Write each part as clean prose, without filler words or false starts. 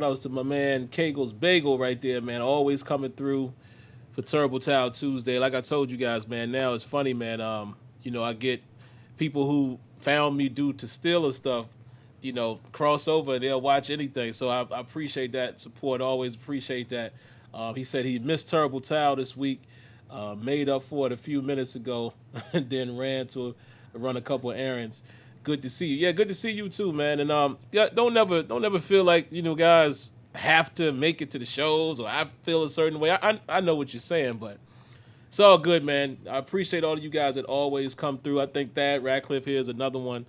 outs to my man Kegel's Bagel right there, man. Always coming through for Turbo Towel Tuesday. Like I told you guys, man. Now it's funny, man. I get people who found me due to Steeler stuff, cross over and they'll watch anything. So I appreciate that support. Always appreciate that. He said he missed Turbo Towel this week, made up for it a few minutes ago, and then ran to run a couple of errands. Good to see you. Yeah, good to see you too, man. And yeah, don't never feel like guys have to make it to the shows or I feel a certain way. I know what you're saying, but it's all good, man. I appreciate all of you guys that always come through. I think that Radcliffe here is another one.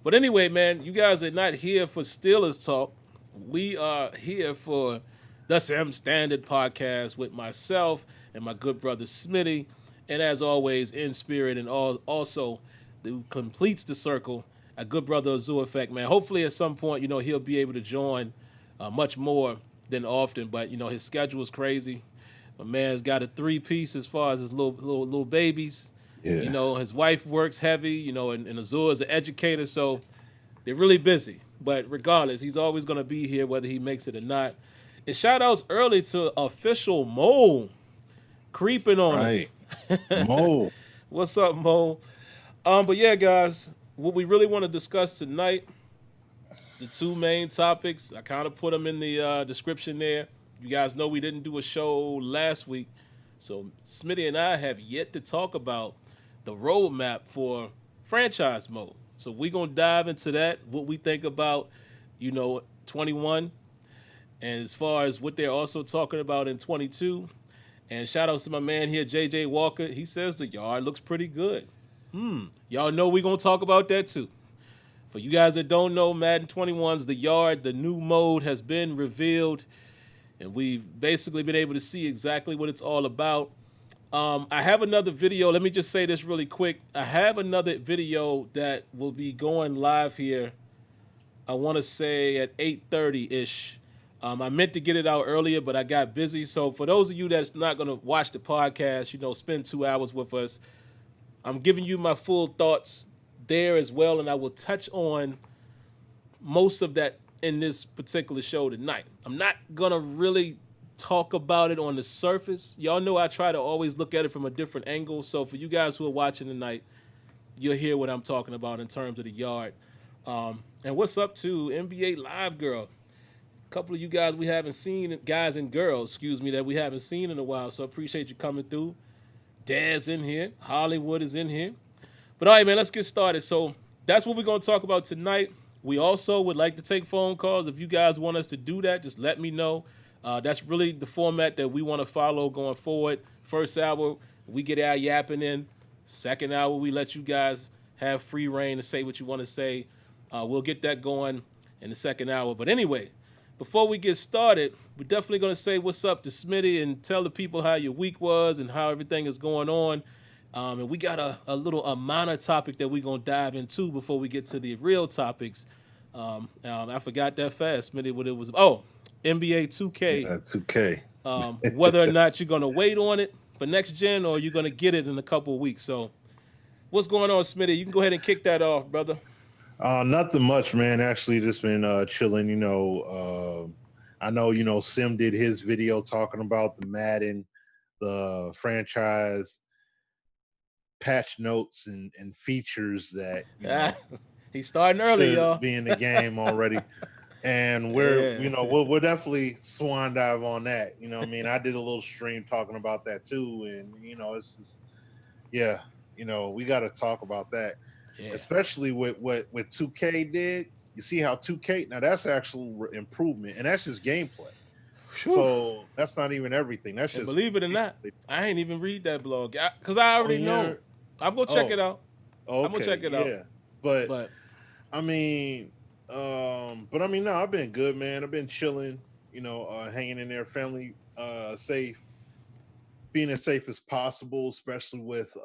But anyway, man, you guys are not here for Steelers talk. We are here for the Sim Standard podcast with myself and my good brother Smitty. And as always, in spirit and also who completes the circle, a good brother AzureEffect, man. Hopefully at some point, he'll be able to join much more than often. But, his schedule is crazy. My man's got a three-piece as far as his little babies. Yeah. His wife works heavy, and Azure is an educator, so they're really busy. But regardless, he's always going to be here whether he makes it or not. And shout outs early to official Mo creeping on us. Right. Mo. What's up, Mo? But yeah, guys, what we really want to discuss tonight, the two main topics, I kind of put them in the description there. You guys know we didn't do a show last week, so Smitty and I have yet to talk about the roadmap for franchise mode. So we're gonna dive into that, what we think about, 21, and as far as what they're also talking about in 22. And shout outs to my man here, JJ Walker. He says the yard looks pretty good. Y'all know we're gonna talk about that too. For you guys that don't know, Madden 21's the yard, the new mode has been revealed, and we've basically been able to see exactly what it's all about. I have another video. Let me just say this really quick. I have another video that will be going live here. I want to say at 8:30 ish. I meant to get it out earlier, but I got busy. So for those of you that's not going to watch the podcast, spend 2 hours with us. I'm giving you my full thoughts there as well, and I will touch on most of that in this particular show tonight. I'm not gonna really talk about it on the surface. Y'all know I try to always look at it from a different angle. So for you guys who are watching tonight, you'll hear what I'm talking about in terms of the yard. And what's up to NBA Live Girl? A couple of you guys we haven't seen, guys and girls, excuse me, that we haven't seen in a while. So I appreciate you coming through. Dad's in here. Hollywood is in here. But all right, man, let's get started. So that's what we're going to talk about tonight. We also would like to take phone calls. If you guys want us to do that, just let me know. That's really the format that we want to follow going forward. First hour, we get our yapping in. Second hour, we let you guys have free reign to say what you want to say. We'll get that going in the second hour. But anyway, before we get started, we're definitely going to say what's up to Smitty and tell the people how your week was and how everything is going on. And we got a minor topic that we're going to dive into before we get to the real topics. I forgot that fast, Smitty, what it was. Oh, NBA 2K. That's 2K. Whether or not you're going to wait on it for next gen or you're going to get it in a couple of weeks. So what's going on, Smitty? You can go ahead and kick that off, brother. Nothing much, man. Actually, just been chilling. I know Sim did his video talking about the Madden, the franchise patch notes and features that He's starting early, y'all. be in the game already. And we'll definitely swan dive on that. I did a little stream talking about that too, and it's just we got to talk about that. Yeah. Especially with what 2K did. You see how 2K now that's actual improvement, and that's just gameplay. Whew. So that's not even everything. That's just believe it or not, I ain't even read that blog because I already know. I'm gonna check it out. Okay. I'm gonna check it out. Yeah, but I mean, no, I've been good, man. I've been chilling. Hanging in there, family, safe, being as safe as possible, especially with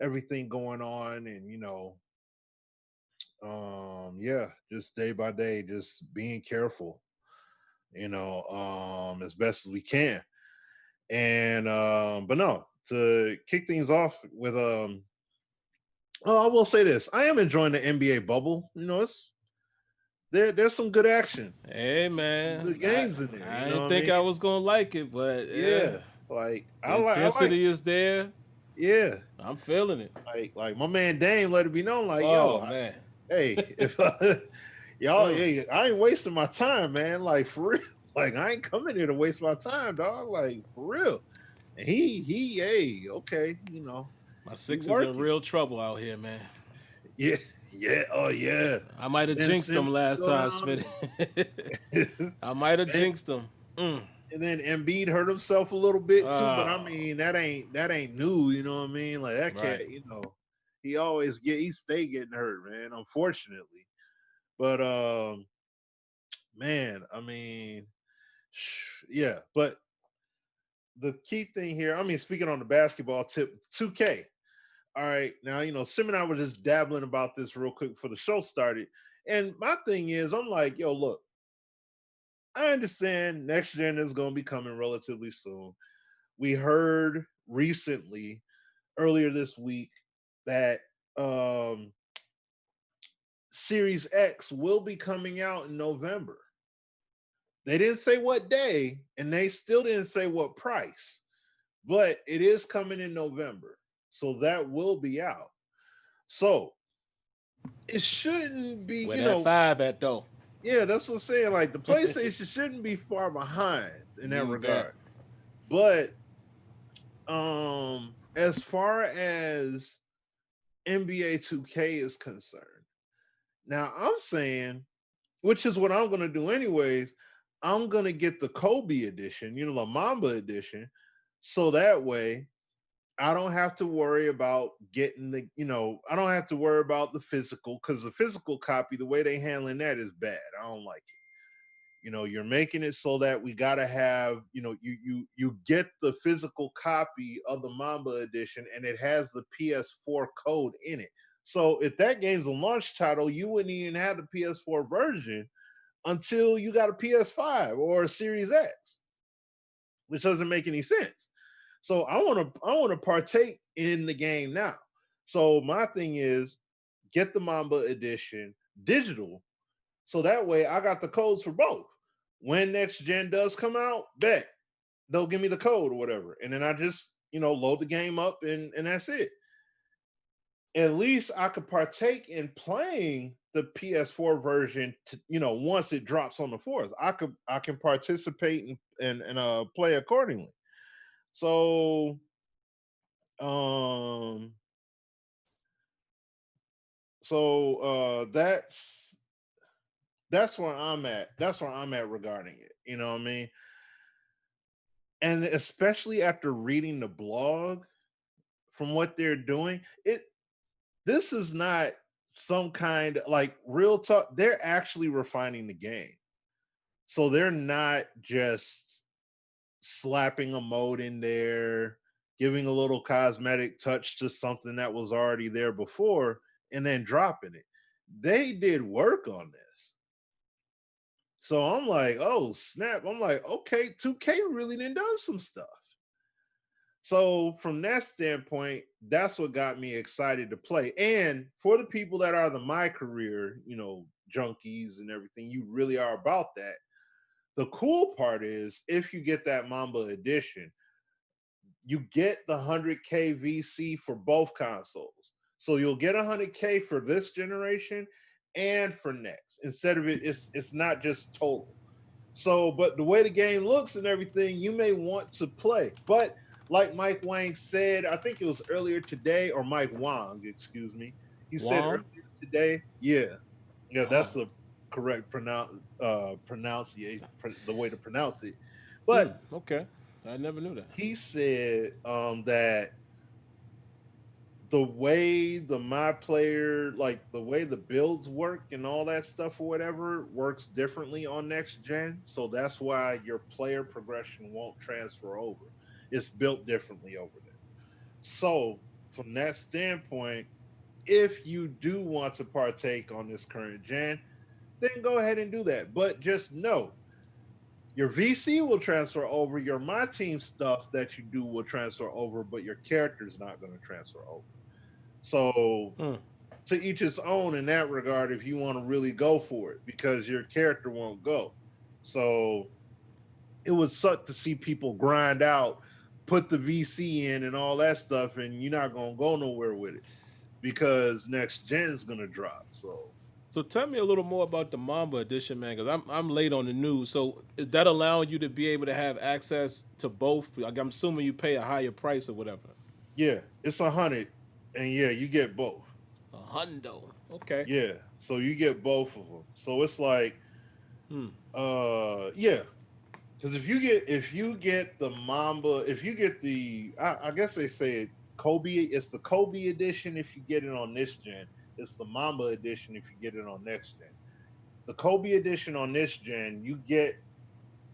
everything going on, and just day by day, just being careful, as best as we can. And but no, to kick things off with I will say this: I am enjoying the NBA bubble. there's some good action, Hey some good man, games in there. I You know didn't what I think mean? I was gonna like it, but Yeah, like the I like, intensity is there. yeah, I'm feeling it. like my man Dame let it be known, like, yo, Oh man. hey, if y'all, Mm. yeah, I ain't wasting my time, man. Like for real, like I ain't coming here to waste my time, dog. Like for real. And hey, okay, My he Sixers in working. real trouble out here, man. Yeah, yeah, oh yeah. I might have Ben jinxed them Simmons last go time, down, Smitty. and, I might have and jinxed them. Mm. then Embiid hurt himself a little bit too. But I Oh, mean, that ain't new. You know what I mean? Like that cat, right. he stay getting hurt, man. Unfortunately, but man, I mean, yeah. But the key thing here, I mean, speaking on the basketball tip, 2K. All right, now Sim and I were just dabbling about this real quick before the show started, and my thing is, I'm like, yo, look, I understand next gen is going to be coming relatively soon. We heard recently, earlier this week, that um, Series X will be coming out in November. They didn't say what day, and they still didn't say what price, but it is coming in November, so that will be out. So it shouldn't be, Where that five at though? yeah, that's what I'm saying. Like the PlayStation shouldn't be far behind in that You bet. regard. But as far as NBA 2K is concerned, now I'm saying, which is what I'm gonna do anyways, I'm gonna get the Kobe edition, the Mamba edition, so that way I don't have to worry about getting I don't have to worry about the physical, because the physical copy, the way they handling that is bad. I don't like it. You're making it so that we gotta have, you get the physical copy of the Mamba edition, and it has the PS4 code in it. So if that game's a launch title, you wouldn't even have the PS4 version until you got a PS5 or a Series X, which doesn't make any sense. So I want to partake in the game now. So my thing is, get the Mamba edition digital, so that way I got the codes for both. When next gen does come out, bet they'll give me the code or whatever, and then I just load the game up, and that's it. At least I could partake in playing the PS4 version once it drops on the 4th. I can participate and play accordingly. So um that's where I'm at. That's where I'm at regarding it. You know what I mean? And especially after reading the blog, from what they're doing, this is not some kind of, like, real talk. They're actually refining the game. So they're not just slapping a mode in there, giving a little cosmetic touch to something that was already there before, and then dropping it. They did work on this. So I'm like, oh snap. I'm like, okay, 2K really done some stuff. So from that standpoint, that's what got me excited to play. And for the people that are the My Career, junkies and everything, you really are about that. The cool part is, if you get that Mamba edition, you get the 100K VC for both consoles. So you'll get 100K for this generation and for next. Instead of it's not just total. So, but the way the game looks and everything, you may want to play. But like Mike Wang said, I think it was earlier today, or Mike Wang, excuse me. He said Wong. earlier today, yeah, Oh. that's the correct pronunciation, the way to pronounce it. But Okay. I never knew that. he said that the way the my player, like the way the builds work and all that stuff or whatever, works differently on next gen. So that's why your player progression won't transfer over. It's built differently over there. So from that standpoint, if you do want to partake on this current gen, then go ahead and do that. But just know, your VC will transfer over, your my team stuff that you do will transfer over, but your character's not going to transfer over. So Mm. to each its own in that regard if you want to really go for it because your character won't go. So it would suck to see people grind out, put the VC in and all that stuff, and you're not gonna go nowhere with it because next gen is gonna drop. So tell me a little more about the Mamba edition, man, because I'm late on the news. So is that allowing you to be able to have access to both? Like I'm assuming you pay a higher price or whatever. yeah, it's 100, and yeah, you get both. A hundo. Okay. Yeah, so you get both of them. So it's like, Hmm. yeah, because if you get the Mamba, if you get the, I guess they say it Kobe, it's the Kobe edition if you get it on this gen. It's the Mamba edition if you get it on next gen. The Kobe edition on this gen,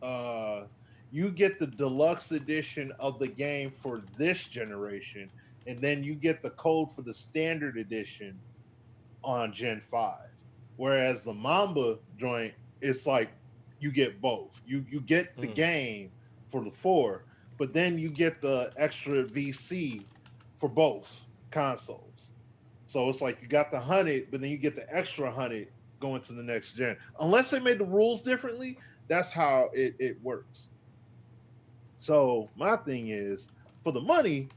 uh you get the deluxe edition of the game for this generation, and then you get the code for the standard edition on Gen 5. Whereas the Mamba joint, it's like you get both. You get the game for the 4, but then you get the extra VC for both consoles. So it's like you got the 100, but then you get the extra 100 going to the next gen. Unless they made the rules differently, that's how it works. So my thing is, for the money,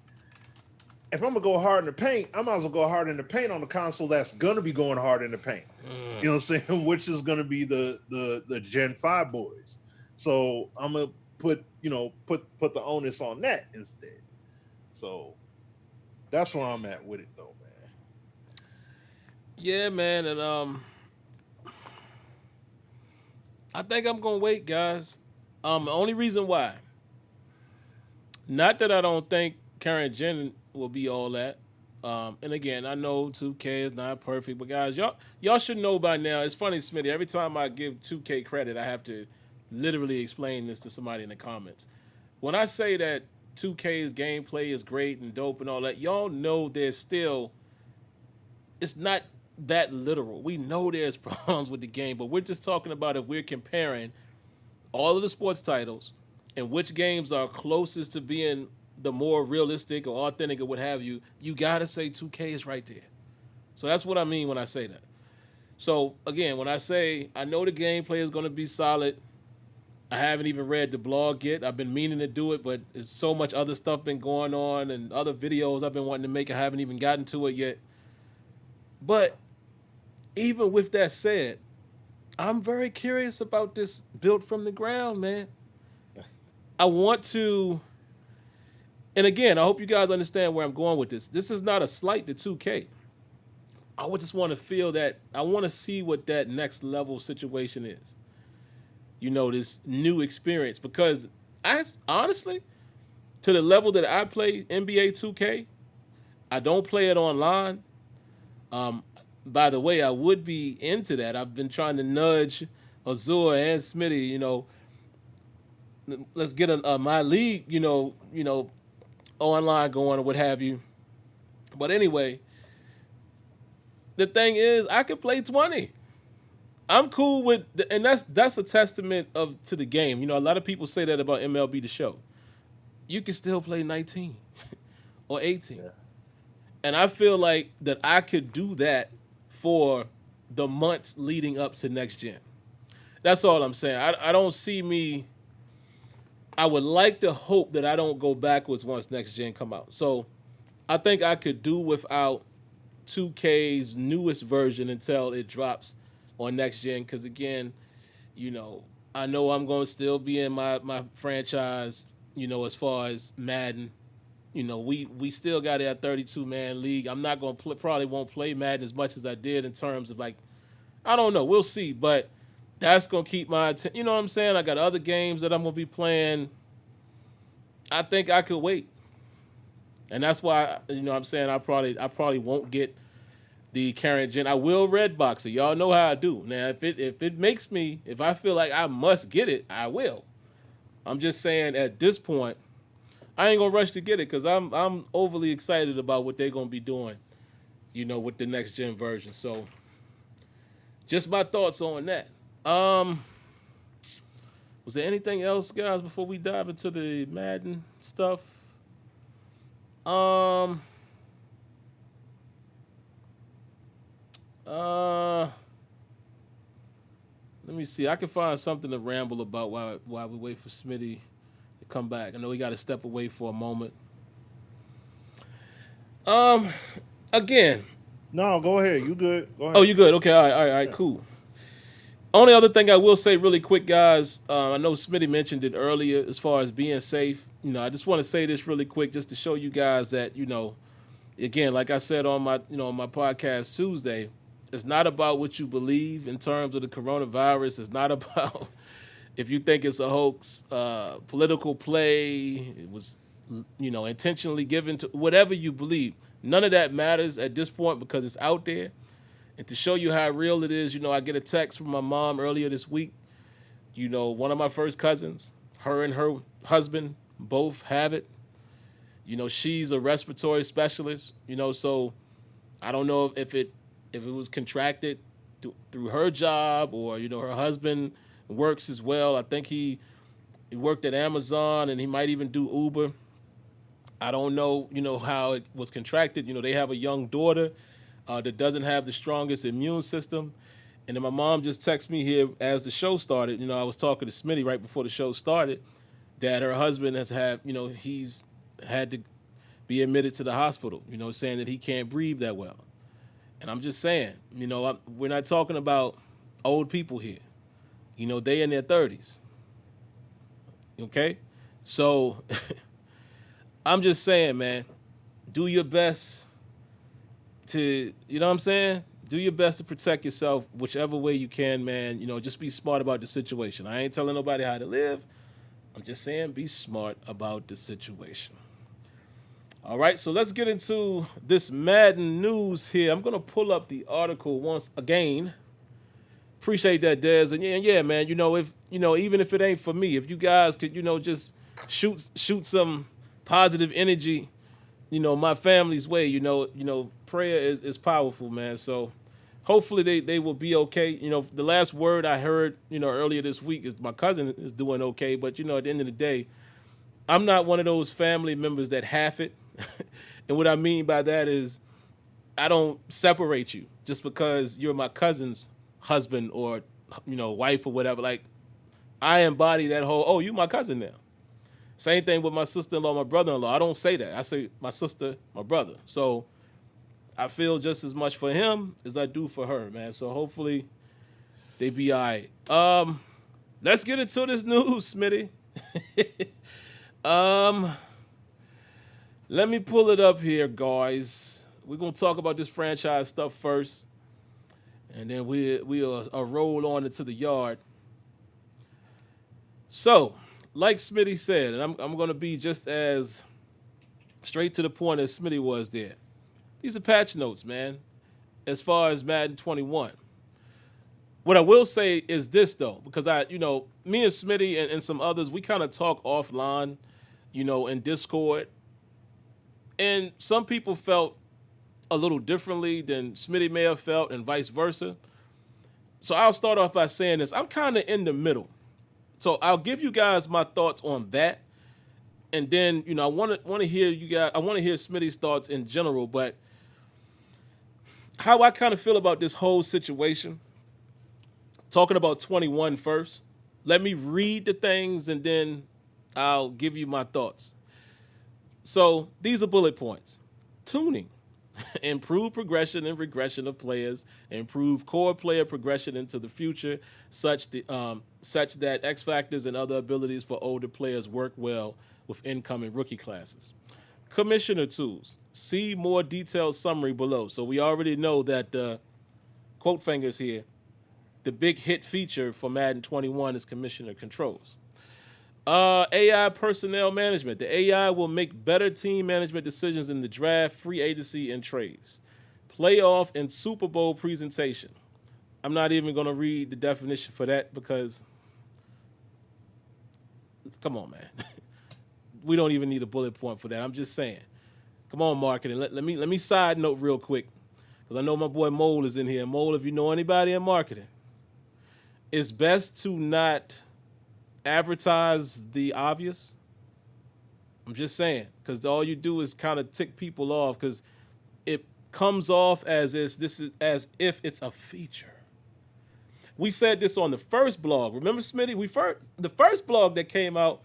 if I'm gonna go hard in the paint, I might as well go hard in the paint on the console that's gonna be going hard in the paint. You know what I'm saying? Which is gonna be the Gen 5 boys. So I'm gonna put the onus on that instead. So that's where I'm at with it though, man. Yeah, man, and I think I'm gonna wait, guys. The only reason why, not that I don't think current gen will be all that. And again, I know 2K is not perfect, but guys, y'all should know by now. It's funny, Smitty. Every time I give 2K credit, I have to literally explain this to somebody in the comments. When I say that 2K's gameplay is great and dope and all that, y'all know there's still, it's not that literal. We know there's problems with the game, but we're just talking about if we're comparing all of the sports titles and which games are closest to being the more realistic or authentic or what have you, you gotta say 2K is right there. So that's what I mean when I say that. So again, when I say I know the gameplay is gonna be solid, I haven't even read the blog yet. I've been meaning to do it, but there's so much other stuff been going on and other videos I've been wanting to make. I haven't even gotten to it yet. But even with that said, I'm very curious about this built from the ground, man. I want to, and again, I hope you guys understand where I'm going with this. This is not a slight to 2K. I would just want to feel that, I want to see what that next level situation is. You know, this new experience. Because I honestly, to the level that I play NBA 2K, I don't play it online. By the way, I would be into that. I've been trying to nudge Azure and Smitty, let's get a my league, online going or what have you. But anyway, the thing is, I could play 20. I'm cool with, and that's a testament to the game. You know, a lot of people say that about MLB The Show. You can still play 19 or 18. Yeah. And I feel like that I could do that for the months leading up to next gen. That's all I'm saying. I don't see me. I would like to hope that I don't go backwards once next gen come out. So I think I could do without 2K's newest version until it drops on next gen. Because again, I know I'm going to still be in my franchise. As far as Madden. We still got that 32-man league. I'm not going to probably won't play Madden as much as I did in terms of like, I don't know. We'll see. But that's going to keep my attention. You know what I'm saying? I got other games that I'm going to be playing. I think I could wait. And that's why, I'm saying I probably won't get the current gen. I will red box it. Y'all know how I do. Now, if it makes me, if I feel like I must get it, I will. I'm just saying at this point, I ain't gonna rush to get it because I'm overly excited about what they're gonna be doing, with the next gen version. So, just my thoughts on that. Was there anything else, guys, before we dive into the Madden stuff? Uh, Let me see. I can find something to ramble about while we wait for Smitty to come back. I know we got to step away for a moment. Um, Again. No, go ahead. You good? Go Oh, ahead. you good? Okay, all right, Yeah. cool. Only other thing I will say really quick, guys. I know Smitty mentioned it earlier as far as being safe. I just want to say this really quick just to show you guys that again, like I said on my podcast Tuesday, it's not about what you believe in terms of the coronavirus. It's not about if you think it's a hoax, political play. It was intentionally given to whatever you believe. None of that matters at this point because it's out there. And to show you how real it is, I get a text from my mom earlier this week. One of my first cousins, her and her husband both have it. She's a respiratory specialist. So I don't know if it was contracted through her job or her husband works as well. I think he worked at Amazon and he might even do Uber. I don't know, how it was contracted. They have a young daughter that doesn't have the strongest immune system. And then my mom just texted me here as the show started. I was talking to Smitty right before the show started that her husband has had, he's had to be admitted to the hospital, saying that he can't breathe that well. And I'm just saying, we're not talking about old people here. They in their 30s. Okay? So I'm just saying, man, do your best to, you know what I'm saying? Do your best to protect yourself whichever way you can, man. Just be smart about the situation. I ain't telling nobody how to live. I'm just saying be smart about the situation. All right, so let's get into this Madden news here. I'm going to pull up the article once again. Appreciate that, Dez. And yeah, man, if even if it ain't for me, if you guys could, just shoot some positive energy, my family's way, prayer is powerful, man. So hopefully they will be okay. The last word I heard, earlier this week is my cousin is doing okay, but at the end of the day, I'm not one of those family members that half it. And what I mean by that is I don't separate you just because you're my cousin's husband or wife or whatever. Like I embody that whole, oh, you my cousin now. Same thing with my sister-in-law, my brother-in-law. I don't say that. I say my sister, my brother. So I feel just as much for him as I do for her, man. So hopefully they be all right. Let's get into this news, Smitty. Let me pull it up here, guys. We're gonna talk about this franchise stuff first, and then we'll roll on into the yard. So, like Smitty said, and I'm gonna be just as straight to the point as Smitty was there. These are patch notes, man. As far as Madden 21. What I will say is this though, because me and Smitty and some others, we kind of talk offline, in Discord. And some people felt a little differently than Smitty may have felt and vice versa. So I'll start off by saying this. I'm kind of in the middle. So I'll give you guys my thoughts on that. And then, I want to hear you guys, I want to hear Smitty's thoughts in general, but how I kind of feel about this whole situation. Talking about 21 first. Let me read the things and then I'll give you my thoughts. So these are bullet points. Tuning. Improve progression and regression of players. Improve core player progression into the future, such that X factors and other abilities for older players work well with incoming rookie classes. Commissioner tools. See more detailed summary below. So we already know that the quote fingers here. The big hit feature for Madden 21 is commissioner controls. AI personnel management. The AI will make better team management decisions in the draft, free agency, and trades. Playoff and Super Bowl presentation. I'm not even going to read the definition for that because, come on, man. We don't even need a bullet point for that. I'm just saying. Come on, marketing. Let me side note real quick because I know my boy Mole is in here. Mole, if you know anybody in marketing, it's best to not advertise the obvious. I'm just saying, because all you do is kind of tick people off because it comes off as if it's a feature. We said this on the first blog. Remember, Smitty? The first blog that came out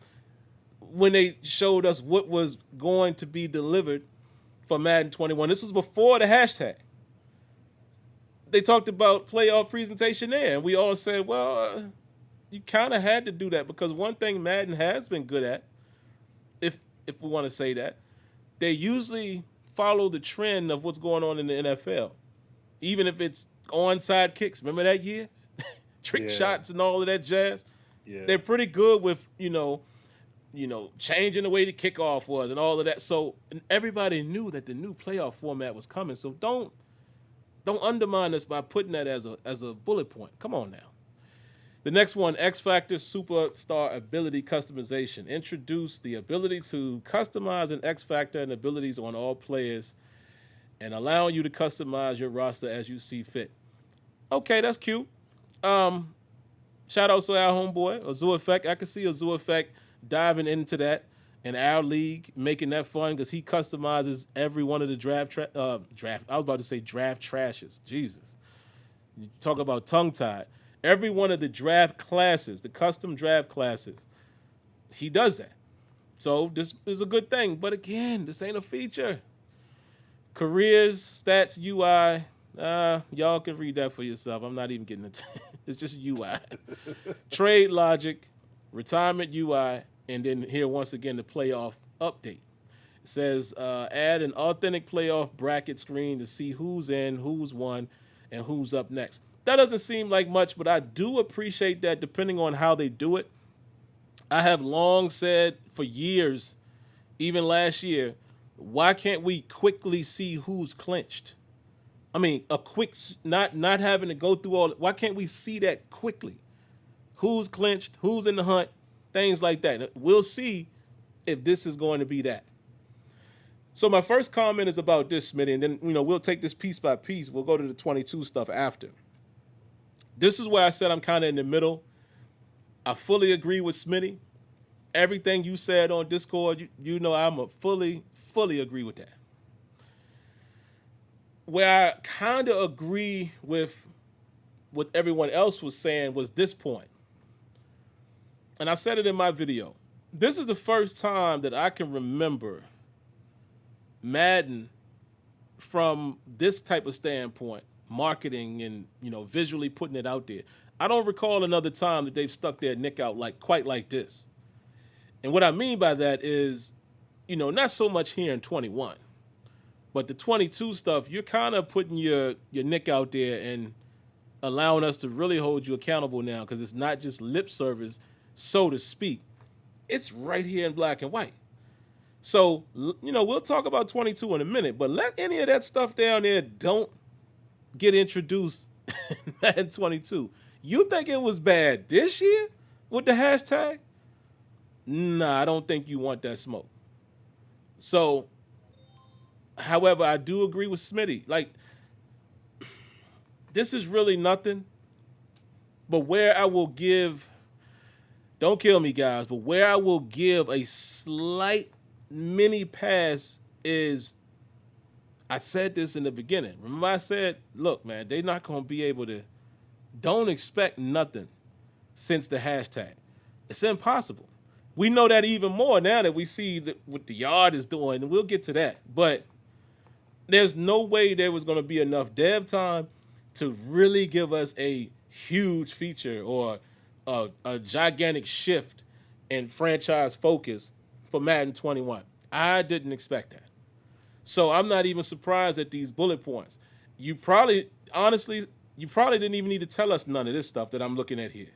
when they showed us what was going to be delivered for Madden 21. This was before the hashtag. They talked about playoff presentation there, and we all said, well, you kind of had to do that because one thing Madden has been good at, if we want to say that, they usually follow the trend of what's going on in the NFL. Even if it's onside kicks. Remember that year? Trick shots and all of that jazz. Yeah. They're pretty good with, changing the way the kickoff was and all of that. So everybody knew that the new playoff format was coming. So don't undermine us by putting that as a bullet point. Come on now. The next one, X Factor Superstar Ability Customization. Introduce the ability to customize an X Factor and abilities on all players and allowing you to customize your roster as you see fit. Okay, that's cute. Shout out to our homeboy, AzureEffect. I can see AzureEffect diving into that in our league, making that fun because he customizes every one of the draft. I was about to say draft trashes. Jesus. You talk about tongue-tied. Every one of the draft classes, the custom draft classes, he does that. So this is a good thing. But again, this ain't a feature. Careers, stats, UI, y'all can read that for yourself. I'm not even getting into it. It's just UI. Trade logic, retirement UI, and then here once again the playoff update. It says add an authentic playoff bracket screen to see who's in, who's won, and who's up next. That doesn't seem like much, but I do appreciate that depending on how they do it. I have long said for years, even last year, why can't we quickly see who's clinched? I mean, a quick, not having to go through all. Why can't we see that quickly? Who's clinched? Who's in the hunt? Things like that. We'll see if this is going to be that. So my first comment is about this, Smitty, and then we'll take this piece by piece. We'll go to the 22 stuff after. This is where I said I'm kind of in the middle. I fully agree with Smitty. Everything you said on Discord, I'm a fully agree with that. Where I kind of agree with what everyone else was saying was this point. And I said it in my video. This is the first time that I can remember Madden from this type of standpoint, marketing and, visually putting it out there. I don't recall another time that they've stuck their neck out quite like this. And what I mean by that is, not so much here in 21, but the 22 stuff, you're kind of putting your neck out there and allowing us to really hold you accountable now because it's not just lip service, so to speak. It's right here in black and white. So, we'll talk about 22 in a minute, but let any of that stuff down there don't get introduced in Madden 22. You think it was bad this year with the hashtag? Nah, I don't think you want that smoke. So, however, I do agree with Smitty. This is really nothing, but where I will give, don't kill me, guys, but where I will give a slight mini pass is, I said this in the beginning. Remember I said, look, man, they're not going to be able to, don't expect nothing since the hashtag. It's impossible. We know that even more now that we see what the yard is doing, and we'll get to that. But there's no way there was going to be enough dev time to really give us a huge feature or a gigantic shift in franchise focus for Madden 21. I didn't expect that. So I'm not even surprised at these bullet points. You probably didn't even need to tell us none of this stuff that I'm looking at here.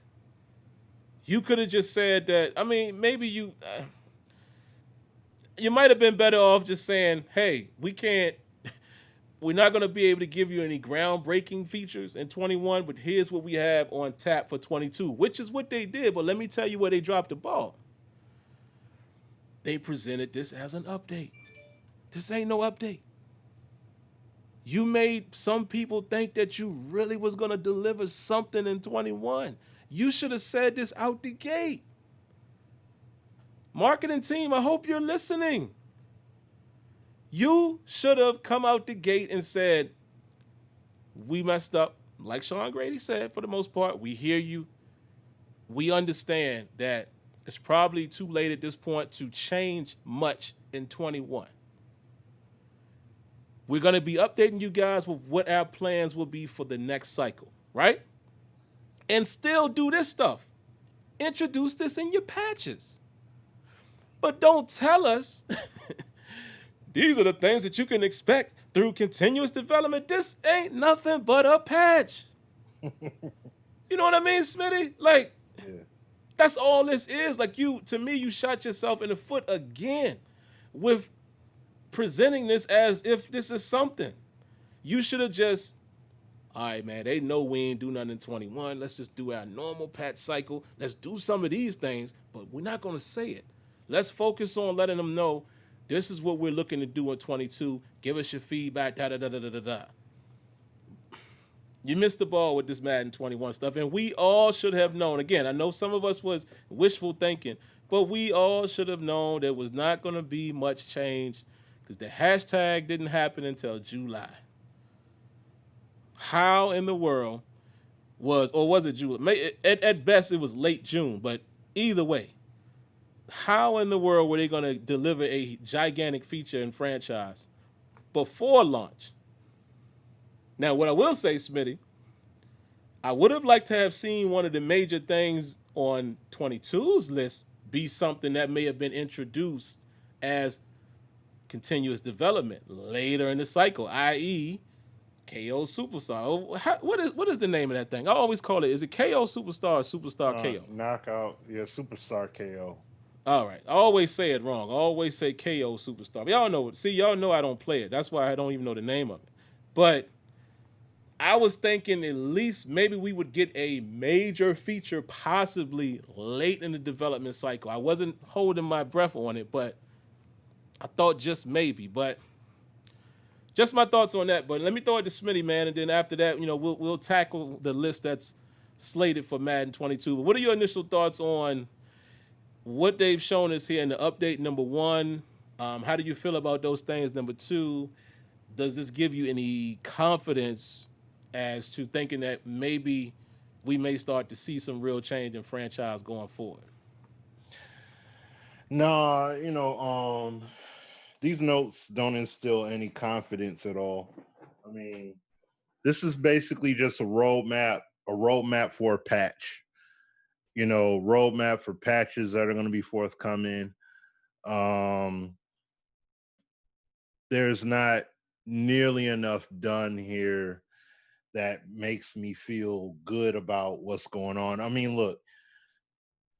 You could have just said that, maybe you might have been better off just saying, hey, we're not going to be able to give you any groundbreaking features in 21, but here's what we have on tap for 22, which is what they did. But let me tell you where they dropped the ball. They presented this as an update. This ain't no update. You made some people think that you really was going to deliver something in 21. You should have said this out the gate. Marketing team, I hope you're listening. You should have come out the gate and said, we messed up. Like Sean Grady said, for the most part, we hear you. We understand that it's probably too late at this point to change much in 21. We're going to be updating you guys with what our plans will be for the next cycle, right? And still do this stuff. Introduce this in your patches. But don't tell us these are the things that you can expect through continuous development. This ain't nothing but a patch. You know what I mean, Smitty? Like, that's all this is. Like, to me, you shot yourself in the foot again with presenting this as if this is something. You should have just, all right, man, they know we ain't do nothing in 21. Let's just do our normal patch cycle. Let's do some of these things, but we're not going to say it. Let's focus on letting them know this is what we're looking to do in 22. Give us your feedback, da-da-da-da-da-da. You missed the ball with this Madden 21 stuff, and we all should have known. Again, I know some of us was wishful thinking, but we all should have known there was not going to be much change because the hashtag didn't happen until July. How in the world was it July? At best, it was late June, but either way, how in the world were they going to deliver a gigantic feature in franchise before launch? Now, what I will say, Smitty, I would have liked to have seen one of the major things on 22's list be something that may have been introduced as continuous development later in the cycle, i.e., KO Superstar. What is the name of that thing? I always call it. Is it KO Superstar or Superstar KO? Knockout, yeah, Superstar KO. All right. I always say it wrong. I always say KO Superstar. Y'all know it. See, y'all know I don't play it. That's why I don't even know the name of it. But I was thinking at least maybe we would get a major feature possibly late in the development cycle. I wasn't holding my breath on it, but I thought just maybe. But just my thoughts on that. But let me throw it to Smitty, man, and then after that, we'll tackle the list that's slated for Madden 22. But what are your initial thoughts on what they've shown us here in the update, number one? How do you feel about those things? Number two, does this give you any confidence as to thinking that maybe we may start to see some real change in franchise going forward? No, these notes don't instill any confidence at all. I mean, this is basically just a roadmap for a patch. Roadmap for patches that are going to be forthcoming. There's not nearly enough done here that makes me feel good about what's going on. I mean, look,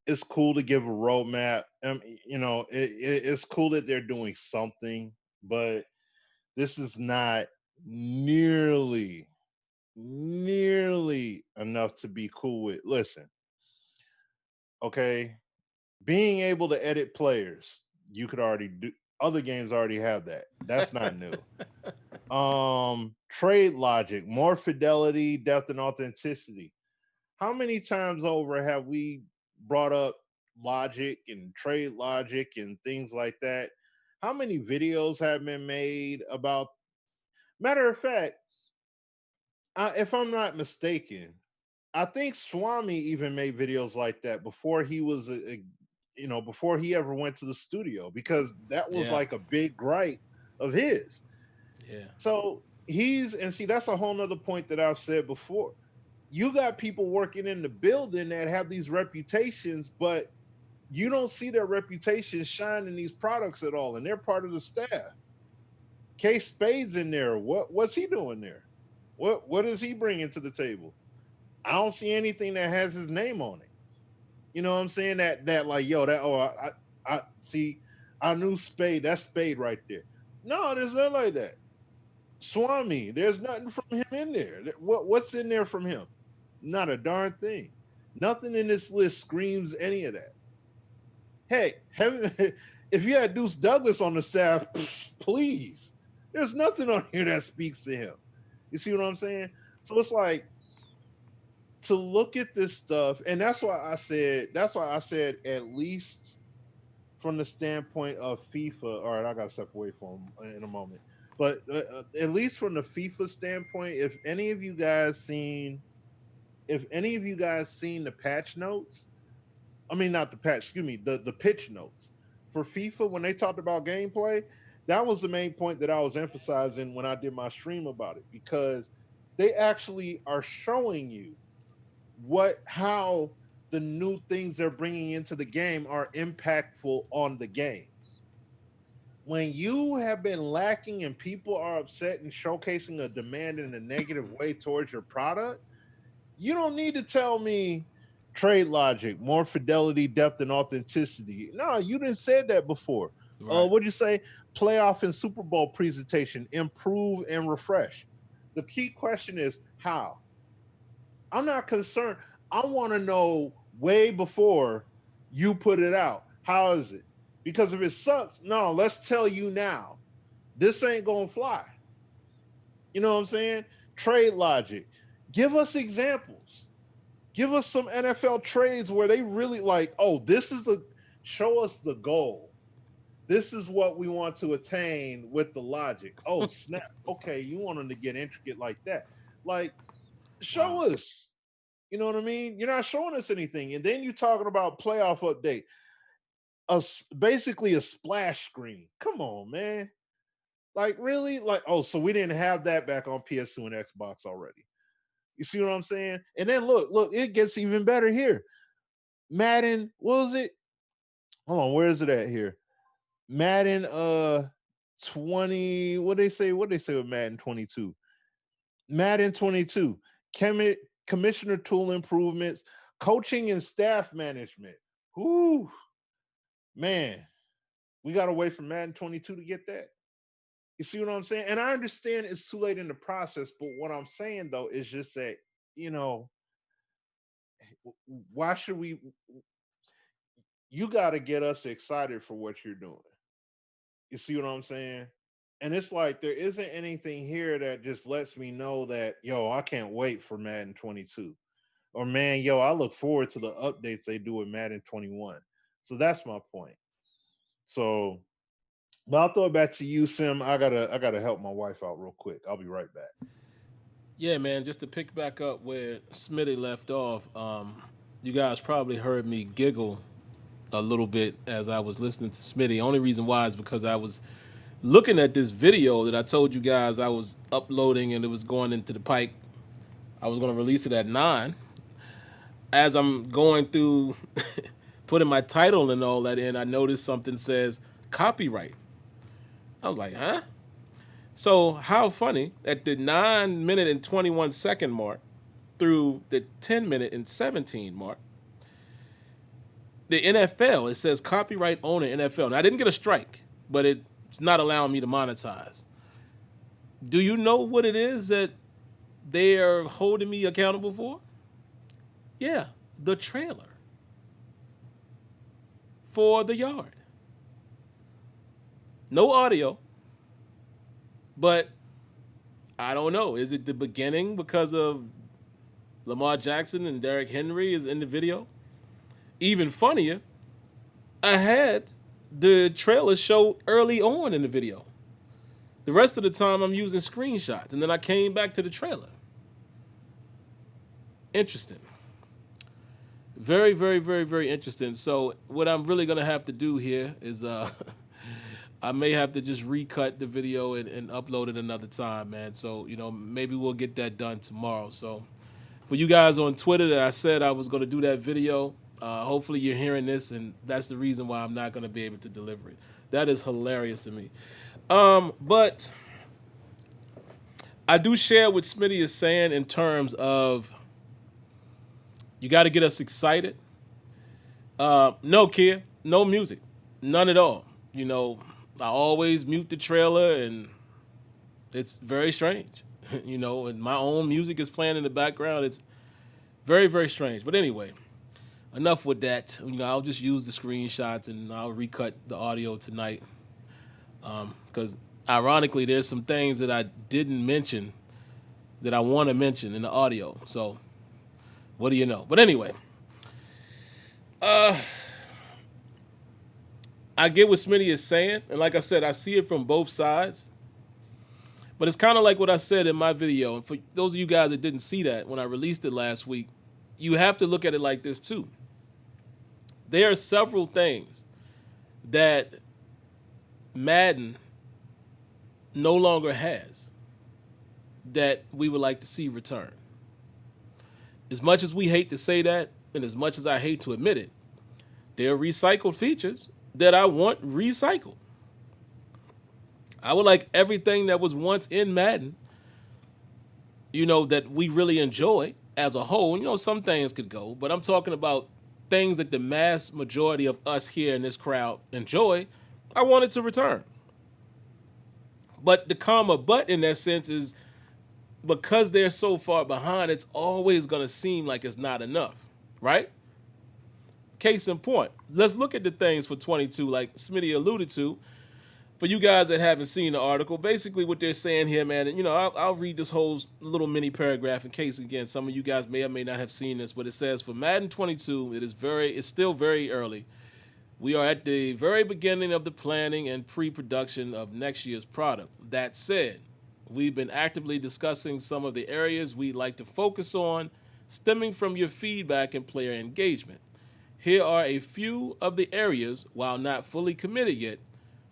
it's cool to give a roadmap. It's cool that they're doing something, but this is not nearly enough to be cool with. Listen, okay, being able to edit players, you could already do. Other games already have that. That's not new. Trade logic, more fidelity, depth, and authenticity. How many times over have we brought up logic and trade logic and things like that? How many videos have been made about? Matter of fact, if I'm not mistaken, I think Swami even made videos like that before he was before he ever went to the studio, because that was like a big gripe of his. Yeah. So that's a whole nother point that I've said before. You got people working in the building that have these reputations, but you don't see their reputations shine in these products at all, and they're part of the staff. K Spade's in there. What's he doing there? What is he bringing to the table? I don't see anything that has his name on it. You know what I'm saying? That like, yo, I see, I knew Spade. That's Spade right there. No, there's nothing like that. Swami, there's nothing from him in there. What's in there from him? Not a darn thing. Nothing in this list screams any of that. Hey, if you had Deuce Douglas on the staff, please. There's nothing on here that speaks to him. You see what I'm saying? So it's like, to look at this stuff, and that's why I said at least from the standpoint of FIFA. All right, I got to step away from him in a moment. But at least from the FIFA standpoint, if any of you guys seen the patch notes, I mean not the patch, excuse me, the pitch notes for FIFA when they talked about gameplay, that was the main point that I was emphasizing when I did my stream about it, because they actually are showing you how the new things they're bringing into the game are impactful on the game. When you have been lacking and people are upset and showcasing a demand in a negative way towards your product, you don't need to tell me trade logic, more fidelity, depth, and authenticity. No, you didn't said that before. Right. What'd you say? Playoff and Super Bowl presentation, improve and refresh. The key question is how. I'm not concerned. I want to know way before you put it out. How is it? Because if it sucks, no, let's tell you now. This ain't gonna fly. You know what I'm saying? Trade logic. Give us examples. Give us some NFL trades where they really like, oh, show us the goal. This is what we want to attain with the logic. Oh, snap. Okay, you want them to get intricate like that. Like, show Wow. us. You know what I mean? You're not showing us anything. And then you're talking about playoff update. Basically a splash screen. Come on, man. Like, really? Like, oh, so we didn't have that back on PS2 and Xbox already. You see what I'm saying? And then look, it gets even better here. Madden, what was it? Hold on, where is it at here? Madden 20, what they say with Madden 22? Madden 22. Commissioner tool improvements, coaching and staff management. Whoo, man, we got to wait for Madden 22 to get that. You see what I'm saying? And I understand it's too late in the process, but what I'm saying though is just that, you know, why should we? You got to get us excited for what you're doing. You see what I'm saying? And it's like there isn't anything here that just lets me know that, yo, I can't wait for Madden 22. Or man, yo, I look forward to the updates they do with Madden 21. So that's my point. So, but I'll throw it back to you, Sim. I gotta help my wife out real quick. I'll be right back. Yeah, man. Just to pick back up where Smitty left off, you guys probably heard me giggle a little bit as I was listening to Smitty. Only reason why is because I was looking at this video that I told you guys I was uploading and it was going into the pike. I was going to release it at 9. As I'm going through putting my title and all that in, I noticed something says copyright. I was like, huh? So how funny at the 9 minute and 21 second mark through the 10 minute and 17 mark, the NFL, it says copyright owner NFL. Now I didn't get a strike, but it's not allowing me to monetize. Do you know what it is that they are holding me accountable for? Yeah, the trailer for the yard. No audio, but I don't know. Is it the beginning because of Lamar Jackson and Derrick Henry is in the video? Even funnier, I had the trailer show early on in the video. The rest of the time I'm using screenshots, and then I came back to the trailer. Interesting. Very, very, very, very interesting. So what I'm really gonna have to do here is I may have to just recut the video and upload it another time, man. So, maybe we'll get that done tomorrow. So for you guys on Twitter that I said I was gonna do that video, hopefully you're hearing this, and that's the reason why I'm not gonna be able to deliver it. That is hilarious to me. But I do share what Smitty is saying in terms of you got to get us excited. No, kid, no music, none at all. I always mute the trailer, and it's very strange. And my own music is playing in the background. It's very, very strange. But anyway, enough with that. I'll just use the screenshots and I'll recut the audio tonight. Because ironically, there's some things that I didn't mention that I want to mention in the audio. So, what do you know? But anyway, I get what Smitty is saying, and like I said, I see it from both sides. But it's kind of like what I said in my video. And for those of you guys that didn't see that when I released it last week, you have to look at it like this too. There are several things that Madden no longer has that we would like to see return. As much as we hate to say that, and as much as I hate to admit it, there are recycled features that I want recycled. I would like everything that was once in Madden, that we really enjoy as a whole. Some things could go, but I'm talking about things that the mass majority of us here in this crowd enjoy. I want it to return. But the comma but in that sense is because they're so far behind, it's always going to seem like it's not enough, right? Case in point, let's look at the things for 22, like Smitty alluded to. For you guys that haven't seen the article, basically what they're saying here, man, and I'll read this whole little mini paragraph in case, again, some of you guys may or may not have seen this, but it says, for Madden 22, it's still very early. We are at the very beginning of the planning and pre-production of next year's product. That said, we've been actively discussing some of the areas we'd like to focus on, stemming from your feedback and player engagement. Here are a few of the areas, while not fully committed yet,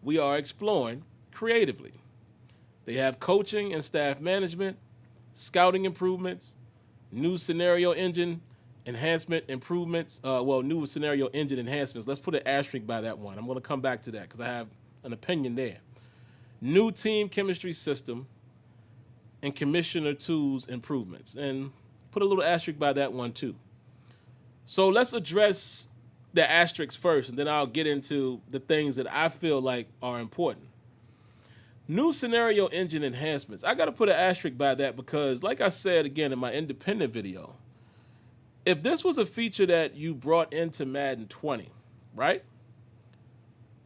we are exploring creatively. They have coaching and staff management, scouting improvements, new scenario engine enhancement improvements. New scenario engine enhancements. Let's put an asterisk by that one. I'm going to come back to that because I have an opinion there. New team chemistry system and commissioner tools improvements. And put a little asterisk by that one too. So let's address the asterisks first, and then I'll get into the things that I feel like are important. New scenario engine enhancements. I got to put an asterisk by that because, like I said again in my independent video, if this was a feature that you brought into Madden 20, right?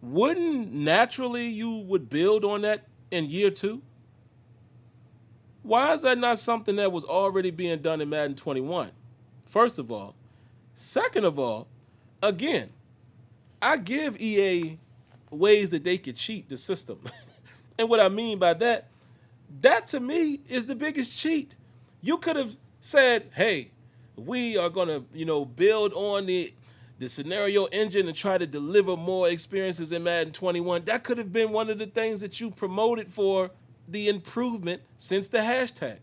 Wouldn't naturally you would build on that in year 2? Why is that not something that was already being done in Madden 21? First of all. Second of all, again, I give EA ways that they could cheat the system. And what I mean by that to me is the biggest cheat. You could have said, hey, we are going to, build on the scenario engine and try to deliver more experiences in Madden 21. That could have been one of the things that you promoted for the improvement since the hashtag.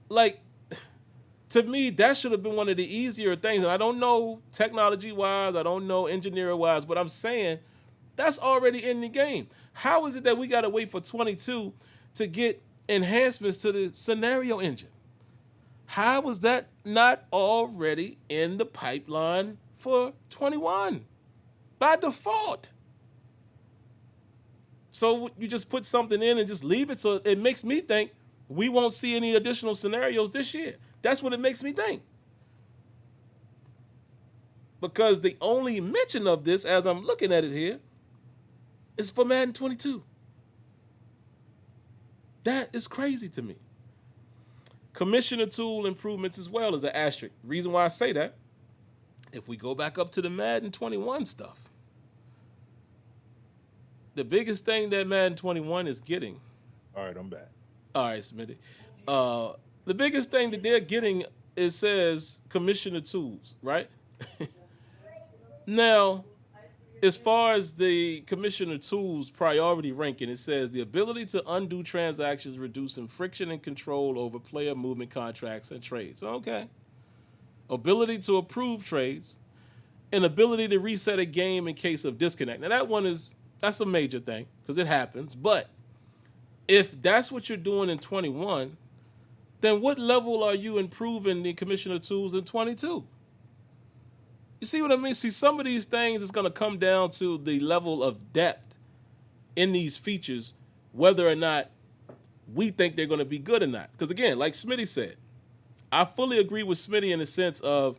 Like, to me, that should have been one of the easier things. And I don't know technology-wise, I don't know engineer-wise, but I'm saying that's already in the game. How is it that we got to wait for 22 to get enhancements to the scenario engine? How was that not already in the pipeline for 21 by default? So you just put something in and just leave it. So it makes me think we won't see any additional scenarios this year. That's what it makes me think. Because the only mention of this, as I'm looking at it here, is for Madden 22. That is crazy to me. Commissioner tool improvements as well as an asterisk. Reason why I say that, if we go back up to the Madden 21 stuff, the biggest thing that Madden 21 is getting. All right, I'm back. All right, Smitty. The biggest thing that they're getting, it says commissioner tools, right? Now, as far as the commissioner tools priority ranking, it says the ability to undo transactions, reducing friction and control over player movement contracts and trades. Okay. Ability to approve trades, and ability to reset a game in case of disconnect. Now, that's a major thing because it happens. But if that's what you're doing in 21, then what level are you improving the commissioner tools in 22? You see what I mean? See, some of these things is going to come down to the level of depth in these features, whether or not we think they're going to be good or not. Because again, like Smitty said, I fully agree with Smitty in the sense of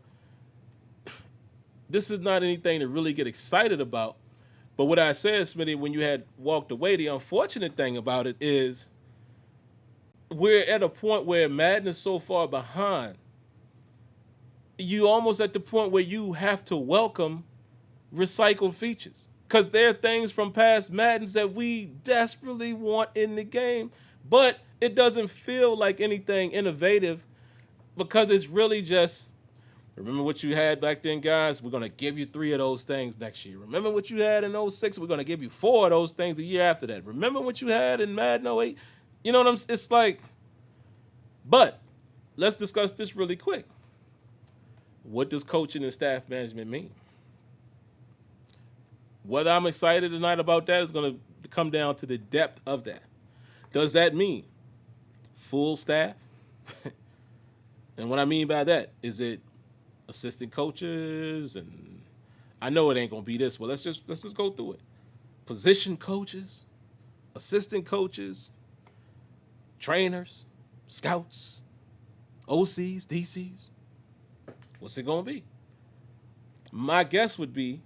this is not anything to really get excited about. But what I said, Smitty, when you had walked away, the unfortunate thing about it is we're at a point where Madden is so far behind. You almost at the point where you have to welcome recycled features. Because there are things from past Maddens that we desperately want in the game, but it doesn't feel like anything innovative because it's really just, remember what you had back then, guys? We're going to give you 3 of those things next year. Remember what you had in 06? We're going to give you 4 of those things the year after that. Remember what you had in Madden 08? You know what I'm saying? It's like, but let's discuss this really quick. What does coaching and staff management mean? Whether I'm excited tonight about that is going to come down to the depth of that. Does that mean full staff? And what I mean by that, is it assistant coaches? And I know it ain't going to be this. Well, let's just go through it. Position coaches, assistant coaches, trainers, scouts, OCs, DCs. What's it going to be? My guess would be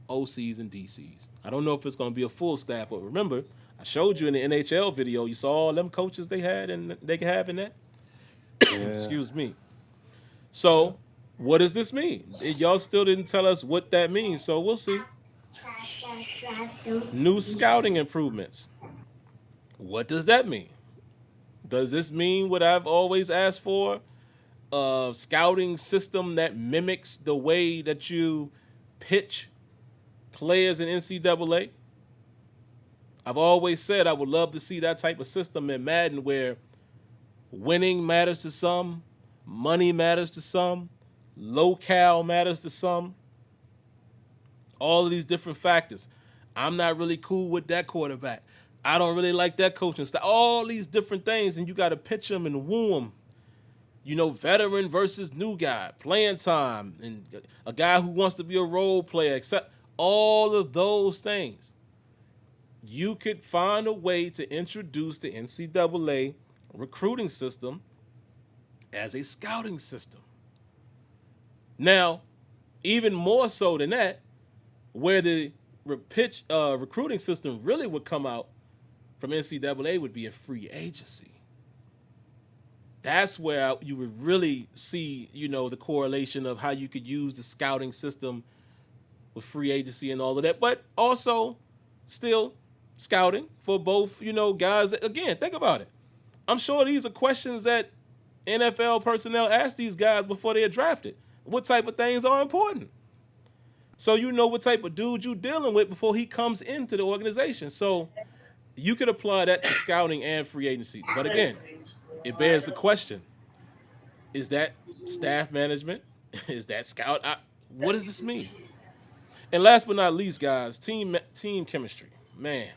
OCs and DCs. I don't know if it's going to be a full staff, but remember, I showed you in the NHL video, you saw all them coaches they had and they can have in that. Yeah. Excuse me. So, what does this mean? Y'all still didn't tell us what that means, so we'll see. New scouting improvements. What does that mean? Does this mean what I've always asked for? A scouting system that mimics the way that you pitch players in NCAA. I've always said I would love to see that type of system in Madden where winning matters to some, money matters to some, locale matters to some. All of these different factors. I'm not really cool with that quarterback. I don't really like that coaching style. All these different things, and you got to pitch them and woo them. You know, veteran versus new guy, playing time, and a guy who wants to be a role player, except all of those things. You could find a way to introduce the NCAA recruiting system as a scouting system. Now, even more so than that, where the recruiting system really would come out from NCAA would be a free agency. That's where you would really see, you know, the correlation of how you could use the scouting system with free agency and all of that, but also still scouting for both, you know, guys. Again, think about it. I'm sure these are questions that NFL personnel ask these guys before they are drafted. What type of things are important? So you know what type of dude you're dealing with before he comes into the organization. So you could apply that to scouting and free agency. But again, it bears the question. Is that staff management? Is that scout? What does this mean? And last but not least, guys, team chemistry. Man,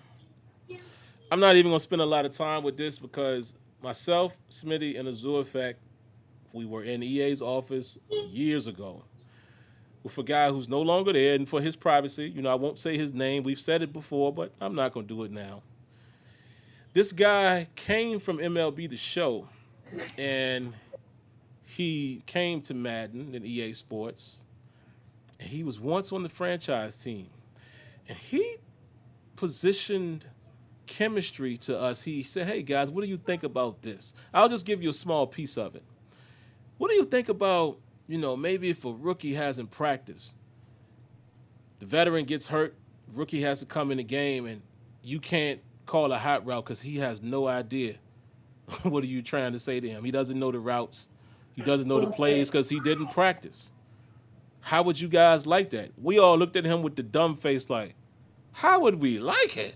I'm not even going to spend a lot of time with this because myself, Smitty, and AzureEffect, we were in EA's office years ago with a guy who's no longer there, and for his privacy, you know, I won't say his name. We've said it before, but I'm not going to do it now. This guy came from MLB The Show, and he came to Madden and EA Sports, and he was once on the franchise team, and he positioned chemistry to us. He said, hey, guys, what do you think about this? I'll just give you a small piece of it. What do you think about, you know, maybe if a rookie hasn't practiced, the veteran gets hurt, rookie has to come in the game, and you can't call a hot route because he has no idea what are you trying to say to him. He doesn't know the routes. He doesn't know the plays because he didn't practice. How would you guys like that? We all looked at him with the dumb face like, how would we like it?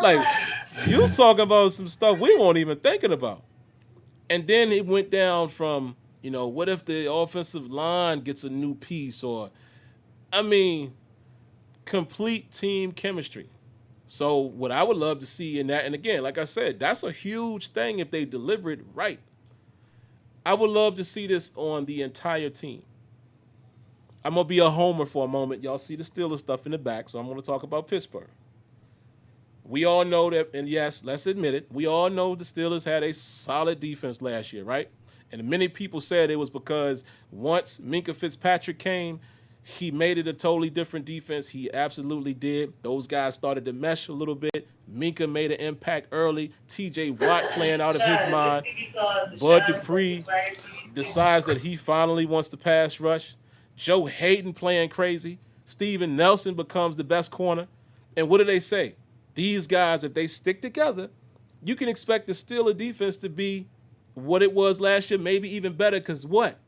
Like, you talking about some stuff we weren't even thinking about. And then it went down from, you know, what if the offensive line gets a new piece or, I mean, complete team chemistry. So what I would love to see in that, and again, like I said, that's a huge thing if they deliver it right. I would love to see this on the entire team. I'm going to be a homer for a moment. Y'all see the Steelers stuff in the back, so I'm going to talk about Pittsburgh. We all know that, and yes, let's admit it, we all know the Steelers had a solid defense last year, right? And many people said it was because once Minkah Fitzpatrick came, he made it a totally different defense. He absolutely did. Those guys started to mesh a little bit. Minkah made an impact early. TJ Watt playing out of his mind. Bud Dupree decides that he finally wants to pass rush. Joe Hayden playing crazy. Steven Nelson becomes the best corner. And what do they say? These guys, if they stick together, you can expect the Steelers defense to be what it was last year, maybe even better, because what?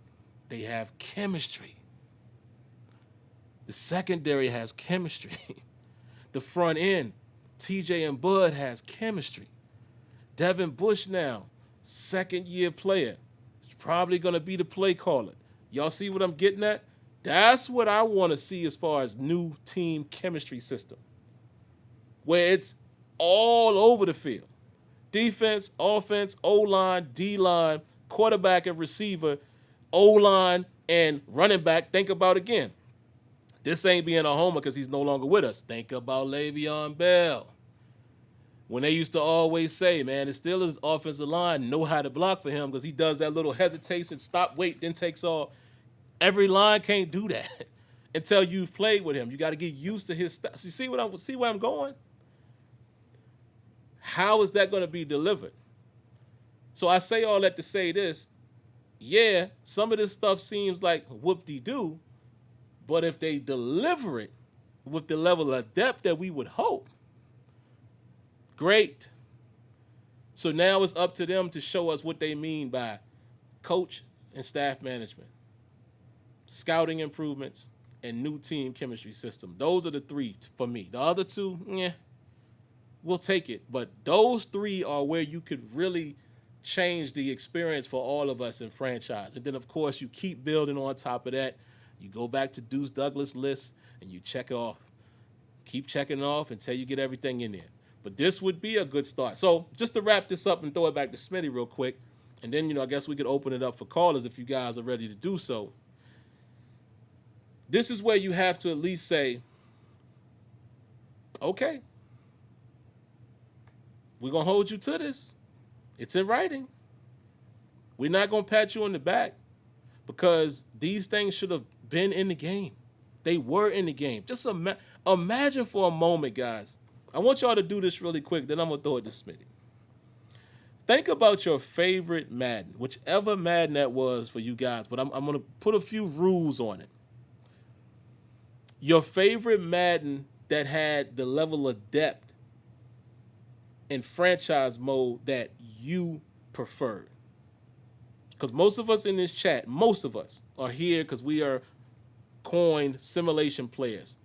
They have chemistry. The secondary has chemistry. The front end, TJ and Bud has chemistry. Devin Bush now, second-year player. He's probably going to be the play caller. Y'all see what I'm getting at? That's what I want to see as far as new team chemistry system, where it's all over the field. Defense, offense, O-line, D-line, quarterback and receiver, O-line, and running back. Think about again. This ain't being a homer because he's no longer with us. Think about Le'Veon Bell. When they used to always say, man, the Steelers offensive line know how to block for him because he does that little hesitation, stop, wait, then takes off. Every line can't do that until you've played with him. You got to get used to his stuff. See where I'm going? How is that going to be delivered? So I say all that to say this. Yeah, some of this stuff seems like whoop-de-doo, but if they deliver it with the level of depth that we would hope, great. So now it's up to them to show us what they mean by coach and staff management, scouting improvements, and new team chemistry system. Those are the three for me. The other two, we'll take it. But those three are where you could really change the experience for all of us in franchise. And then, of course, you keep building on top of that. You go back to Deuce Douglas' list, and you check off. Keep checking off until you get everything in there. But this would be a good start. So just to wrap this up and throw it back to Smitty real quick, and then, I guess we could open it up for callers if you guys are ready to do so. This is where you have to at least say, okay, we're going to hold you to this. It's in writing. We're not going to pat you on the back because these things should have been in the game. They were in the game. Just imagine for a moment, guys. I want y'all to do this really quick, then I'm going to throw it to Smitty. Think about your favorite Madden, whichever Madden that was for you guys, but I'm going to put a few rules on it. Your favorite Madden that had the level of depth in franchise mode that you preferred. Because most of us in this chat, most of us are here because we are coined simulation players.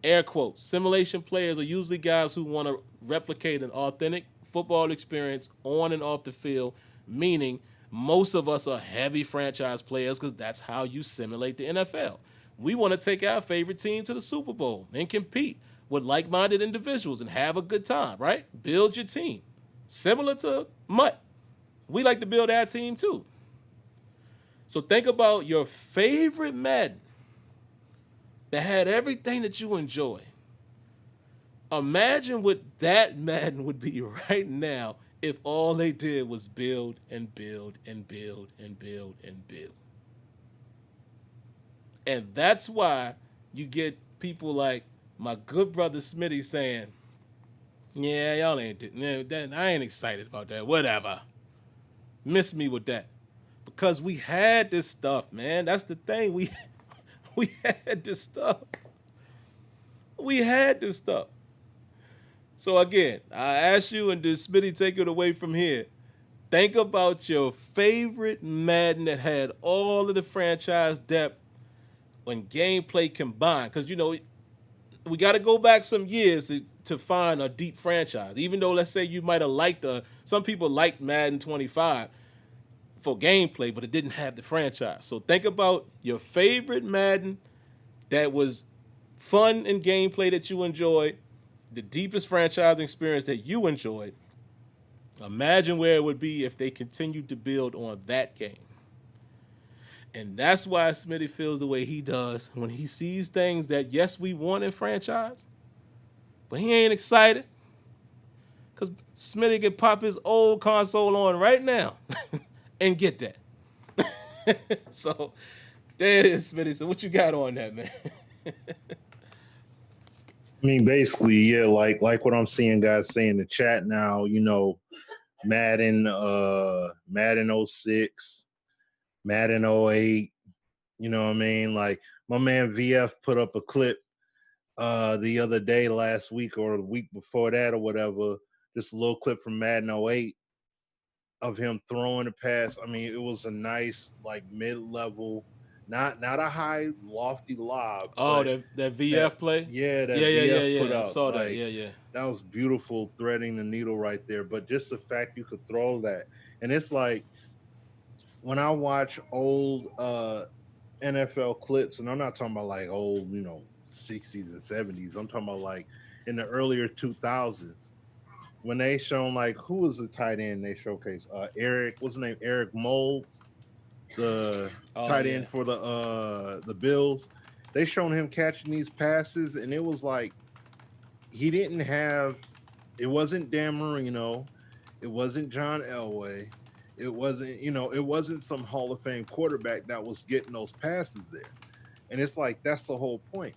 Air quotes. Simulation players are usually guys who want to replicate an authentic football experience on and off the field, meaning most of us are heavy franchise players because that's how you simulate the NFL. We want to take our favorite team to the Super Bowl and compete with like-minded individuals and have a good time, right? Build your team. Similar to Mutt. We like to build our team too. So think about your favorite Madden that had everything that you enjoy. Imagine what that Madden would be right now if all they did was build and build and build and build and build. And that's why you get people like my good brother Smitty saying, yeah, y'all ain't, I ain't excited about that, whatever. Miss me with that. Because we had this stuff, man. That's the thing. We had this stuff. We had this stuff. So again, I ask you, and does Smitty take it away from here? Think about your favorite Madden that had all of the franchise depth and gameplay combined. Because, we got to go back some years to find a deep franchise. Even though, let's say you might have liked some people liked Madden 25 for gameplay, but it didn't have the franchise. So think about your favorite Madden that was fun and gameplay that you enjoyed, the deepest franchise experience that you enjoyed. Imagine where it would be if they continued to build on that game. And that's why Smitty feels the way he does when he sees things that, yes, we want in franchise, but he ain't excited because Smitty can pop his old console on right now and get that. So there it is, Smitty. So what you got on that, man? I mean, basically, yeah, like what I'm seeing guys say in the chat now, Madden 06, Madden 08, you know what I mean? Like My man VF put up a clip the other day, last week or the week before that or whatever, just a little clip from Madden '08 of him throwing a pass. I mean, it was a nice like mid-level, not a high lofty lob, Oh, but that that VF play. yeah, Yeah, that yeah, yeah, VF put yeah. I up, saw that. like Yeah, yeah. that was beautiful, threading the needle right there. But just the fact you could throw that, and it's like when I watch old NFL clips, and I'm not talking about like old, 60s and 70s. I'm talking about like in the earlier 2000s when they shown like who was the tight end they showcased? Eric, what's his name? Eric Molds, the Oh tight yeah. end for the Bills. They shown him catching these passes, and it was like he didn't have. It wasn't Dan Marino. It wasn't John Elway. It wasn't some Hall of Fame quarterback that was getting those passes there. And it's like that's the whole point.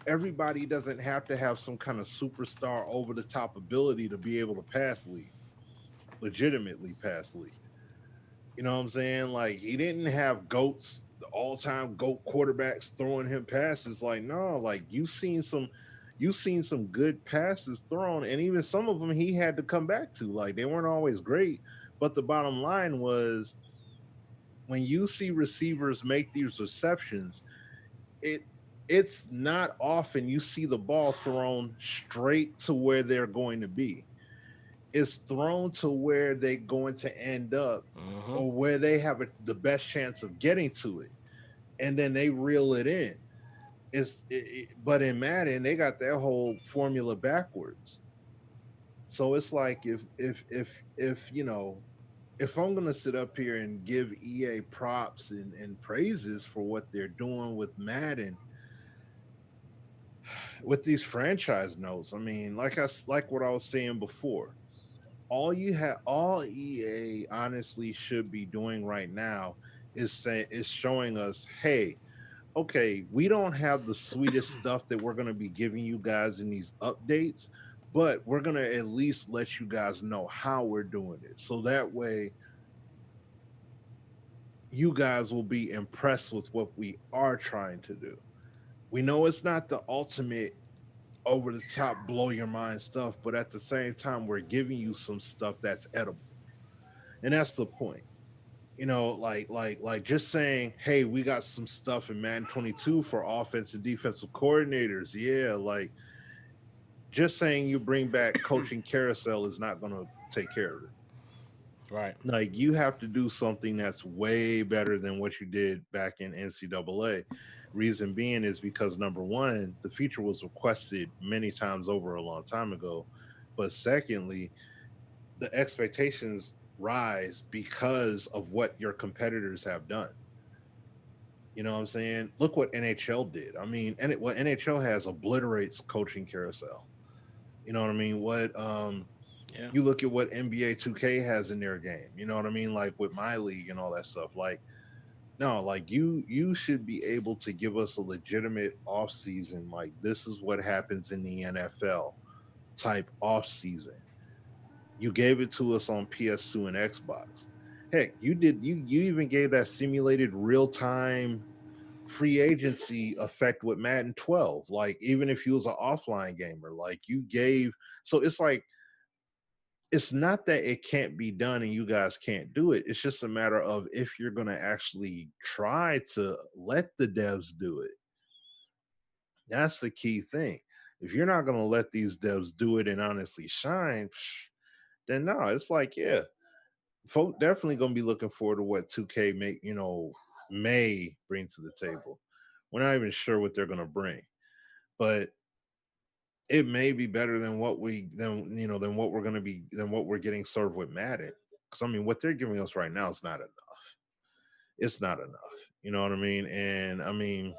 Everybody doesn't have to have some kind of superstar over the top ability to be able to pass lead, legitimately pass lead. You know what I'm saying? Like he didn't have goats, the all-time goat quarterbacks throwing him passes. Like, no, like you've seen some good passes thrown, and even some of them he had to come back to. Like they weren't always great, but the bottom line was when you see receivers make these receptions, it it's not often you see the ball thrown straight to where they're going to be. It's thrown to where they're going to end up Mm-hmm. or where they have the best chance of getting to it, and then they reel it in. But in Madden they got that whole formula backwards. So it's like if I'm gonna sit up here and give EA props and praises for what they're doing with Madden, with these franchise notes, I mean, like what I was saying before, all EA honestly should be doing right now is showing us, hey, okay, we don't have the sweetest stuff that we're going to be giving you guys in these updates, but we're going to at least let you guys know how we're doing it. So that way you guys will be impressed with what we are trying to do. We know it's not the ultimate over the top blow your mind stuff, but at the same time we're giving you some stuff that's edible. And that's the point. Like just saying, hey, we got some stuff in Madden 22 for offense and defensive coordinators. Yeah, like just saying you bring back coaching carousel is not going to take care of it. Right. Like you have to do something that's way better than what you did back in NCAA. Reason being is because number one, the feature was requested many times over a long time ago, but secondly, the expectations rise because of what your competitors have done. You know what I'm saying? Look what NHL did. I mean, and what NHL has obliterates coaching carousel. You know what I mean? What Yeah. you look at what NBA 2K has in their game. You know what I mean? Like with my league and all that stuff. Like no, like you should be able to give us a legitimate off season. Like this is what happens in the NFL type off season. You gave it to us on PS2 and Xbox. Heck, you even gave that simulated real time free agency effect with Madden 12. Like even if you was an offline gamer, like you gave. So it's like it's not that it can't be done and you guys can't do it. It's just a matter of if you're going to actually try to let the devs do it. That's the key thing. If you're not going to let these devs do it and honestly shine, then no, it's like, yeah, folk definitely going to be looking forward to what 2K may bring to the table. We're not even sure what they're going to bring, but it may be better than what we're getting served with Madden. Because I mean, what they're giving us right now is not enough. It's not enough. You know what I mean? And I mean,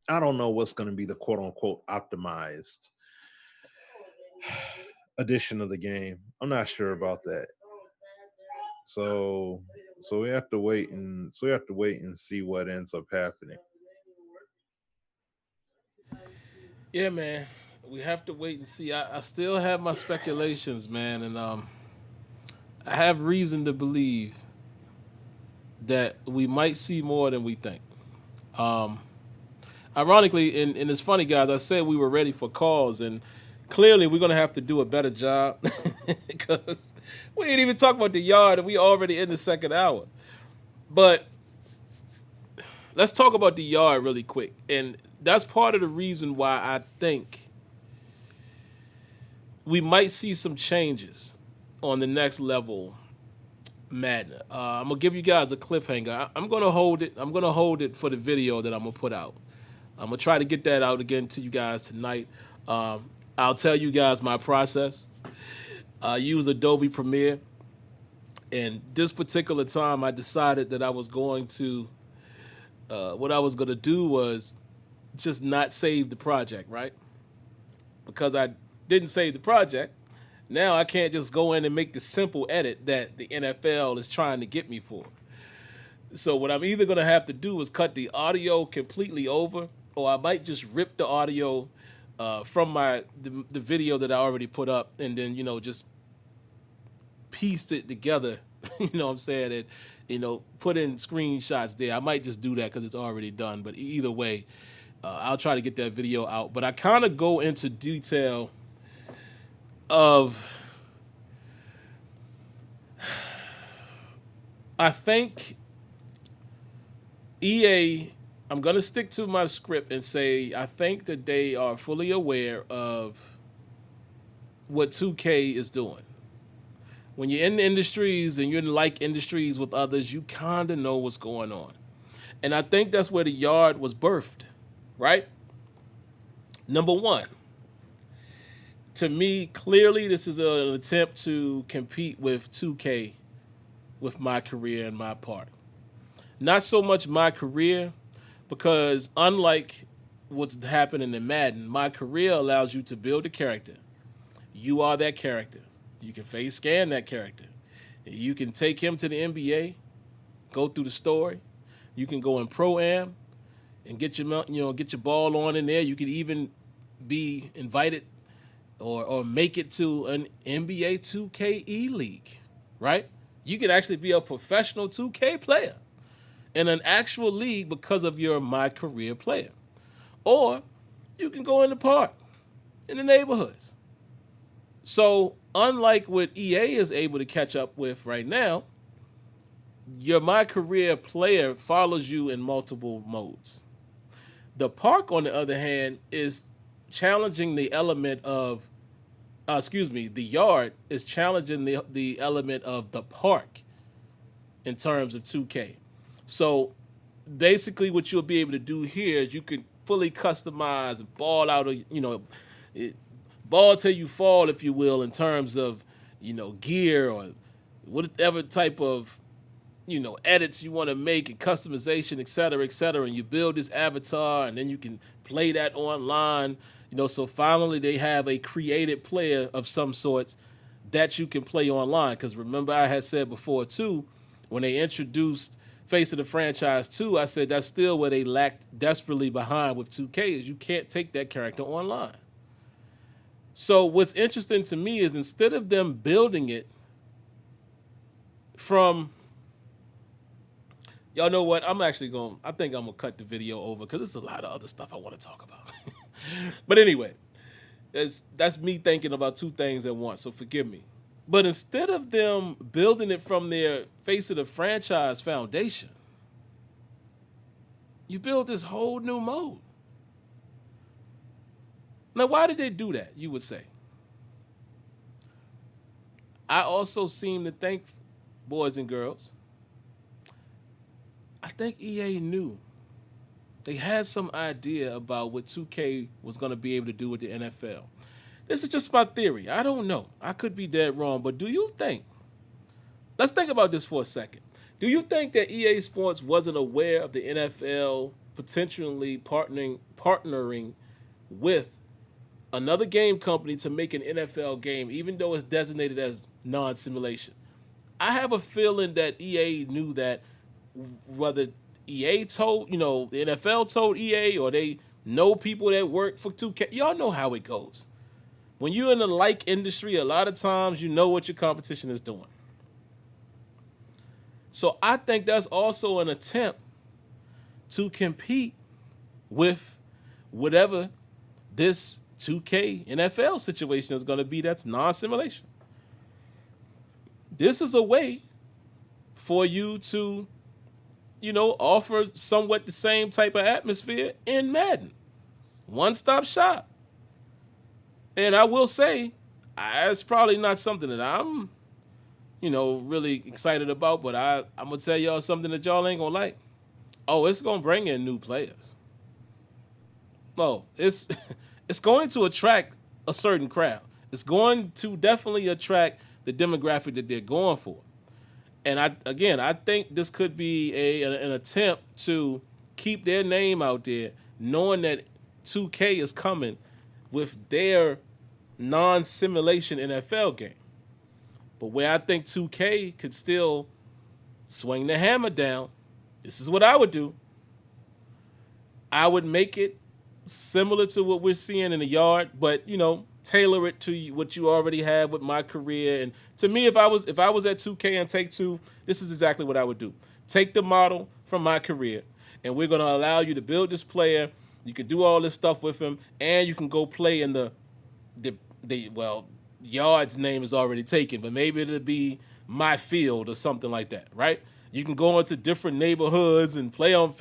I don't know what's going to be the quote unquote optimized edition of the game. I'm not sure about that. So we have to wait and see what ends up happening. Yeah, man. We have to wait and see. I still have my speculations, man, and I have reason to believe that we might see more than we think. Ironically, and it's funny, guys, I said we were ready for calls, and clearly we're going to have to do a better job because we ain't even talking about the yard, and we already in the second hour. But let's talk about the yard really quick. And that's part of the reason why I think we might see some changes on the next level Madden. I'm gonna give you guys a cliffhanger. I'm gonna hold it. I'm gonna hold it for the video that I'm gonna put out. I'm gonna try to get that out again to you guys tonight. I'll tell you guys my process. I use Adobe Premiere, and this particular time I decided that I was going to. What I was gonna do was just not save the project, right? Because I didn't save the project. Now I can't just go in and make the simple edit that the NFL is trying to get me for. So what I'm either going to have to do is cut the audio completely over, or I might just rip the audio from the video that I already put up, and then just pieced it together. You know what I'm saying? And put in screenshots there. I might just do that because it's already done. But either way, I'll try to get that video out. But I kind of go into detail of, I think EA, I'm going to stick to my script and say I think that they are fully aware of what 2K is doing. When you're in the industries and you're in like industries with others, you kind of know what's going on. And I think that's where the yard was birthed, right? Number one, to me, clearly this is an attempt to compete with 2K with my career and my part. Not so much my career, because unlike what's happening in Madden, my career allows you to build a character. You are that character. You can face scan that character. You can take him to the NBA, go through the story. You can go in Pro-Am and get your ball on in there. You could even be invited or make it to an NBA 2K E-League, right? You could actually be a professional 2K player in an actual league because of your My Career player. Or you can go in the park, in the neighborhoods. So unlike what EA is able to catch up with right now, your My Career player follows you in multiple modes. The park, on the other hand, is challenging the element of, the yard is challenging the element of the park in terms of 2K. So basically what you'll be able to do here is you can fully customize and ball out, ball till you fall, if you will, in terms of, gear or whatever type of, edits you want to make and customization, et cetera, and you build this avatar and then you can play that online. So finally they have a created player of some sorts that you can play online. Because remember, I had said before too, when they introduced Face of the Franchise 2, I said that's still where they lacked desperately behind with 2K, is you can't take that character online. So what's interesting to me is instead of them building it from, y'all know what, I think I'm going to cut the video over because there's a lot of other stuff I want to talk about. But anyway, that's me thinking about two things at once, so forgive me. But instead of them building it from their Face of the Franchise foundation, you build this whole new mode. Now, why did they do that, you would say? I also seem to think, boys and girls, I think EA knew. They had some idea about what 2K was going to be able to do with the NFL. This is just my theory. I don't know. I could be dead wrong, but do you think? Let's think about this for a second. Do you think that EA Sports wasn't aware of the NFL potentially partnering with another game company to make an NFL game, even though it's designated as non-simulation? I have a feeling that EA knew that, whether EA told, the NFL told EA, or they know people that work for 2K. Y'all know how it goes. When you're in the like industry, a lot of times you know what your competition is doing. So I think that's also an attempt to compete with whatever this 2K NFL situation is going to be that's non-simulation. This is a way for you to, offer somewhat the same type of atmosphere in Madden. One-stop shop. And I will say, it's probably not something that I'm, really excited about, but I'm going to tell y'all something that y'all ain't going to like. Oh, it's going to bring in new players. Oh, it's going to attract a certain crowd. It's going to definitely attract the demographic that they're going for. And I think this could be an attempt to keep their name out there, knowing that 2K is coming with their non-simulation NFL game. But where I think 2K could still swing the hammer down, this is what I would do. I would make it similar to what we're seeing in the yard, but tailor it to what you already have with my career. And to me, if I was at 2K and Take-Two, this is exactly what I would do. Take the model from my career, and we're going to allow you to build this player. You can do all this stuff with him, and you can go play in the yard's name is already taken, but maybe it'll be my field or something like that, right? You can go into different neighborhoods and play on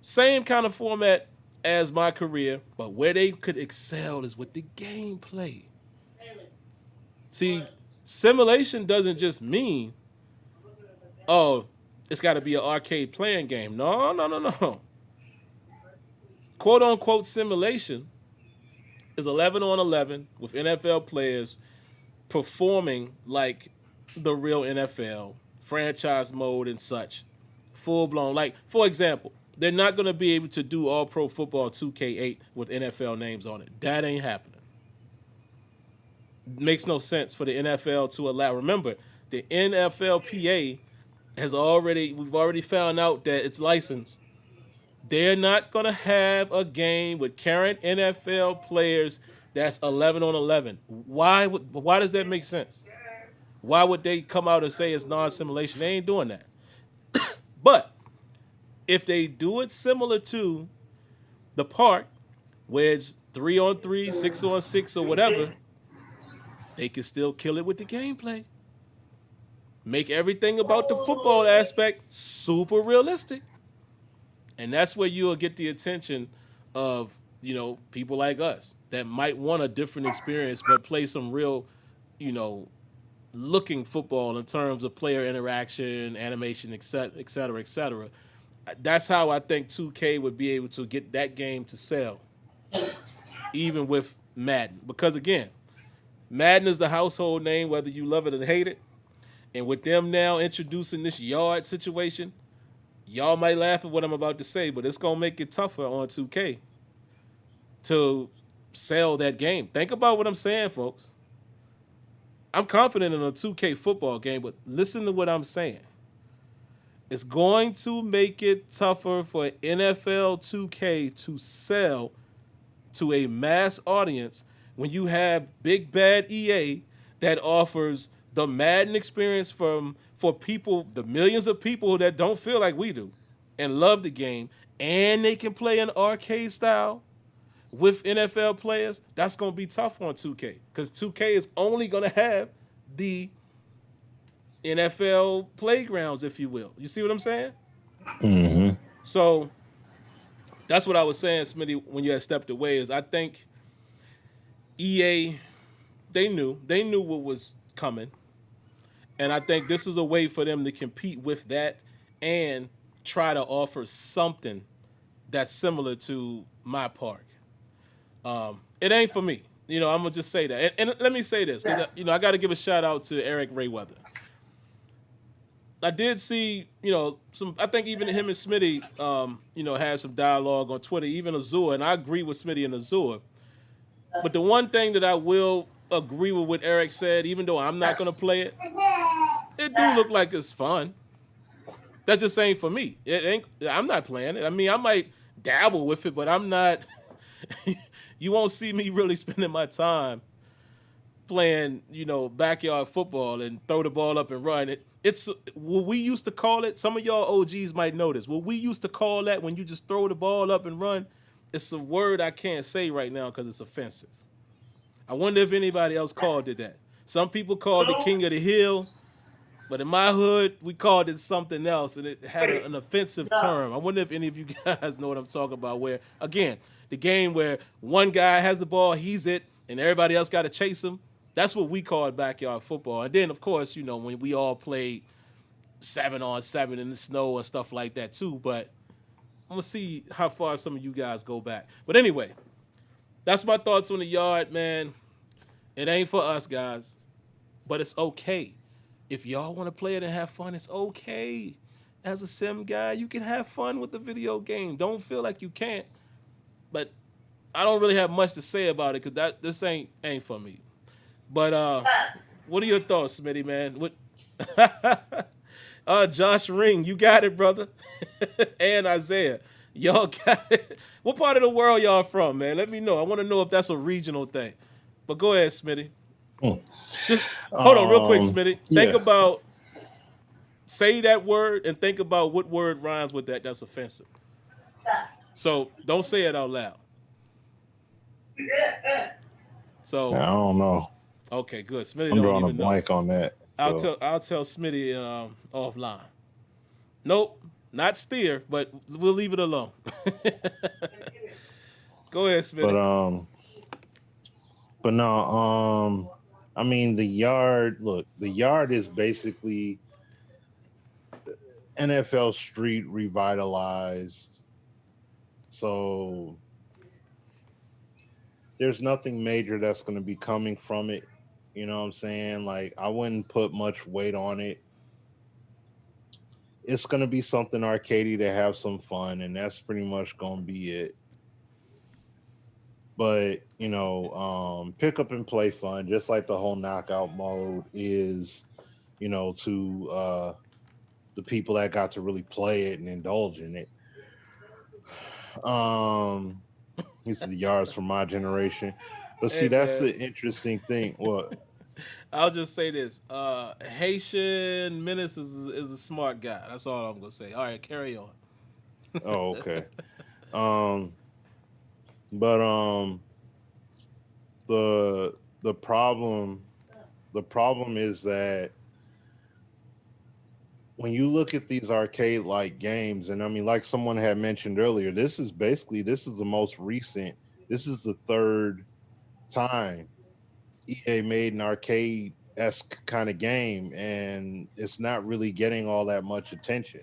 same kind of format as my career, but where they could excel is with the gameplay. See, simulation doesn't just mean, it's got to be an arcade playing game. No. Quote unquote simulation is 11 on 11 with NFL players performing like the real NFL, franchise mode and such, full blown. Like, for example, they're not going to be able to do All Pro Football 2K8 with NFL names on it. That ain't happening. It makes no sense for the NFL to allow. Remember, the NFLPA we've already found out that it's licensed. They're not going to have a game with current NFL players that's 11 on 11. Why does that make sense? Why would they come out and say it's non-simulation? They ain't doing that. But if they do it similar to the park, where it's 3 on 3, 6 on 6, or whatever, they can still kill it with the gameplay. Make everything about the football aspect super realistic. And that's where you'll get the attention of, people like us that might want a different experience, but play some real, looking football in terms of player interaction, animation, et cetera, et cetera. That's how I think 2K would be able to get that game to sell, even with Madden. Because, again, Madden is the household name, whether you love it or hate it. And with them now introducing this yard situation, y'all might laugh at what I'm about to say, but it's going to make it tougher on 2K to sell that game. Think about what I'm saying, folks. I'm confident in a 2K football game, but listen to what I'm saying. It's going to make it tougher for NFL 2K to sell to a mass audience when you have big bad EA that offers the Madden experience for people, the millions of people that don't feel like we do and love the game, and they can play an arcade style with NFL players. That's going to be tough on 2K because 2K is only going to have the NFL playgrounds, if you will. You see what I'm saying? Mm-hmm. So that's what I was saying, Smitty, when you had stepped away, is I think EA, they knew what was coming. And I think this is a way for them to compete with that and try to offer something that's similar to my park. It ain't for me. I'm going to just say that. And let me say this, because, I got to give a shout out to Eric Rayweather. I did see, I think even him and Smitty, had some dialogue on Twitter, even Azure, and I agree with Smitty and Azure. But the one thing that I will agree with what Eric said, even though I'm not going to play it, it do look like it's fun. That just ain't for me. I'm not playing it. I mean, I might dabble with it, but I'm not. You won't see me really spending my time playing, backyard football and throw the ball up and run. It's what we used to call it. Some of y'all OGs might know this. What we used to call that when you just throw the ball up and run, it's a word I can't say right now because it's offensive. I wonder if anybody else called it that. Some people called it King of the Hill, but in my hood, we called it something else, and it had an offensive term. I wonder if any of you guys know what I'm talking about. Where again, the game where one guy has the ball, he's it, and everybody else got to chase him. That's what we called backyard football. And then, of course, when we all played 7-on-7 in the snow and stuff like that too. But I'm gonna see how far some of you guys go back. But anyway, that's my thoughts on the yard, man. It ain't for us, guys, but it's okay. If y'all want to play it and have fun, it's okay. As a sim guy, you can have fun with the video game. Don't feel like you can't. But I don't really have much to say about it because this ain't for me. But what are your thoughts, Smitty, man? What? Josh Ring, you got it, brother. And Isaiah, y'all got it. What part of the world y'all from, man? Let me know. I want to know if that's a regional thing. But go ahead, Smitty. Hmm. Just hold on real quick, Smitty. Think Yeah. about say that word and think about what word rhymes with that that's offensive. So don't say it out loud. I So don't know. okay, good. Smitty I'm don't drawing a even know. blank on that. So I'll tell Smitty offline. Nope, not steer, but we'll leave it alone. Go ahead, but Smitty. but no, I mean the yard, look, the yard is basically NFL Street revitalized. So there's nothing major that's going to be coming from it. You know what I'm saying? Like I wouldn't put much weight on it. It's going to be something arcadey to have some fun, and that's pretty much going to be it. But pick up and play fun, just like the whole knockout mode is. To the people that got to really play it and indulge in it. Um, these are the yards from my generation. But see, Hey that's man, the interesting thing. Well, I'll just say this: Haitian Menace is a smart guy. That's all I'm gonna say. All right, carry on. oh, okay. Um, but the the problem the problem is that when you look at these arcade like games, and I mean, like someone had mentioned earlier, this is the most recent. This is the third time EA made an arcade esque kind of game, and it's not really getting all that much attention.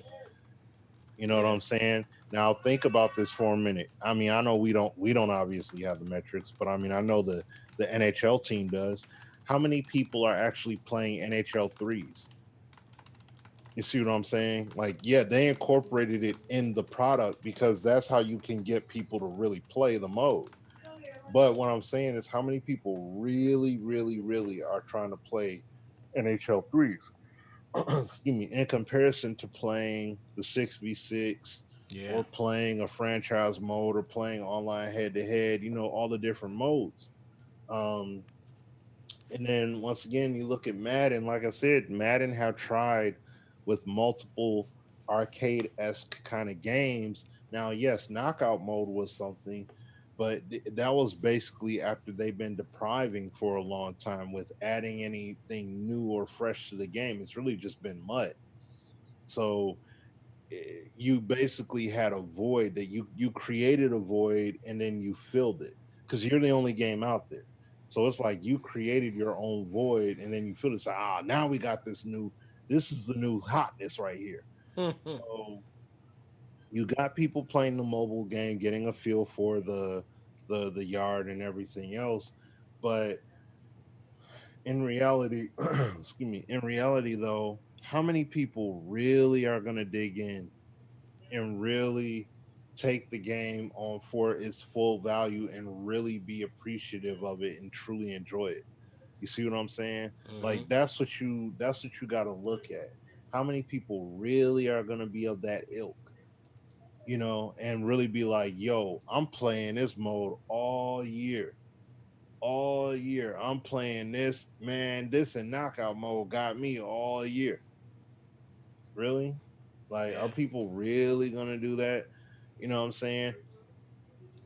You know what Yeah. I'm saying? Now think about this for a minute. I mean, I know we don't obviously have the metrics, but I mean, I know the NHL team does. How many people are actually playing NHL threes? You see what I'm saying? Like, yeah, they incorporated it in the product because that's how you can get people to really play the mode. But what I'm saying is, how many people really, really, really are trying to play NHL threes? Excuse me, in comparison to playing the 6v6 Yeah. or playing a franchise mode or playing online head to head, all the different modes. Um, and then once again, you look at Madden. Like I said, Madden have tried with multiple arcade esque kind of games. Now, yes, knockout mode was something, but that was basically after they've been depriving for a long time with adding anything new or fresh to the game. It's really just been mud. So you basically had a void that you created a void and then you filled it because you're the only game out there. So it's like you created your own void and then you feel it. Now we got this is the new hotness right here. So you got people playing the mobile game, getting a feel for the yard and everything else. But in reality, excuse me, in reality though, how many people really are gonna dig in and really take the game on for its full value and really be appreciative of it and truly enjoy it? You see what I'm saying? Hmm. Like that's what you got to look at. How many people really are going to be of that ilk, and really be like, "Yo, I'm playing this mode all year, all year. I'm playing this, man. This in knockout mode got me all year. Really? Like, are Yeah, people really gonna do that? You know what I'm saying?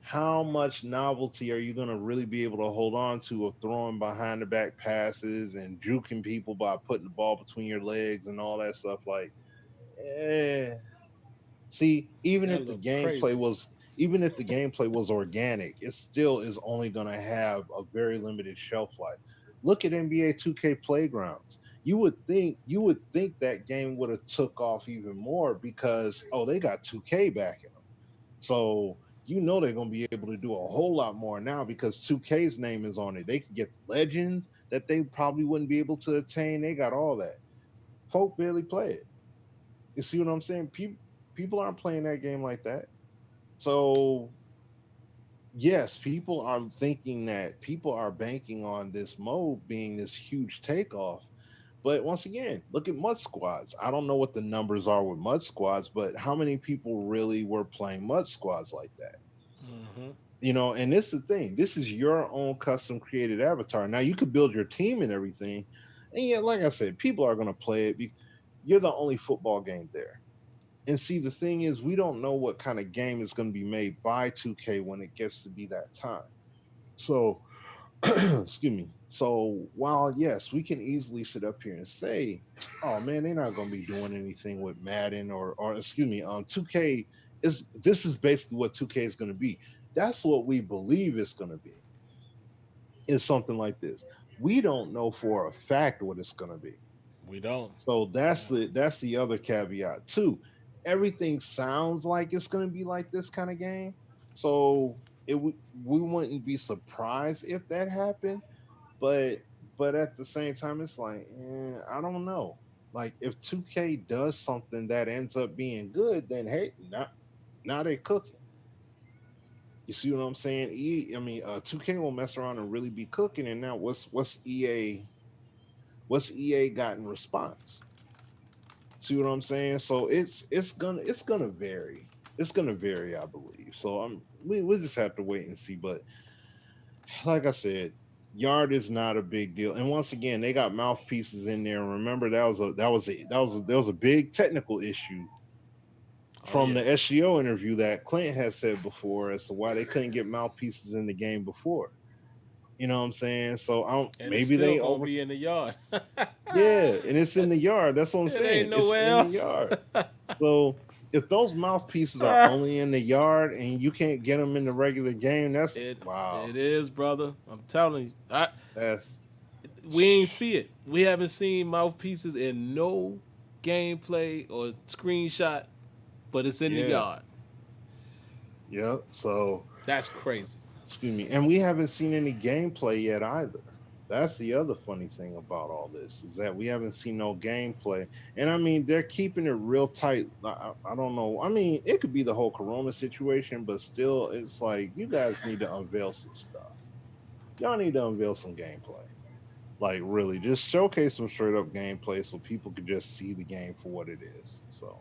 How much novelty are you gonna really be able to hold on to of throwing behind the back passes and juking people by putting the ball between your legs and all that stuff? Like, eh. See, that look crazy. even if the gameplay was organic, it still is only gonna have a very limited shelf life. Look at NBA 2K Playgrounds. You would think that game would have took off even more because they got 2K backing them. So they're gonna be able to do a whole lot more now because 2K's name is on it. They can get legends that they probably wouldn't be able to attain. They got all that. Folk barely play it. You see what I'm saying? People aren't playing that game like that. So yes, people are thinking that people are banking on this mode being this huge takeoff. But once again, look at Mud Squads. I don't know what the numbers are with Mud Squads, but how many people really were playing Mud Squads like that? Hmm. And this is the thing. This is your own custom created avatar. Now you could build your team and everything. And yeah, like I said, people are gonna play it. You're the only football game there. And see, the thing is, we don't know what kind of game is going to be made by 2K when it gets to be that time. So, excuse me. So, while yes, we can easily sit up here and say, "Oh man, they're not going to be doing anything with Madden or excuse me, 2K is this is basically what 2K is going to be. That's what we believe it's going to be. Is something like this. We don't know for a fact what it's going to be. We don't. So that's the other caveat too. Everything sounds like it's going to be like this kind of game. So we wouldn't be surprised if that happened, but at the same time it's like, I don't know. Like if 2K does something that ends up being good, then hey, now they cooking. You see what I'm saying? 2K will mess around and really be cooking. And now what's EA got in response? See what I'm saying? So it's gonna vary. It's gonna vary, I believe. So we just have to wait and see. But like I said, yard is not a big deal. And once again, they got mouthpieces in there. Remember that was a big technical issue Oh from yeah, the SGO interview that Clint has said before as to why they couldn't get mouthpieces in the game before. You know what I'm saying? So and it's maybe still they gonna over. be in the yard. Yeah, and it's in the yard. That's what I'm It ain't saying. It's nowhere in the else. yard. So if those mouthpieces are only in the yard and you can't get them in the regular game, that's it wow. it is, brother. I'm telling you. That's We ain't see it. We haven't seen mouthpieces in no gameplay or screenshot, but it's in the yeah, yard. yep. So That's crazy. excuse me, and we haven't seen any gameplay yet either. That's the other funny thing about all this is that we haven't seen no gameplay, and I mean they're keeping it real tight. I don't know. I mean, it could be the whole Corona situation, but still, it's like you guys need to unveil some stuff. Y'all need to unveil some gameplay. Like really, just showcase some straight up gameplay so people can just see the game for what it is. So,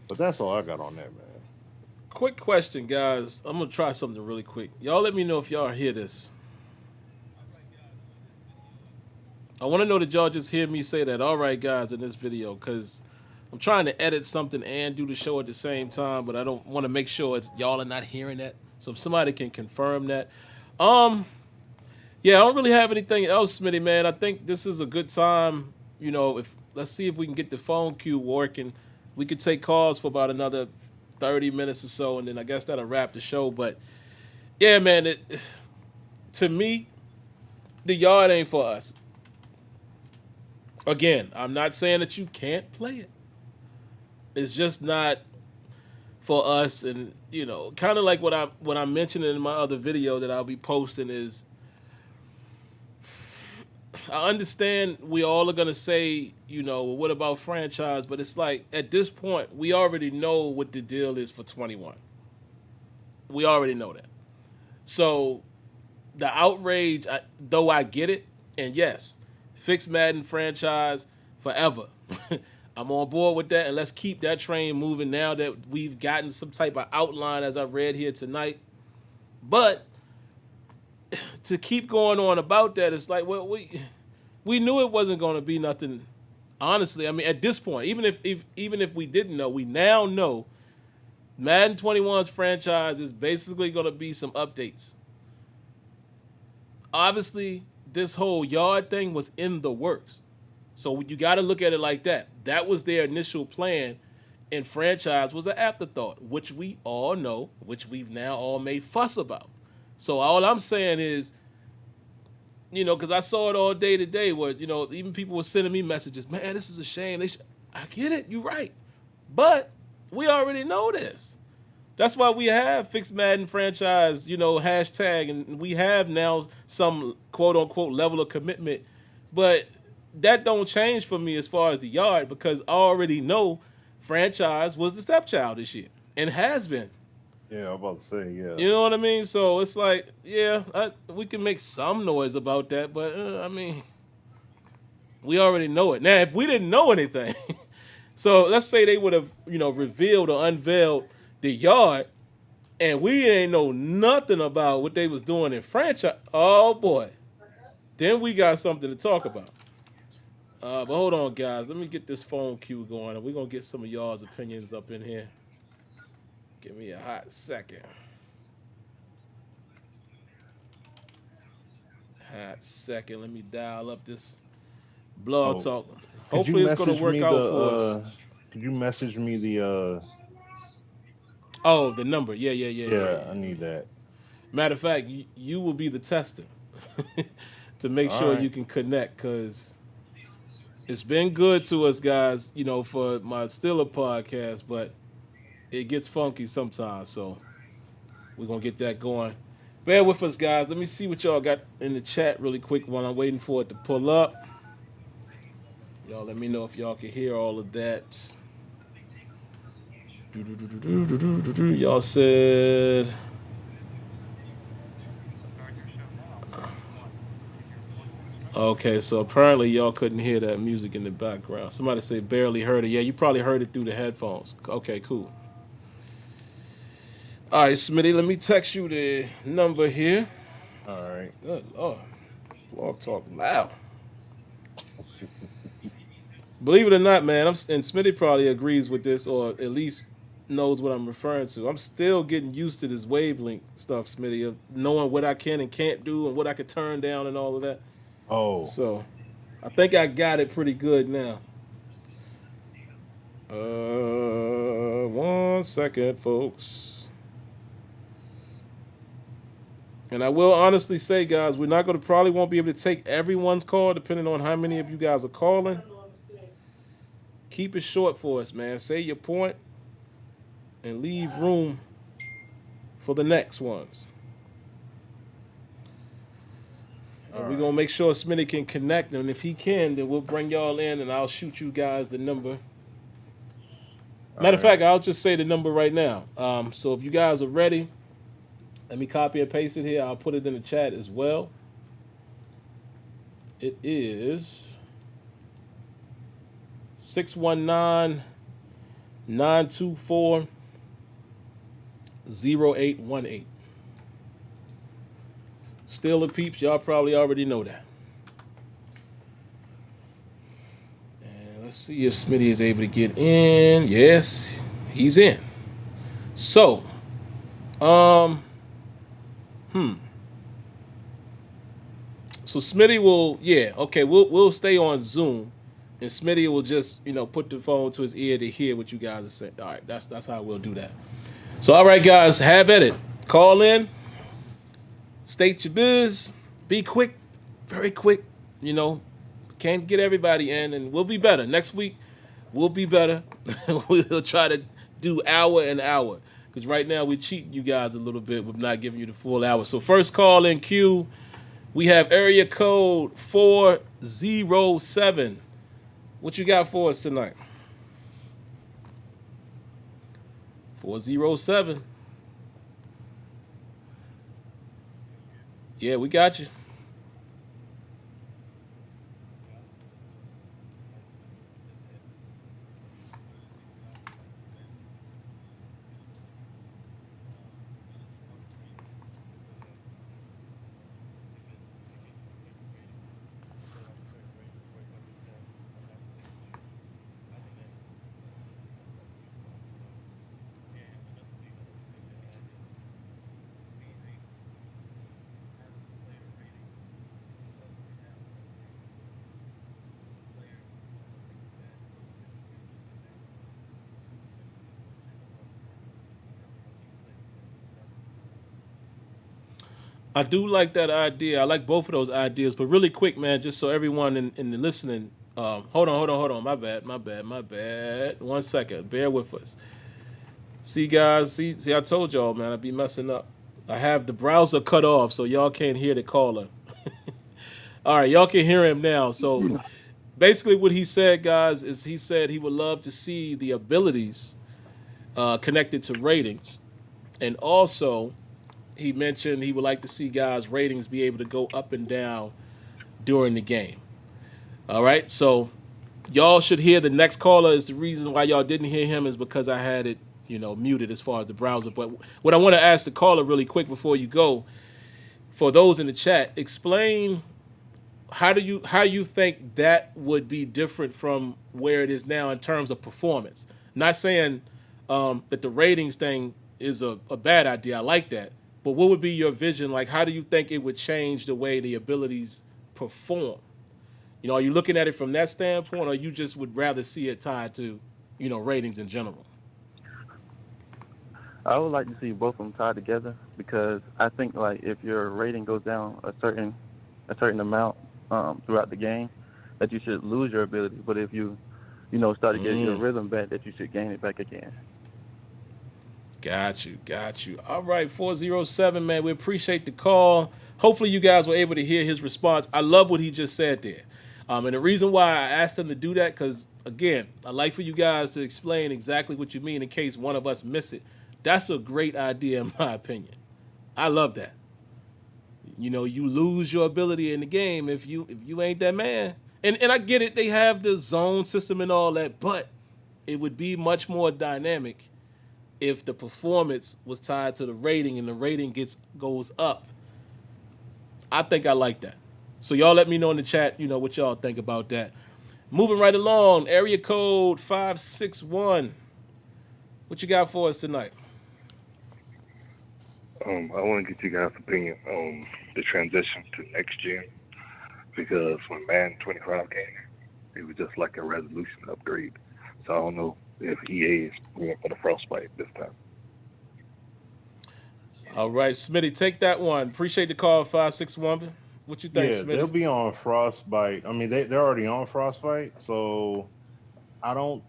but that's all I got on that, man. Quick question, guys. I'm gonna try something really quick. Y'all let me know if y'all hear this. I want to know that y'all just hear me say that. All right, guys, in this video, because I'm trying to edit something and do the show at the same time, but I don't want to make sure y'all are not hearing that. So if somebody can confirm that. Um, yeah, I don't really have anything else, Smitty, man. I think this is a good time. If let's see if we can get the phone queue working. We could take calls for about another 30 minutes or so, and then I guess that'll wrap the show. But yeah, man, to me, the yard ain't for us. Again, I'm not saying that you can't play it. It's just not for us. And kind of like what I'm mentioning in my other video that I'll be posting is I understand we all are gonna say, well, what about franchise? But it's like at this point we already know what the deal is for 21. We already know that. So the outrage, though I get it, and yes, fix Madden franchise forever. I'm on board with that, and let's keep that train moving now that we've gotten some type of outline as I read here tonight. But to keep going on about that, it's like, well, we knew it wasn't going to be nothing. Honestly, I mean, at this point, even if we didn't know, we now know Madden 21's franchise is basically going to be some updates. Obviously, this whole yard thing was in the works. So you got to look at it like that. That was their initial plan, and franchise was an afterthought, which we all know, which we've now all made fuss about. So all I'm saying is, because I saw it all day today where, even people were sending me messages, man, this is a shame. I get it, you're right. But we already know this. That's why we have Fixed Madden franchise, hashtag, and we have now some quote unquote level of commitment. But that don't change for me as far as the yard, because I already know franchise was the stepchild this year and has been. Yeah, I'm about to say, yeah. You know what I mean? So it's like, yeah, we can make some noise about that, but I mean, we already know it. Now, if we didn't know anything, so let's say they would have, revealed or unveiled the yard, and we ain't know nothing about what they was doing in franchise. Oh boy, then we got something to talk about. But hold on, guys. Let me get this phone queue going, and we're gonna get some of y'all's opinions up in here. Give me a hot second. Let me dial up this blog talk. Hopefully it's gonna work out for us. Could you message me the Oh, the number. Yeah. Yeah, I need that. Matter of fact, you will be the tester to make sure you can connect, because it's been good to us, guys, for my Steeler podcast, but it gets funky sometimes, so we're going to get that going. Bear with us, guys. Let me see what y'all got in the chat really quick while I'm waiting for it to pull up. Y'all let me know if y'all can hear all of that. Y'all said... Okay, so apparently y'all couldn't hear that music in the background. Somebody say barely heard it. Yeah, you probably heard it through the headphones. Okay, cool. All right, Smitty, let me text you the number here. All right. Good Lord. Blog talk loud. Believe it or not, man, and Smitty probably agrees with this, or at least knows what I'm referring to. I'm still getting used to this wavelength stuff, Smitty, of knowing what I can and can't do and what I could turn down and all of that. Oh. So I think I got it pretty good now. 1 second, folks. And I will honestly say, guys, we're not going to probably won't be able to take everyone's call, depending on how many of you guys are calling. Keep it short for us, man. Say your point and leave room for the next ones. We're going to make sure Smitty can connect, and if he can, then we'll bring y'all in, and I'll shoot you guys the number. Matter of fact, I'll just say the number right now. So if you guys are ready, let me copy and paste it here. I'll put it in the chat as well. It is 619-924-0818. Still a peeps, y'all probably already know that. And let's see if Smitty is able to get in. Yes, he's in. So, so Smitty will, we'll stay on Zoom, and Smitty will just, put the phone to his ear to hear what you guys are saying. All right, that's how we'll do that. So, all right, guys, have at it. Call in. State your biz. Be quick, very quick. Can't get everybody in, and we'll be better. Next week, we'll be better. We'll try to do hour and hour, because right now we're cheating you guys a little bit with not giving you the full hour. So first call in queue, we have area code 407. What you got for us tonight? 407. Yeah, we got you. I do like that idea. I like both of those ideas. But really quick, man, just so everyone in the listening, hold on. My bad. 1 second. Bear with us. See, guys, see, I told y'all, man, I'd be messing up. I have the browser cut off, so y'all can't hear the caller. All right, y'all can hear him now. So basically, what he said, guys, is he said he would love to see the abilities connected to ratings, and also he mentioned he would like to see guys' ratings be able to go up and down during the game. All right, so y'all should hear the next caller. Is the reason why y'all didn't hear him is because I had it, muted as far as the browser. But what I want to ask the caller really quick before you go, for those in the chat, explain how you think that would be different from where it is now in terms of performance. Not saying that the ratings thing is a bad idea. I like that. But what would be your vision? Like, how do you think it would change the way the abilities perform? Are you looking at it from that standpoint, or you just would rather see it tied to, ratings in general? I would like to see both of them tied together because I think like if your rating goes down a certain amount throughout the game, that you should lose your ability. But if you start to get your rhythm back, that you should gain it back again. Got you. All right, 407, man. We appreciate the call. Hopefully you guys were able to hear his response. I love what he just said there. And the reason why I asked him to do that, because, again, I'd like for you guys to explain exactly what you mean in case one of us miss it. That's a great idea, in my opinion. I love that. You lose your ability in the game if you ain't that man. And I get it, they have the zone system and all that, but it would be much more dynamic if the performance was tied to the rating and the rating goes up. I think I like that. So y'all let me know in the chat, what y'all think about that. Moving right along, area code 561. What you got for us tonight? I want to get you guys' opinion on the transition to next gen because when Madden 25 came, it was just like a resolution upgrade. So I don't know if EA is going for the Frostbite this time. All right, Smitty, take that one. Appreciate the call, 561. What you think, Yeah, Smitty? they'll be on Frostbite. I mean, they're already on Frostbite, so I don't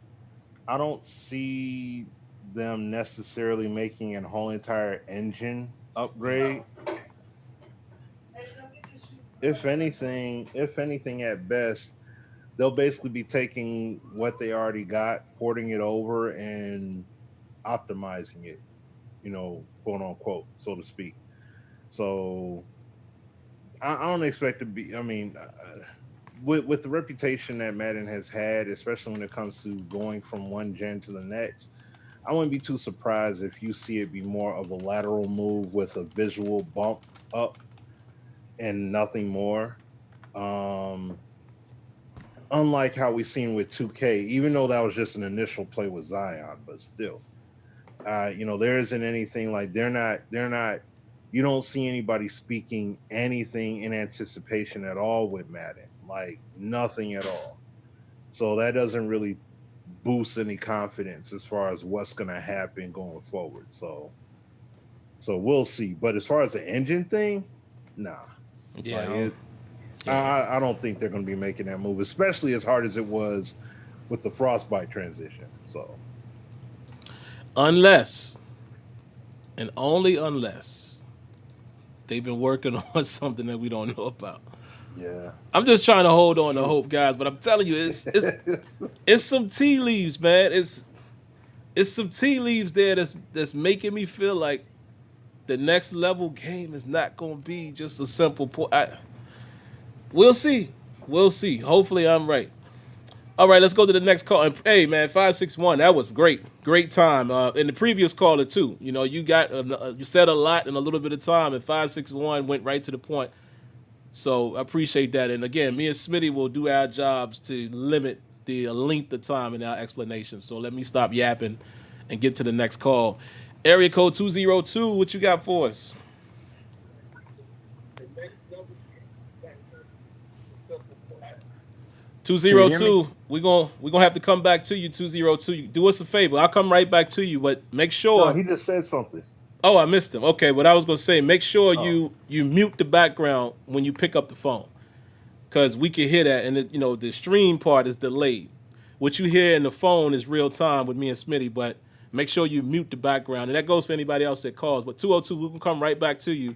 see them necessarily making a whole entire engine upgrade. If anything, at best, they'll basically be taking what they already got, porting it over, and optimizing it, quote unquote, so to speak. So I don't expect to be. I mean, with the reputation that Madden has had, especially when it comes to going from one gen to the next, I wouldn't be too surprised if you see it be more of a lateral move with a visual bump up and nothing more. Unlike how we seen with 2K, even though that was just an initial play with Zion, but still, there isn't anything like they're not. You don't see anybody speaking anything in anticipation at all with Madden, like nothing at all. So that doesn't really boost any confidence as far as what's going to happen going forward. So we'll see. But as far as the engine thing, nah. Yeah. I don't think they're going to be making that move, especially as hard as it was with the Frostbite transition. So unless, and only unless, they've been working on something that we don't know about. Yeah, I'm just trying to hold on to hope, guys. But I'm telling you, it's some tea leaves, man. It's some tea leaves there that's making me feel like the next level game is not going to be just a simple point. We'll see. Hopefully, I'm right. All right, let's go to the next call. And, hey, man, 561. That was great time. In the previous caller too. You said a lot in a little bit of time, and 561 went right to the point. So I appreciate that. And again, me and Smitty will do our jobs to limit the length of time in our explanations. So let me stop yapping and get to the next call. Area code 202. What you got for us? Two 202. We're gonna have to come back to you. 202. Do us a favor. I'll come right back to you, but make sure. No, he just said something. Oh, I missed him. Okay, what I was gonna say, make sure you mute the background when you pick up the phone, because we can hear that, and the stream part is delayed. What you hear in the phone is real time with me and Smitty, but make sure you mute the background, and that goes for anybody else that calls. But 202, we can come right back to you.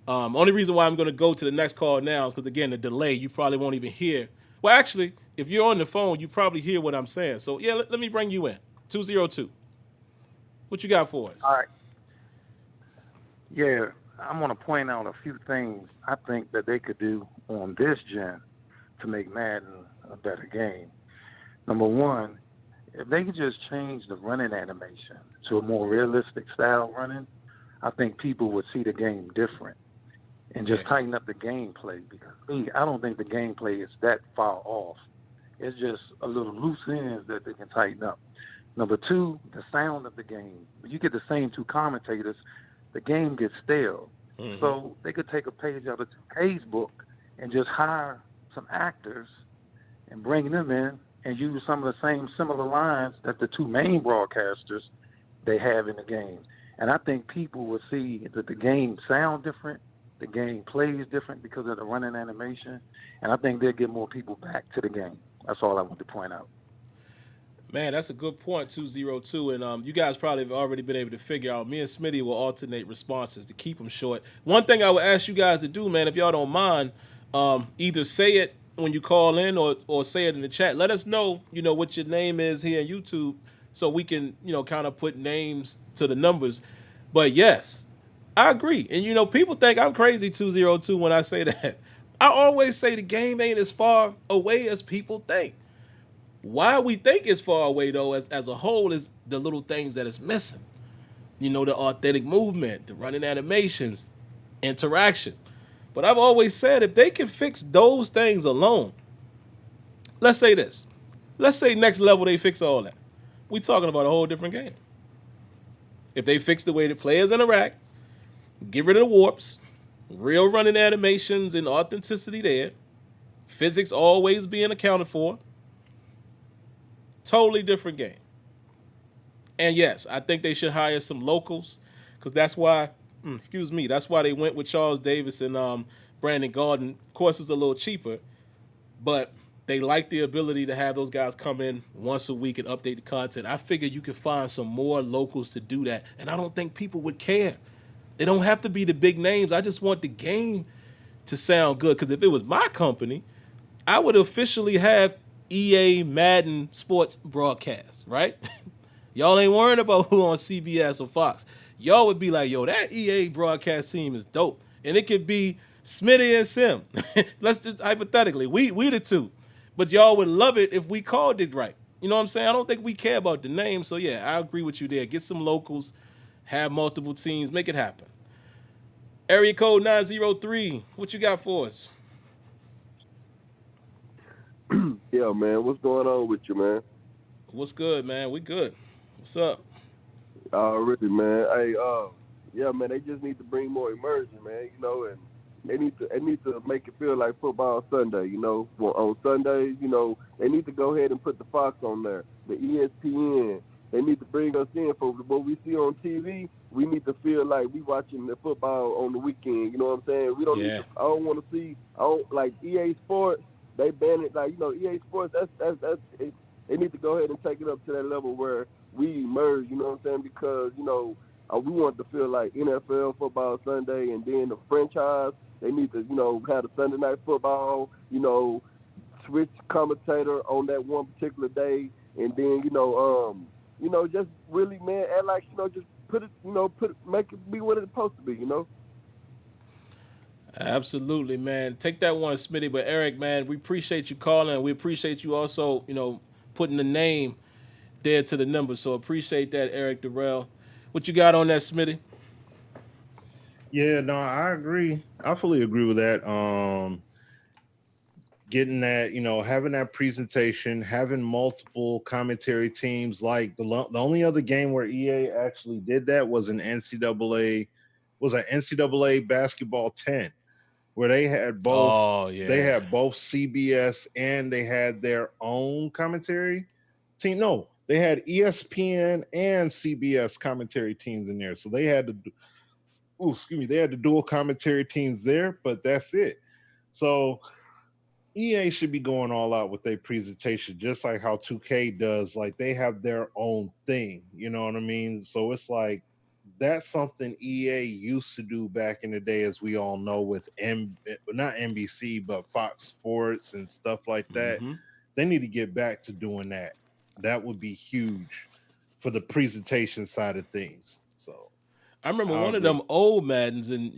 Only reason why I'm gonna go to the next call now is because again the delay, you probably won't even hear. Well, actually, if you're on the phone, you probably hear what I'm saying. So yeah, let me bring you in. 202. What you got for us? All right. Yeah, I'm going to point out a few things I think that they could do on this gen to make Madden a better game. Number one, if they could just change the running animation to a more realistic style running, I think people would see the game different and just tighten up the gameplay. Because I don't think the gameplay is that far off. It's just a little loose ends that they can tighten up. Number two, the sound of the game. When you get the same two commentators, the game gets stale. Mm-hmm. So they could take a page out of 2K's book and just hire some actors and bring them in and use some of the same similar lines that the two main broadcasters they have in the game. And I think people will see that the game sounds different, the game plays different because of the running animation, and I think they'll get more people back to the game. That's all I want to point out. Man, that's a good point, 202. And you guys probably have already been able to figure out me and Smitty will alternate responses to keep them short. One thing I would ask you guys to do, man, if y'all don't mind, either say it when you call in or say it in the chat. Let us know, what your name is here on YouTube so we can, kind of put names to the numbers. But yes, I agree. And, people think I'm crazy, 202, when I say that. I always say the game ain't as far away as people think. Why we think it's far away, though, as a whole, is the little things that it's missing. The authentic movement, the running animations, interaction. But I've always said if they can fix those things alone, let's say this. Let's say next level they fix all that. We talking about a whole different game. If they fix the way the players interact, get rid of the warps, real running animations and authenticity there, physics always being accounted for, totally different game. And yes, I think they should hire some locals because that's why, that's why they went with Charles Davis and Brandon Garden. Of course, it's a little cheaper, but they like the ability to have those guys come in once a week and update the content. I figure you could find some more locals to do that, and I don't think people would care. They don't have to be the big names. I just want the game to sound good because if it was my company, I would officially have EA Madden sports broadcast, right? Y'all ain't worrying about who on CBS or Fox. Y'all would be like, yo, that EA broadcast team is dope. And it could be Smitty and Sim. Let's just hypothetically, we the two. But y'all would love it if we called it right. You know what I'm saying? I don't think we care about the name. So yeah, I agree with you there. Get some locals, have multiple teams, make it happen. Area code 903, what you got for us? Yeah, man. What's going on with you, man? What's good, man? We good. What's up? Really, man. Hey, yeah, man. They just need to bring more immersion, man. And they need to make it feel like football Sunday. On Sundays, they need to go ahead and put the Fox on there, the ESPN. They need to bring us in for what we see on TV. We need to feel like we watching the football on the weekend. You know what I'm saying? We don't need to. I don't want to see. I don't like EA Sports. They ban it, EA Sports. They need to go ahead and take it up to that level where we merge. You know what I'm saying? Because we want to feel like NFL football Sunday, and then the franchise. They need to have the Sunday night football. Switch commentator on that one particular day, and then just really, man, act like just put it, make it be what it's supposed to be. Absolutely, man. Take that one, Smitty. But Eric, man, we appreciate you calling. We appreciate you also, putting the name there to the number. So appreciate that, Eric Durrell. What you got on that, Smitty? Yeah, no, I agree. I fully agree with that. Getting that, having that presentation, having multiple commentary teams. Like the only other game where EA actually did that was an NCAA basketball 10. Where they had both. Oh, yeah. They had both CBS and they had their own commentary team. No, they had ESPN and CBS commentary teams in there. So they had they had the dual commentary teams there, but that's it. So EA should be going all out with their presentation, just like how 2K does. Like they have their own thing, you know what I mean? So it's like that's something EA used to do back in the day, as we all know, with not NBC, but Fox Sports and stuff like that. Mm-hmm. They need to get back to doing that. That would be huge for the presentation side of things. So I remember one of them old Maddens, and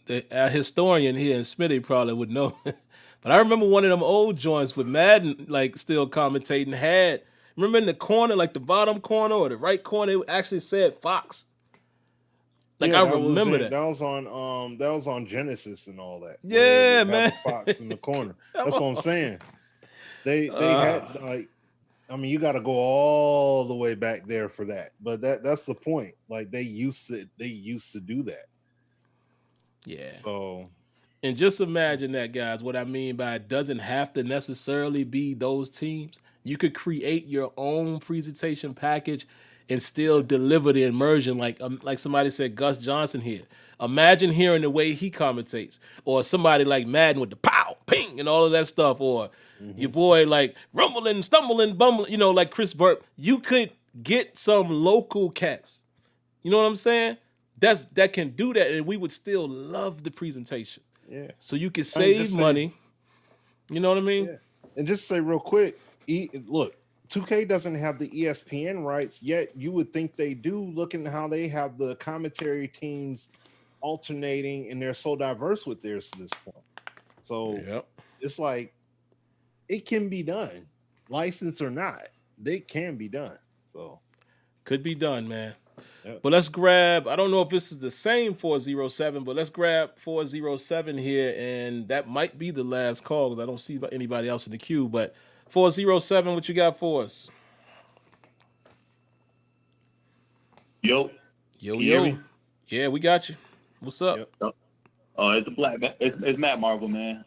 a historian here in Smitty probably would know. But I remember one of them old joints with Madden, like still commentating, remember in the corner, like the bottom corner or the right corner, it actually said Fox. Like I remember that. That was on Genesis and all that. Yeah, man. Fox in the corner. That's what I'm saying. They had like, I mean, you got to go all the way back there for that. But that's the point. Like they used to do that. Yeah. So, and just imagine that, guys. What I mean by it doesn't have to necessarily be those teams. You could create your own presentation package and still deliver the immersion, like somebody said, Gus Johnson here. Imagine hearing the way he commentates, or somebody like Madden with the pow, ping, and all of that stuff, or your boy like rumbling, stumbling, bumbling, like Chris Burke. You could get some local cats. You know what I'm saying? That can do that, and we would still love the presentation. Yeah. So you can save money. You know what I mean? Yeah. And just say real quick, look, 2K doesn't have the ESPN rights yet. You would think they do, looking at how they have the commentary teams alternating, and they're so diverse with theirs to this point. So It's like it can be done, license or not. They can be done. So could be done, man. Yep. But let's grab, I don't know if this is the same 407, but let's grab 407 here, and that might be the last call because I don't see anybody else in the queue. But 407, what you got for us? Yo. Yeah, we got you. What's up? Yep. It's a black man. It's Matt Marvel, man.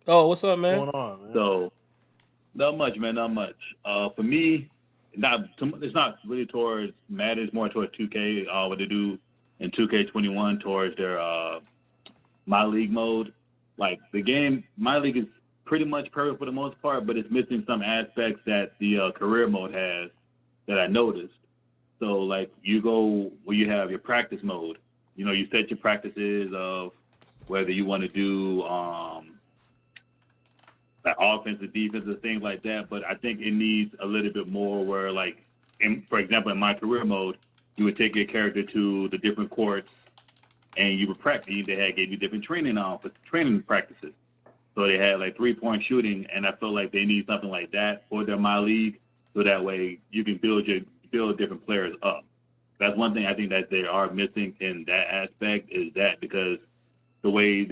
Oh, what's up, man? What's going on, man? So, not much, man. Not much. For me, it's not really towards Madden. It's more towards 2K. What they do in 2K21 towards their My League mode. Like the game, My League is pretty much perfect for the most part, but it's missing some aspects that the career mode has that I noticed. So like you go where you have your practice mode. You set your practices of whether you want to do like offensive, defensive, things like that. But I think it needs a little bit more where, like, for example, in my career mode, you would take your character to the different courts and you would practice. They gave you different training practices. So they had like 3-point shooting, and I feel like they need something like that for their My League, so that way you can build different players up. That's one thing I think that they are missing in that aspect, is that because the way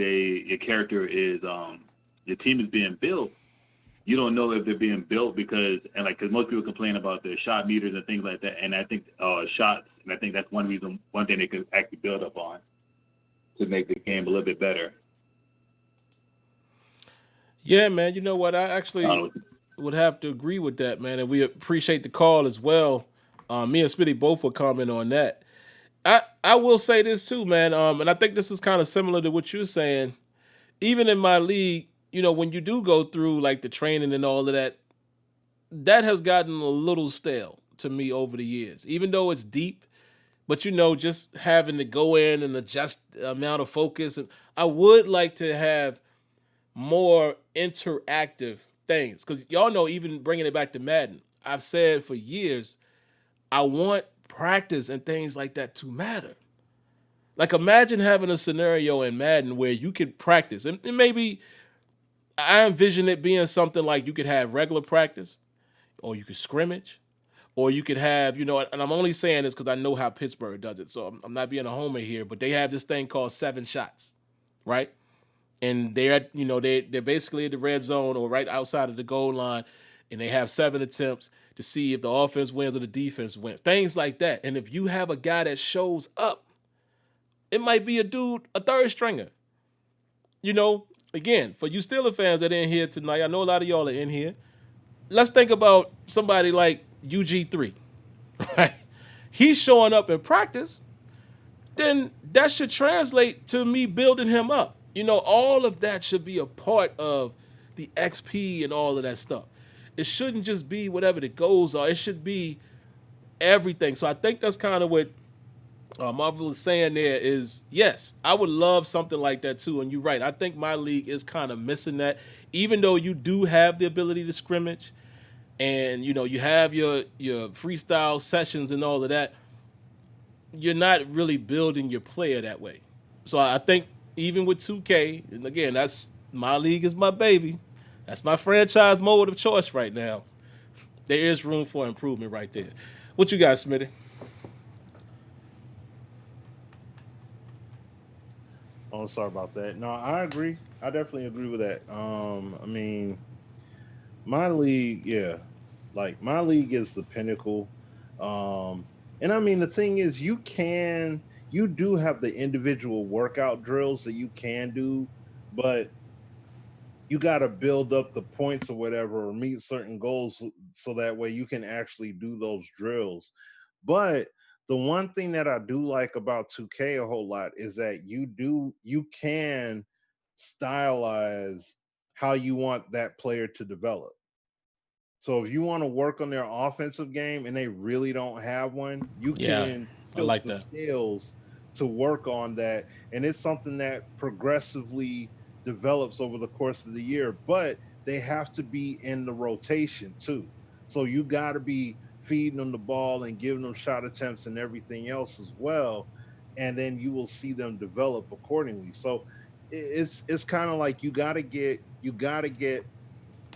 your character is, your team is being built, you don't know if they're being built because most people complain about their shot meters and things like that, and I think shots, and I think that's one thing they could actually build up on to make the game a little bit better. Yeah, man. You know what? I actually would have to agree with that, man, and we appreciate the call as well. Me and Smitty both will comment on that. I will say this too, man, and I think this is kind of similar to what you're saying. Even in My League, when you do go through like the training and all of that, that has gotten a little stale to me over the years, even though it's deep. But just having to go in and adjust the amount of focus, and I would like to have more interactive things, because y'all know, even bringing it back to Madden, I've said for years, I want practice and things like that to matter. Like imagine having a scenario in Madden where you could practice, and maybe I envision it being something like you could have regular practice, or you could scrimmage, or you could have, and I'm only saying this because I know how Pittsburgh does it, so I'm not being a homer here, but they have this thing called 7 shots, right? And they're basically in the red zone or right outside of the goal line, and they have 7 attempts to see if the offense wins or the defense wins, things like that. And if you have a guy that shows up, it might be a third stringer. Again, for you Steelers fans that are in here tonight, I know a lot of y'all are in here. Let's think about somebody like UG3, right? He's showing up in practice, then that should translate to me building him up. All of that should be a part of the XP and all of that stuff. It shouldn't just be whatever the goals are. It should be everything. So I think that's kind of what Marvel is saying there is, yes, I would love something like that too. And you're right. I think my league is kind of missing that. Even though you do have the ability to scrimmage and, you have your freestyle sessions and all of that, you're not really building your player that way. So I think even with 2K, and again, that's my league is my baby. That's my franchise mode of choice right now. There is room for improvement right there. What you got, Smitty? Oh, sorry about that. No, I agree. I definitely agree with that. I mean, my league, yeah, like my league is the pinnacle. And I mean, the thing is, you do have the individual workout drills that you can do, but you got to build up the points or whatever or meet certain goals so that way you can actually do those drills. But the one thing that I do like about 2K a whole lot is that you can stylize how you want that player to develop. So if you want to work on their offensive game and they really don't have one, you can I like the that. skills to work on that. And it's something that progressively develops over the course of the year, but they have to be in the rotation too. So you got to be feeding them the ball and giving them shot attempts and everything else as well. And then you will see them develop accordingly. So it's kind of like you got to get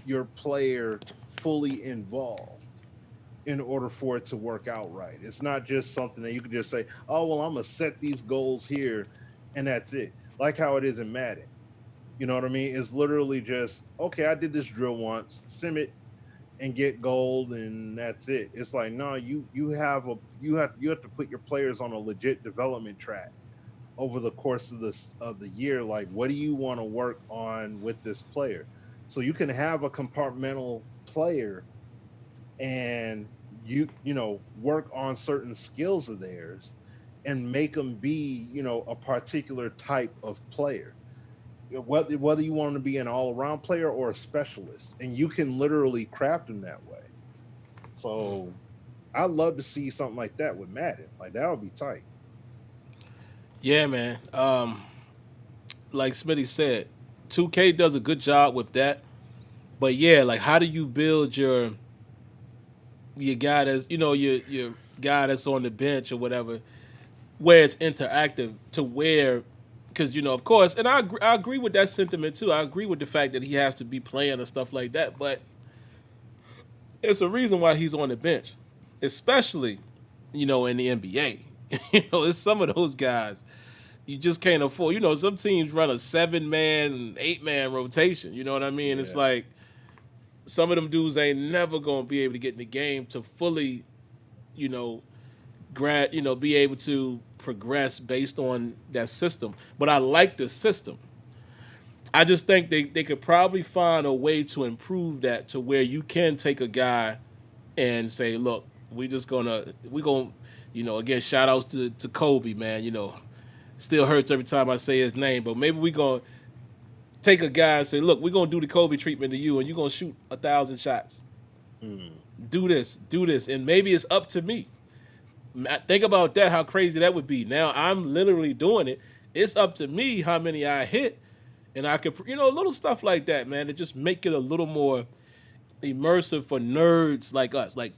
your player fully involved in order for it to work out right. It's not just something that you can just say, oh, well, I'm going to set these goals here and that's it. Like how it is in Madden. You know what I mean? It's literally just, okay, I did this drill once, sim it and get gold and that's it. It's like, no, you have to put your players on a legit development track over the course of the year. Like, what do you want to work on with this player? So you can have a compartmental player and work on certain skills of theirs and make them be a particular type of player, whether you want them to be an all-around player or a specialist, and you can literally craft them that way. So I'd love to see something like that with Madden. Like, that would be tight. Yeah, man. Like Smitty said, 2K does a good job with that. But yeah, like how do you build your guy that's your guy that's on the bench or whatever, where it's interactive to where, because of course, and I agree with that sentiment too. I agree with the fact that he has to be playing and stuff like that. But it's a reason why he's on the bench, especially in the NBA. It's some of those guys you just can't afford. Some teams run a 7-man, 8-man rotation. You know what I mean? Yeah. It's like some of them dudes ain't never gonna be able to get in the game to fully, be able to progress based on that system. But I like the system. I just think they could probably find a way to improve that to where you can take a guy and say, look, we're gonna again, shout outs to Kobe, man. Still hurts every time I say his name, but maybe we're gonna take a guy and say, look, we're gonna do the Kobe treatment to you and you're gonna shoot 1,000 shots. Do this, and maybe it's up to me. Think about that, how crazy that would be. Now I'm literally doing it. It's up to me how many I hit, and I could, little stuff like that, man, to just make it a little more immersive for nerds like us, like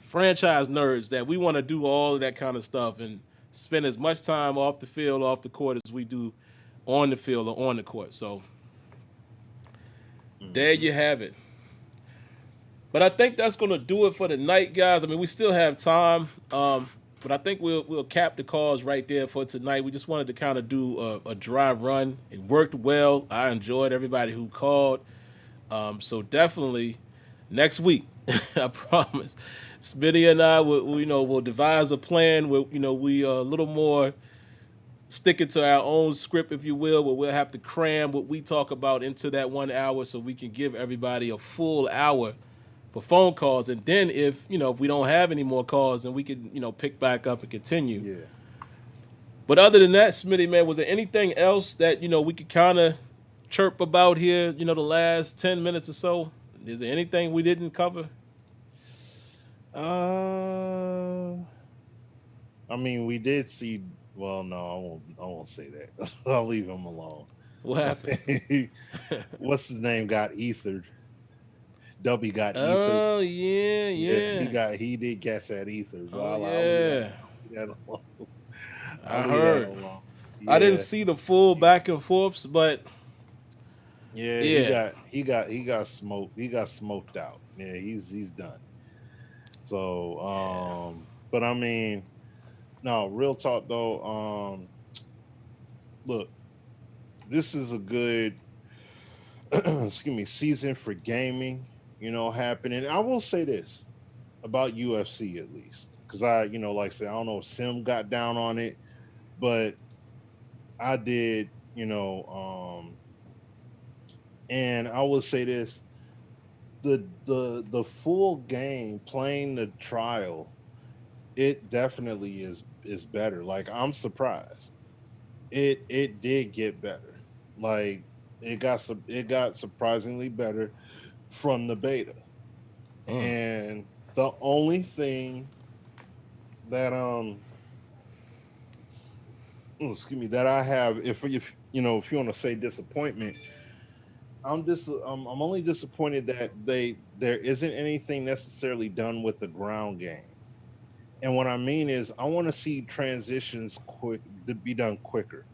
franchise nerds that we want to do all of that kind of stuff and spend as much time off the field, off the court as we do on the field or on the court. So there you have it. But I think that's going to do it for the night, guys. I mean, we still have time, but I think we'll cap the calls right there for tonight. We just wanted to kind of do a dry run. It worked well. I enjoyed everybody who called. So definitely next week, I promise, Smitty and I we'll devise a plan. We are a little more sticking to our own script, if you will, but we'll have to cram what we talk about into that 1 hour so we can give everybody a full hour for phone calls, and then if we don't have any more calls, then we could pick back up and continue. Yeah. But other than that, Smitty, man, was there anything else that we could kind of chirp about here? The last 10 minutes or so. Is there anything we didn't cover? I mean, we did see. Well, no, I won't say that. I'll leave him alone. What happened? What's his name? Got ethered. Dubby got ethered. Oh yeah. He did catch that ether. But Oh I'll yeah. leave that alone. I heard. Yeah. I didn't see the full back and forths, but yeah, he got smoked. He got smoked out. Yeah, he's done. So, but I mean, no, real talk though. Look, this is a good season for gaming, happening. I will say this about UFC at least, because like I said, I don't know if Sim got down on it, but I did, and I will say this: the full game, playing the trial, it definitely is better. Like, I'm surprised. It did get better. Like, it got surprisingly better from the beta. And the only thing that that I have, if you want to say disappointment, I'm only disappointed that there isn't anything necessarily done with the ground game. And what I mean is, I want to see transitions to be done quicker.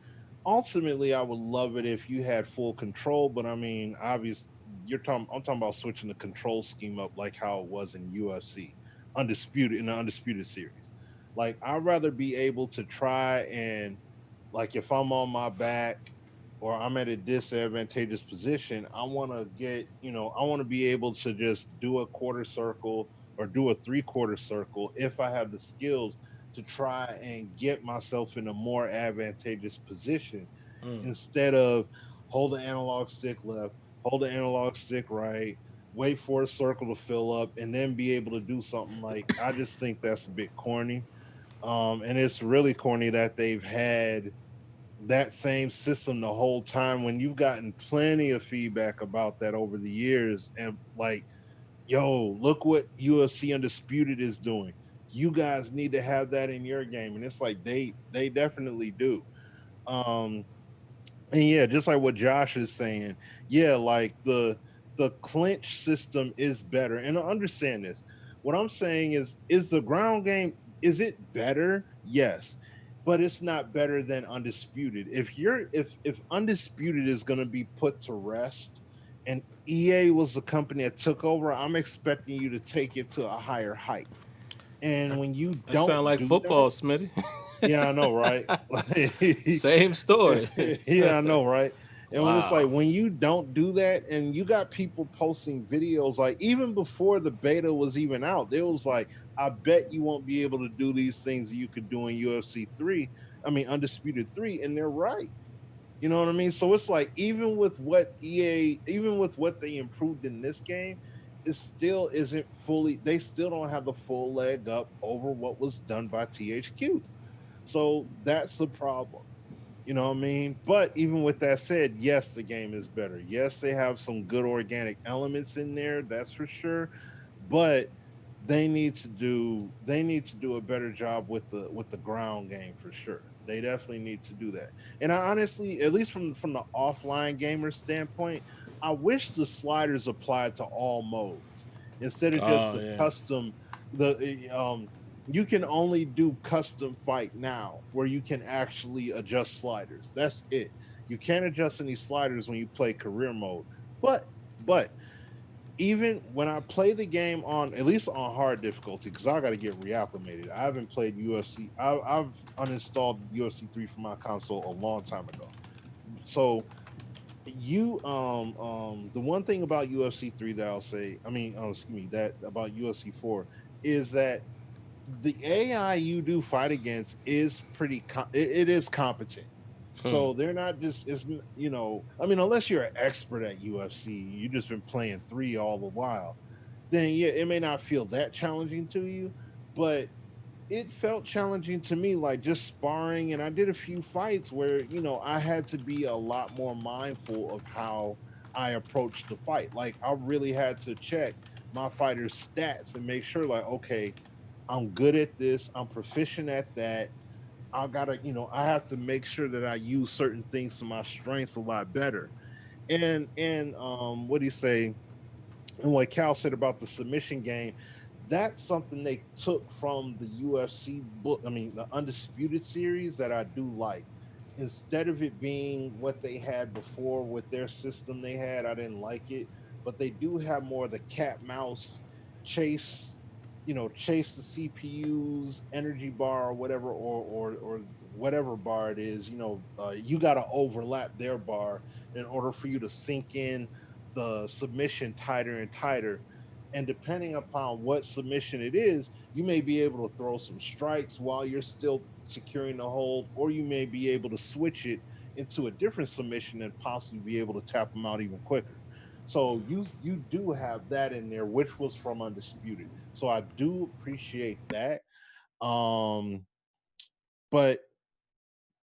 Ultimately, I would love it if you had full control, but I mean, obviously, I'm talking about switching the control scheme up like how it was in UFC, in the Undisputed series. Like, I'd rather be able to try and, like, if I'm on my back or I'm at a disadvantageous position, I want to be able to just do a quarter circle or do a 3/4 circle if I have the skills to try and get myself in a more advantageous position, instead of hold the analog stick left, hold the analog stick right, wait for a circle to fill up, and then be able to do something. Like, I just think that's a bit corny. And it's really corny that they've had that same system the whole time, when you've gotten plenty of feedback about that over the years. And like, yo, look what UFC Undisputed is doing. You guys need to have that in your game. And it's like, they definitely do. And yeah, just like what Josh is saying, yeah, like the clinch system is better. And I understand this. What I'm saying is the ground game, is it better? Yes. But it's not better than Undisputed. If Undisputed is going to be put to rest, and EA was the company that took over, I'm expecting you to take it to a higher height. And when you that don't sound like football, that, Smitty. yeah, I know, right? Same story. Yeah, I know, right? And when it's like, Wow. when you don't do that, and you got people posting videos, like, even before the beta was even out, it was like, I bet you won't be able to do these things that you could do in UFC 3. I mean, Undisputed 3, and they're right. You know what I mean? So it's like, even with what they improved in this game, it still isn't fully, they still don't have the full leg up over what was done by THQ. So that's the problem. You know what I mean? But even with that said, yes, the game is better. Yes, they have some good organic elements in there, that's for sure. But they need to do a better job with the ground game for sure. They definitely need to do that. And I honestly, at least from the offline gamer standpoint, I wish the sliders applied to all modes instead of just Oh the yeah. custom. You can only do custom fight now, where you can actually adjust sliders. That's it. You can't adjust any sliders when you play career mode. But even when I play the game on, at least on hard difficulty, because I got to get reacclimated. I haven't played UFC. I've uninstalled UFC 3 from my console a long time ago. So the one thing about UFC 3 that I'll say, I mean, excuse me, that about UFC 4 is that the AI you do fight against is it is competent. So they're not just, I mean, unless you're an expert at UFC, you just been playing 3 all the while. then yeah, it may not feel that challenging to you, but it felt challenging to me, like just sparring. And I did a few fights where, I had to be a lot more mindful of how I approached the fight. Like, I really had to check my fighter's stats and make sure, like, okay, I'm good at this, I'm proficient at that. I gotta, I have to make sure that I use certain things to my strengths a lot better. And what do you say? And what Cal said about the submission game, that's something they took from the UFC book. I mean, the Undisputed series that I do like. Instead of it being what they had before with their system they had, I didn't like it. But they do have more of the cat mouse chase, chase the CPU's energy bar or whatever, or whatever bar it is. You got to overlap their bar in order for you to sink in the submission tighter and tighter. And depending upon what submission it is, you may be able to throw some strikes while you're still securing the hold, or you may be able to switch it into a different submission and possibly be able to tap them out even quicker. So you do have that in there, which was from Undisputed. So I do appreciate that. Um, but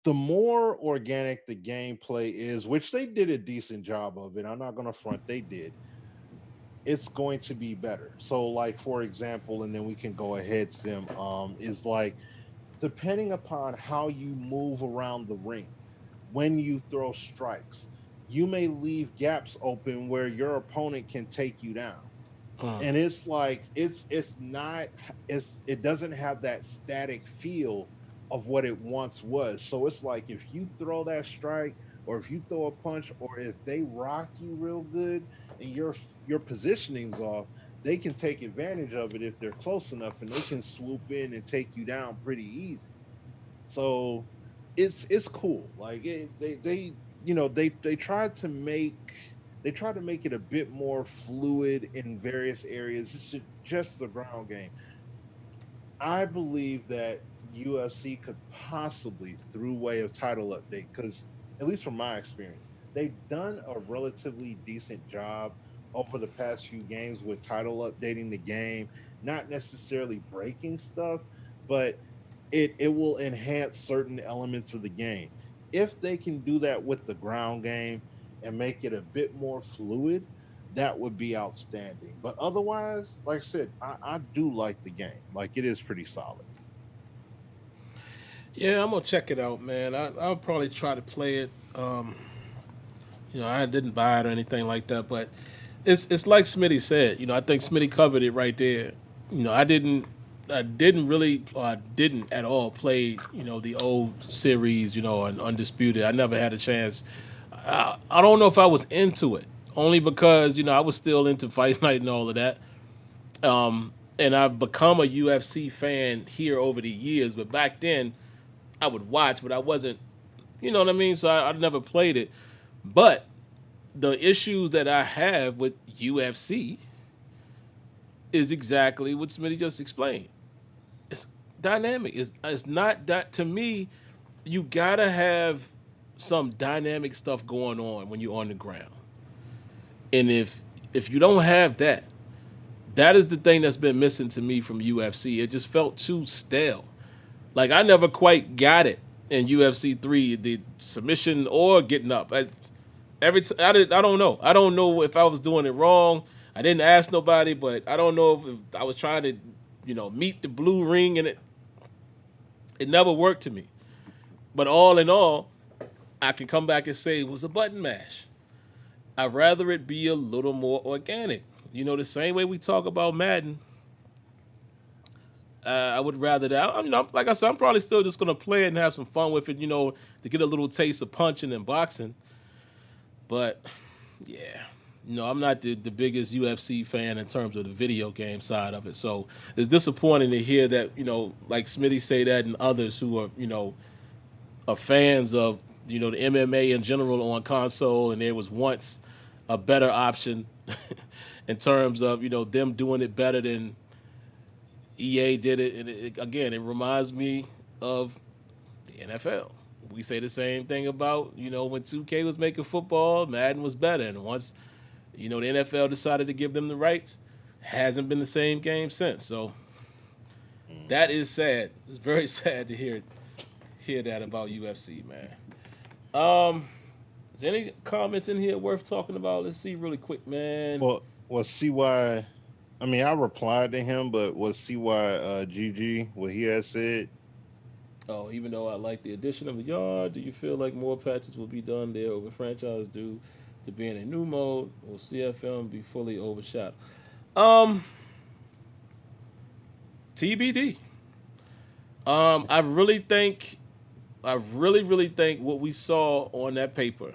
the more organic the gameplay is, which they did a decent job of it, I'm not going to front, they did, it's going to be better. So, like, for example, and then we can go ahead, Sim, is like, depending upon how you move around the ring, when you throw strikes, you may leave gaps open where your opponent can take you down. And it's like, it's not, it doesn't have that static feel of what it once was. So it's like, if you throw that strike, or if you throw a punch, or if they rock you real good and your positioning's off, they can take advantage of it if they're close enough, and they can swoop in and take you down pretty easy. So it's cool. Like, they they tried to make it a bit more fluid in various areas. It's just the ground game. I believe that UFC could possibly, through way of title update, because at least from my experience, they've done a relatively decent job over the past few games with title updating the game, not necessarily breaking stuff, but it will enhance certain elements of the game. If they can do that with the ground game and make it a bit more fluid, that would be outstanding. But otherwise, like I said, I do like the game. Like, it is pretty solid. Yeah, I'm gonna check it out, man. I'll probably try to play it. I didn't buy it or anything like that, but it's like Smitty said. I think Smitty covered it right there. I didn't really, I didn't at all play, the old series, and Undisputed. I never had a chance. I don't know if I was into it, only because I was still into Fight Night and all of that. And I've become a UFC fan here over the years, but back then I would watch, but I wasn't, you know what I mean? So I never played it. But the issues that I have with UFC is exactly what Smitty just explained. It's dynamic. It's not that, to me, you gotta have some dynamic stuff going on when you're on the ground. And if you don't have that, that is the thing that's been missing to me from UFC. It just felt too stale. Like, I never quite got it in UFC 3, the submission or getting up. I don't know. I don't know if I was doing it wrong. I didn't ask nobody, but I don't know if I was trying to, meet the blue ring, and it never worked to me. But all in all, I can come back and say it was a button mash. I'd rather it be a little more organic. The same way we talk about Madden. I would rather that. Like I said, I'm probably still just gonna play it and have some fun with it, to get a little taste of punching and boxing. But yeah, I'm not the biggest UFC fan in terms of the video game side of it. So it's disappointing to hear that, like Smitty say that, and others who are fans of, the MMA in general on console, and there was once a better option in terms of, them doing it better than EA did it. And again, it reminds me of the NFL. We say the same thing about, when 2K was making football, Madden was better. And once, the NFL decided to give them the rights, Hasn't been the same game since. So that is sad. It's very sad to hear that about UFC, man. Is there any comments in here worth talking about? Let's see really quick, man. Well, was CY? I mean, I replied to him, but was CY GG what he had said? Oh, even though I like the addition of a yard, do you feel like more patches will be done there over franchise due to being a new mode? Will CFM be fully overshot? TBD. I really think what we saw on that paper,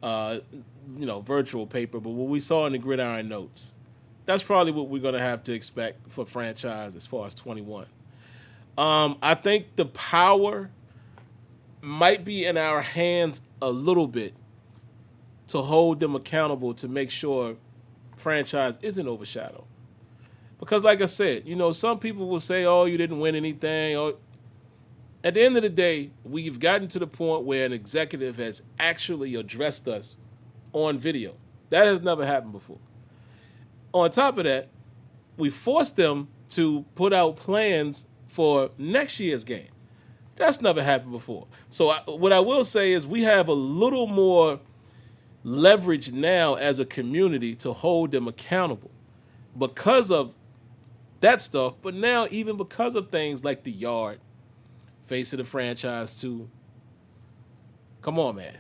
virtual paper, but what we saw in the Gridiron notes, that's probably what we're gonna have to expect for franchise as far as 21. I think the power might be in our hands a little bit to hold them accountable to make sure franchise isn't overshadowed. Because like I said, some people will say, oh, you didn't win anything. Or at the end of the day, we've gotten to the point where an executive has actually addressed us on video. That has never happened before. On top of that, we forced them to put out plans for next year's game. That's never happened before. So what I will say is we have a little more leverage now as a community to hold them accountable because of that stuff. But now even because of things like the yard, face of the franchise too. Come on, man.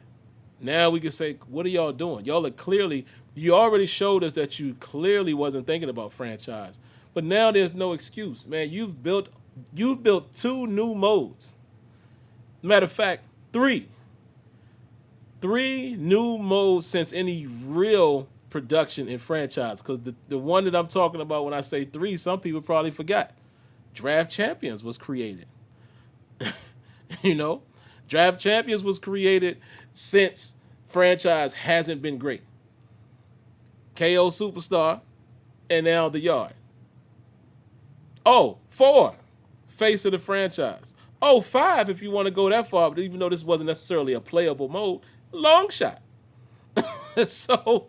Now we can say, what are y'all doing? Y'all are clearly, you already showed us that you clearly wasn't thinking about franchise. But now there's no excuse, man. You've built 2 new modes. Matter of fact, 3. 3 new modes since any real production in franchise. Because the one that I'm talking about when I say 3, some people probably forgot. Draft Champions was created. Draft Champions was created since franchise hasn't been great. KO Superstar and now the yard. 4, face of the franchise. 5, if you want to go that far, but even though this wasn't necessarily a playable mode, long shot. So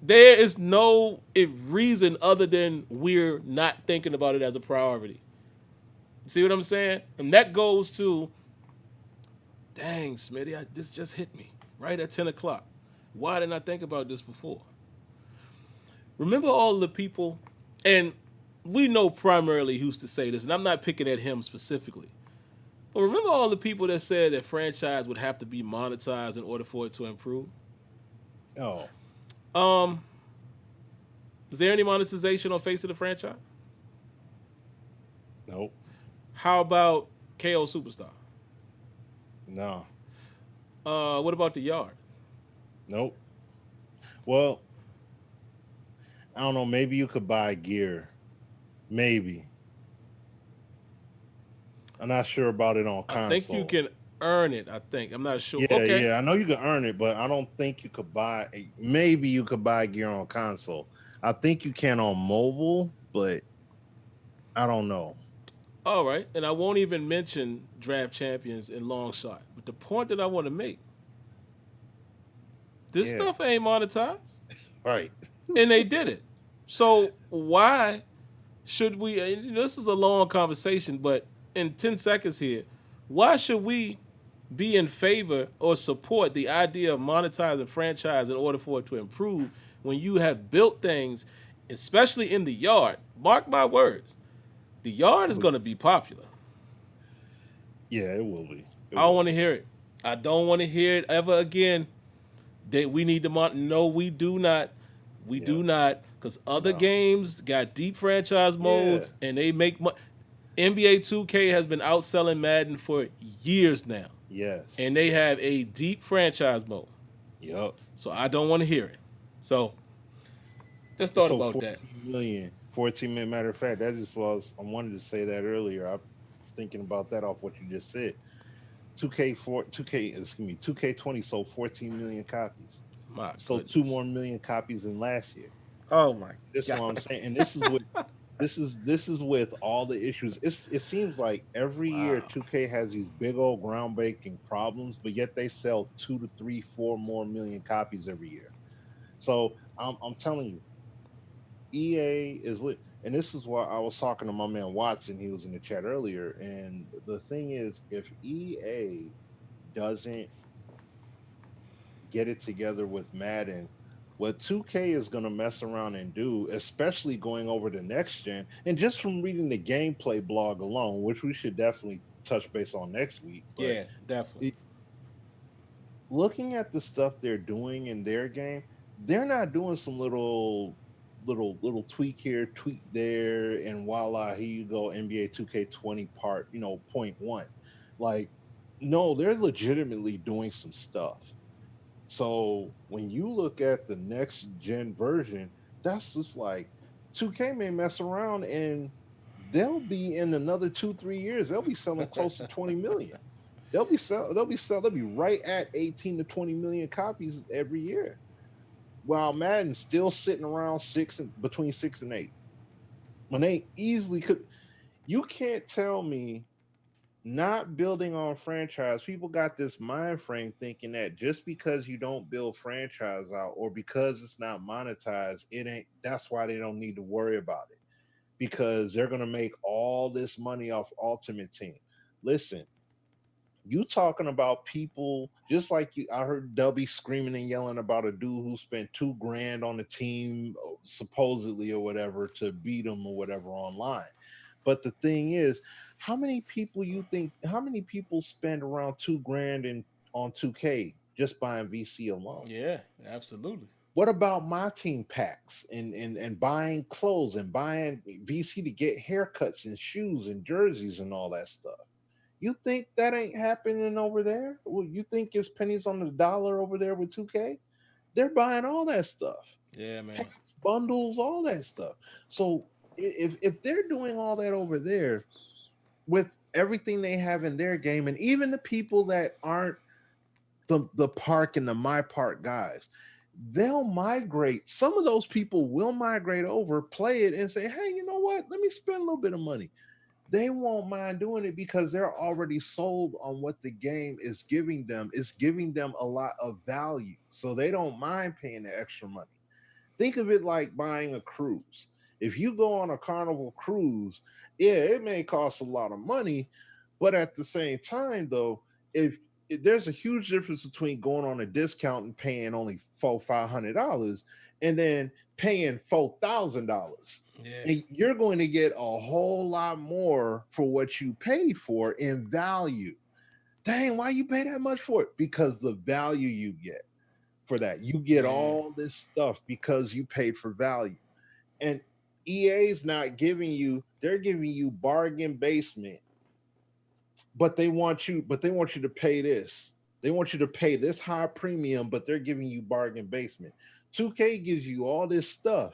there is no reason other than we're not thinking about it as a priority. See what I'm saying? And that goes to, dang, Smitty, this just hit me right at 10 o'clock. Why didn't I think about this before? Remember all the people, and we know primarily who's to say this, and I'm not picking at him specifically, but remember all the people that said that franchise would have to be monetized in order for it to improve? Oh, Is there any monetization on face of the franchise? nope. How about KO Superstar? No. What about the yard? Nope. Well, I don't know. Maybe you could buy gear. Maybe. I'm not sure about it on console. I think you can earn it. I'm not sure. Yeah, Okay. yeah. I know you can earn it, but I don't think you could buy. Maybe you could buy gear on console. I think you can on mobile, but I don't know. All right. And I won't even mention Draft Champions in long shot. But the point that I want to make, this stuff ain't monetized. Right. And they did it. So why should we, this is a long conversation, but in 10 seconds here, why should we be in favor or support the idea of monetizing franchise in order for it to improve when you have built things, especially in the yard? Mark my words, the yard is going to be popular. Yeah, it will be. I don't want to hear it. I don't want to hear it ever again. That we need to no, we do not. We do not, because other games got deep franchise modes and they make money. NBA 2K has been outselling Madden for years now. Yes. And they have a deep franchise mode. Yep. So I don't want to hear it. So just thought about 14 that. 14 million. Matter of fact, that just was, I wanted to say that earlier. I'm thinking about that off what you just said. 2K20 sold 14 million copies. Sold 2 more million copies than last year. Oh my This God. is what I'm saying. And this is with this is with all the issues. It seems like every year 2K has these big old groundbreaking problems, but yet they sell 2 to 3, 4 more million copies every year. So I'm telling you, EA is lit. And this is why I was talking to my man Watson. He was in the chat earlier. And the thing is, if EA doesn't get it together with Madden, what 2K is going to mess around and do, especially going over the next gen, and just from reading the gameplay blog alone, which we should definitely touch base on next week, but Yeah, definitely. looking at the stuff they're doing in their game, they're not doing some little tweak here, tweak there, and voila, here you go, NBA 2K20 part, point one. Like, no, they're legitimately doing some stuff. So when you look at the next gen version, that's just like 2K may mess around and they'll be in another 2, 3 years, they'll be selling close to 20 million. They'll be right at 18 to 20 million copies every year. While Madden's still sitting around between 6 and 8. When they easily could, you can't tell me not building on franchise. People got this mind frame thinking that just because you don't build franchise out or because it's not monetized, it ain't that's why they don't need to worry about it. Because they're gonna make all this money off Ultimate Team. Listen, you talking about people just like you. I heard Dubby screaming and yelling about a dude who spent 2 grand on a team, supposedly or whatever, to beat him or whatever online. But the thing is, how many people spend around 2 grand on 2K just buying VC alone? Yeah, absolutely. What about my team packs and buying clothes and buying VC to get haircuts and shoes and jerseys and all that stuff? You think that ain't happening over there? Well, you think it's pennies on the dollar over there with 2K? They're buying all that stuff. Yeah, man. Packs, bundles, all that stuff. So if they're doing all that over there with everything they have in their game, and even the people that aren't the park and the my park guys, they'll migrate. Some of those people will migrate over, play it, and say, hey, you know what? Let me spend a little bit of money. They won't mind doing it because they're already sold on what the game is giving them. It's giving them a lot of value. So they don't mind paying the extra money. Think of it like buying a cruise. If you go on a Carnival cruise, yeah, it may cost a lot of money, but at the same time, though, if there's a huge difference between going on a discount and paying only $400-500 and then paying $4,000. Yeah. And you're going to get a whole lot more for what you paid for in value. Dang, why you pay that much for it? Because the value you get for that. You get all this stuff because you paid for value. And EA's not giving you, they're giving you bargain basement, but they want you to pay this. They want you to pay this high premium, but they're giving you bargain basement. 2K gives you all this stuff.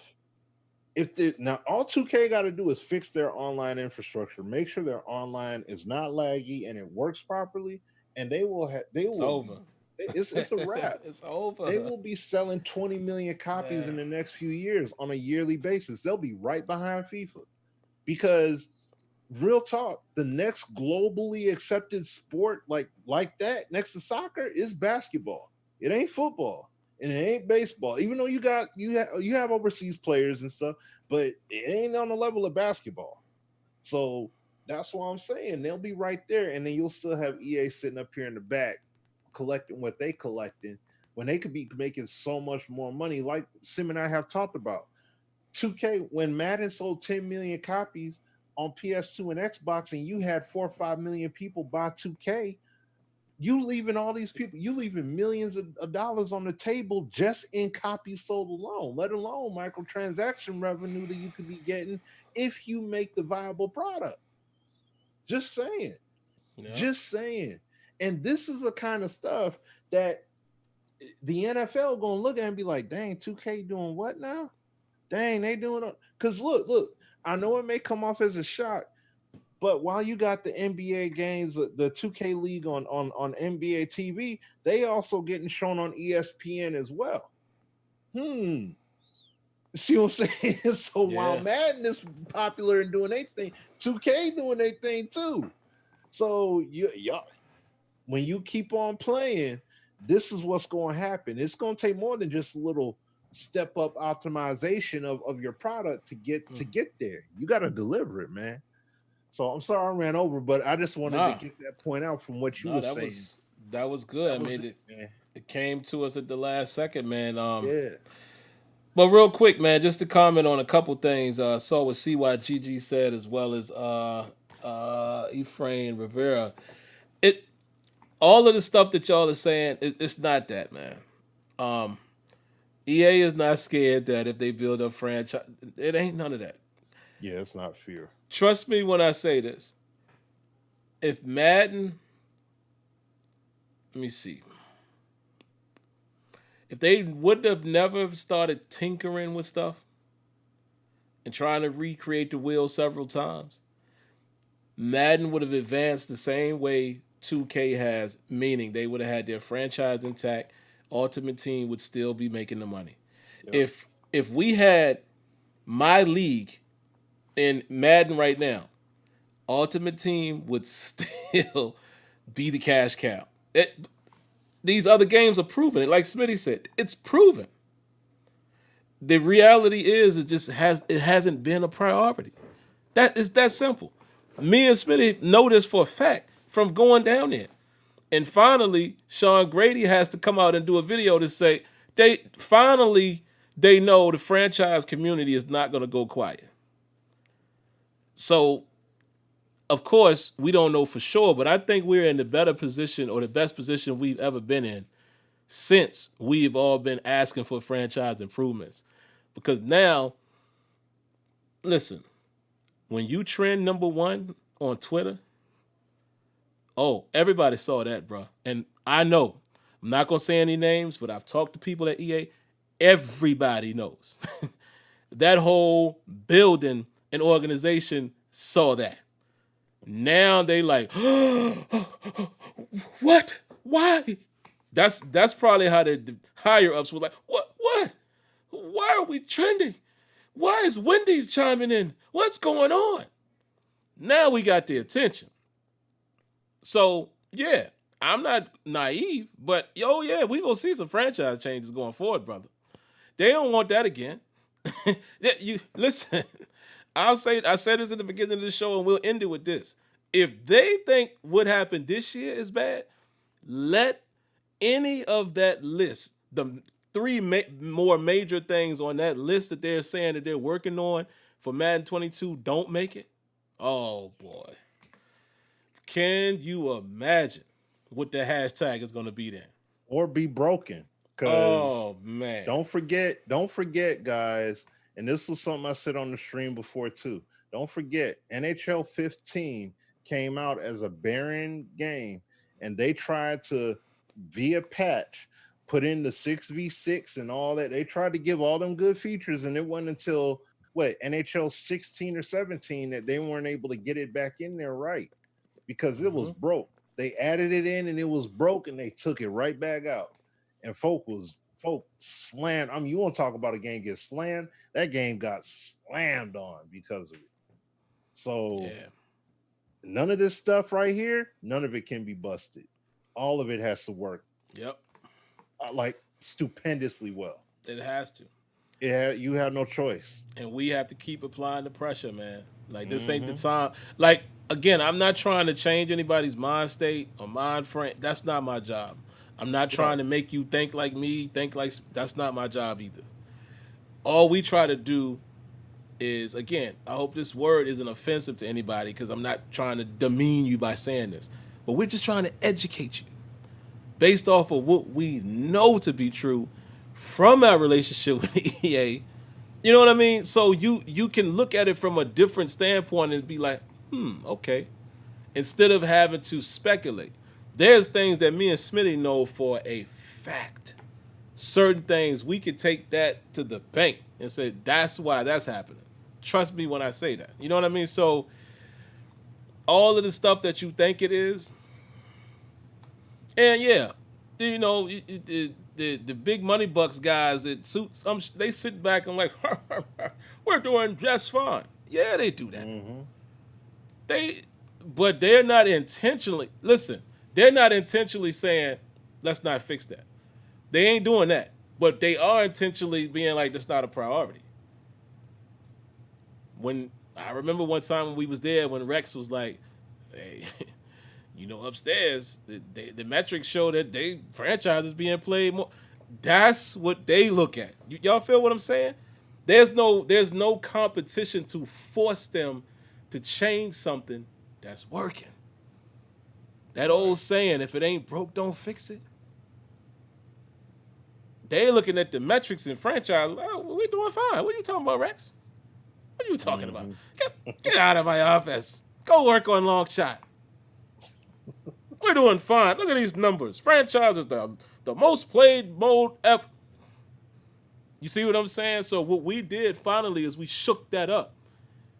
Now all 2K got to do is fix their online infrastructure, make sure their online is not laggy and it works properly, and it's over. It's a wrap. It's over. They will be selling 20 million copies in the next few years on a yearly basis. They'll be right behind FIFA because real talk, the next globally accepted sport like that next to soccer is basketball. It ain't football and it ain't baseball. Even though you have overseas players and stuff, but it ain't on the level of basketball. So that's what I'm saying. They'll be right there, and then you'll still have EA sitting up here in the back collecting what they collecting when they could be making so much more money, like Sim and I have talked about. 2K, when Madden sold 10 million copies on PS2 and Xbox, and you had 4 or 5 million people buy 2K, you leaving millions of dollars on the table just in copies sold alone, let alone microtransaction revenue that you could be getting if you make the viable product. Just saying. Yeah. Just saying. And this is the kind of stuff that the NFL gonna look at and be like, dang, 2K doing what now? Dang, they doing it. Because look, I know it may come off as a shock, but while you got the NBA games, the 2K League on NBA TV, they also getting shown on ESPN as well. See what I'm saying? So while Madden is popular and doing their thing, 2K doing their thing too. So y'all, when you keep on playing, this is what's going to happen. It's going to take more than just a little step up optimization of your product to get there. You got to deliver it, man. So I'm sorry I ran over, but I just wanted to Nah, get that point out from what you nah, were saying. that was good. That I was mean, it, man. it came to us at the last second, man. Yeah. But real quick, man, just to comment on a couple things. I saw what CYGG said as well as Ephraim Rivera. It all of the stuff that y'all are saying, it's not that, man. EA is not scared that if they build a franchise, it ain't none of that. Yeah, it's not fear. Trust me when I say this. If Madden, let me see. If they would have never started tinkering with stuff and trying to recreate the wheel several times, Madden would have advanced the same way 2K has, meaning they would have had their franchise intact. Ultimate Team would still be making the money. Yep. If we had my league in Madden right now, Ultimate Team would still be the cash cow. These other games are proven it. Like Smitty said, it's proven. The reality is it hasn't been a priority. That is that simple. Me and Smitty know this for a fact from going down there. And finally, Sean Grady has to come out and do a video to say they know the franchise community is not going to go quiet. So, of course, we don't know for sure, but I think we're in the better position or the best position we've ever been in since we've all been asking for franchise improvements. Because now, listen, when you trend number 1 on Twitter, oh, everybody saw that, bro. And I know, I'm not going to say any names, but I've talked to people at EA. Everybody knows. That whole building and organization saw that. Now they like, what? Why? That's probably how the higher ups were like, what? Why are we trending? Why is Wendy's chiming in? What's going on? Now we got the attention. So, yeah, I'm not naive, but yeah, we gonna see some franchise changes going forward, brother. They don't want that again. You listen. I said this at the beginning of the show, and we'll end it with this. If they think what happened this year is bad, let any of that list, the 3 more major things on that list that they're saying that they're working on for Madden 22 don't make it. Oh, boy. Can you imagine what the hashtag is going to be then? Or be broken. Oh, man. Don't forget, guys, and this was something I said on the stream before too. Don't forget, NHL 15 came out as a barren game, and they tried to, via patch, put in the 6v6 and all that. They tried to give all them good features, and it wasn't until NHL 16 or 17 that they weren't able to get it back in there right because it was broke. They added it in and it was broke, and they took it right back out. And folk slammed. I mean, you want to talk about a game get slammed? That game got slammed on because of it. So none of this stuff right here, none of it can be busted. All of it has to work. Yep. Like stupendously well. It has to. Yeah, you have no choice. And we have to keep applying the pressure, man. Like, this ain't the time. Like, again, I'm not trying to change anybody's mind state or mind frame. That's not my job. I'm not trying to make you think like me, that's not my job either. All we try to do is, again, I hope this word isn't offensive to anybody because I'm not trying to demean you by saying this, but we're just trying to educate you based off of what we know to be true from our relationship with EA. You know what I mean? So you can look at it from a different standpoint and be like, okay. Instead of having to speculate. There's things that me and Smitty know for a fact. Certain things, we could take that to the bank and say, that's why that's happening. Trust me when I say that. You know what I mean? So all of the stuff that you think it is, and yeah, you know, the big money bucks guys at suits, they sit back and like, we're doing just fine. Yeah, they do that. But they're not intentionally, listen, they're not intentionally saying, let's not fix that. They ain't doing that. But they are intentionally being like, that's not a priority. When I remember one time when we was there, when Rex was like, hey, upstairs, the metrics show that they franchises being played more. That's what they look at. Y'all feel what I'm saying? There's no competition to force them to change something that's working. That old saying, if it ain't broke, don't fix it. They looking at the metrics in franchise. Oh, we doing fine. What are you talking about, Rex? What are you talking about? Get out of my office. Go work on long shot. We're doing fine. Look at these numbers. Franchise is the most played mode ever. You see what I'm saying? So what we did finally is we shook that up.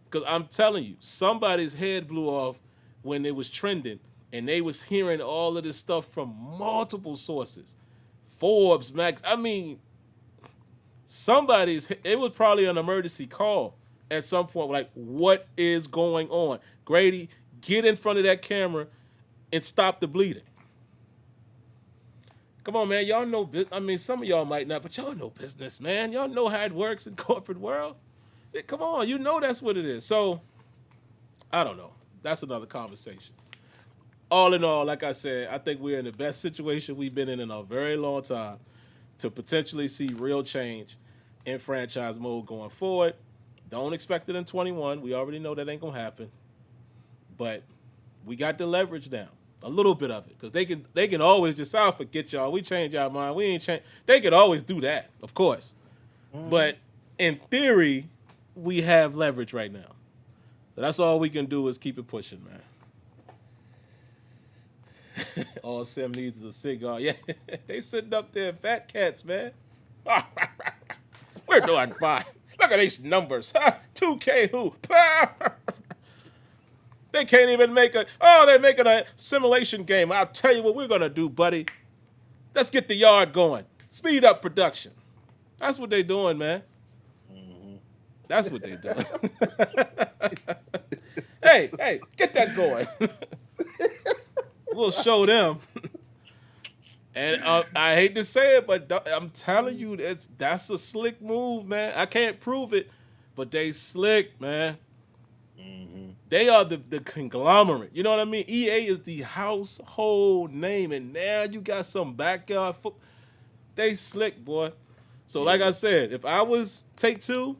Because I'm telling you, somebody's head blew off when it was trending, and they was hearing all of this stuff from multiple sources. Forbes, Max. I mean, it was probably an emergency call at some point. Like, what is going on? Grady, get in front of that camera and stop the bleeding. Come on, man. Y'all know, I mean, some of y'all might not, but y'all know business, man. Y'all know how it works in corporate world. Come on, you know that's what it is. So, I don't know. That's another conversation. All in all, like I said, I think we're in the best situation we've been in a very long time to potentially see real change in franchise mode going forward. Don't expect it in 21. We already know that ain't going to happen. But we got the leverage now. A little bit of it. Because they can always just, I'll forget y'all. We changed our mind. We ain't changed. They could always do that, of course. But in theory, we have leverage right now. So that's all we can do is keep it pushing, man. All Sim needs is a cigar. Yeah, they sitting up there, fat cats, man. We're doing fine. Look at these numbers. 2K who? They can't even they're making a simulation game. I'll tell you what we're going to do, buddy. Let's get the yard going. Speed up production. That's what they're doing, man. That's what they're doing. Hey, get that going. We'll show them. And I hate to say it, but I'm telling you, that's a slick move, man. I can't prove it, but they slick, man. They are the conglomerate. You know what I mean? EA is the household name, and now you got some backyard foot. They slick, boy. So like I said, if I was Take-Two,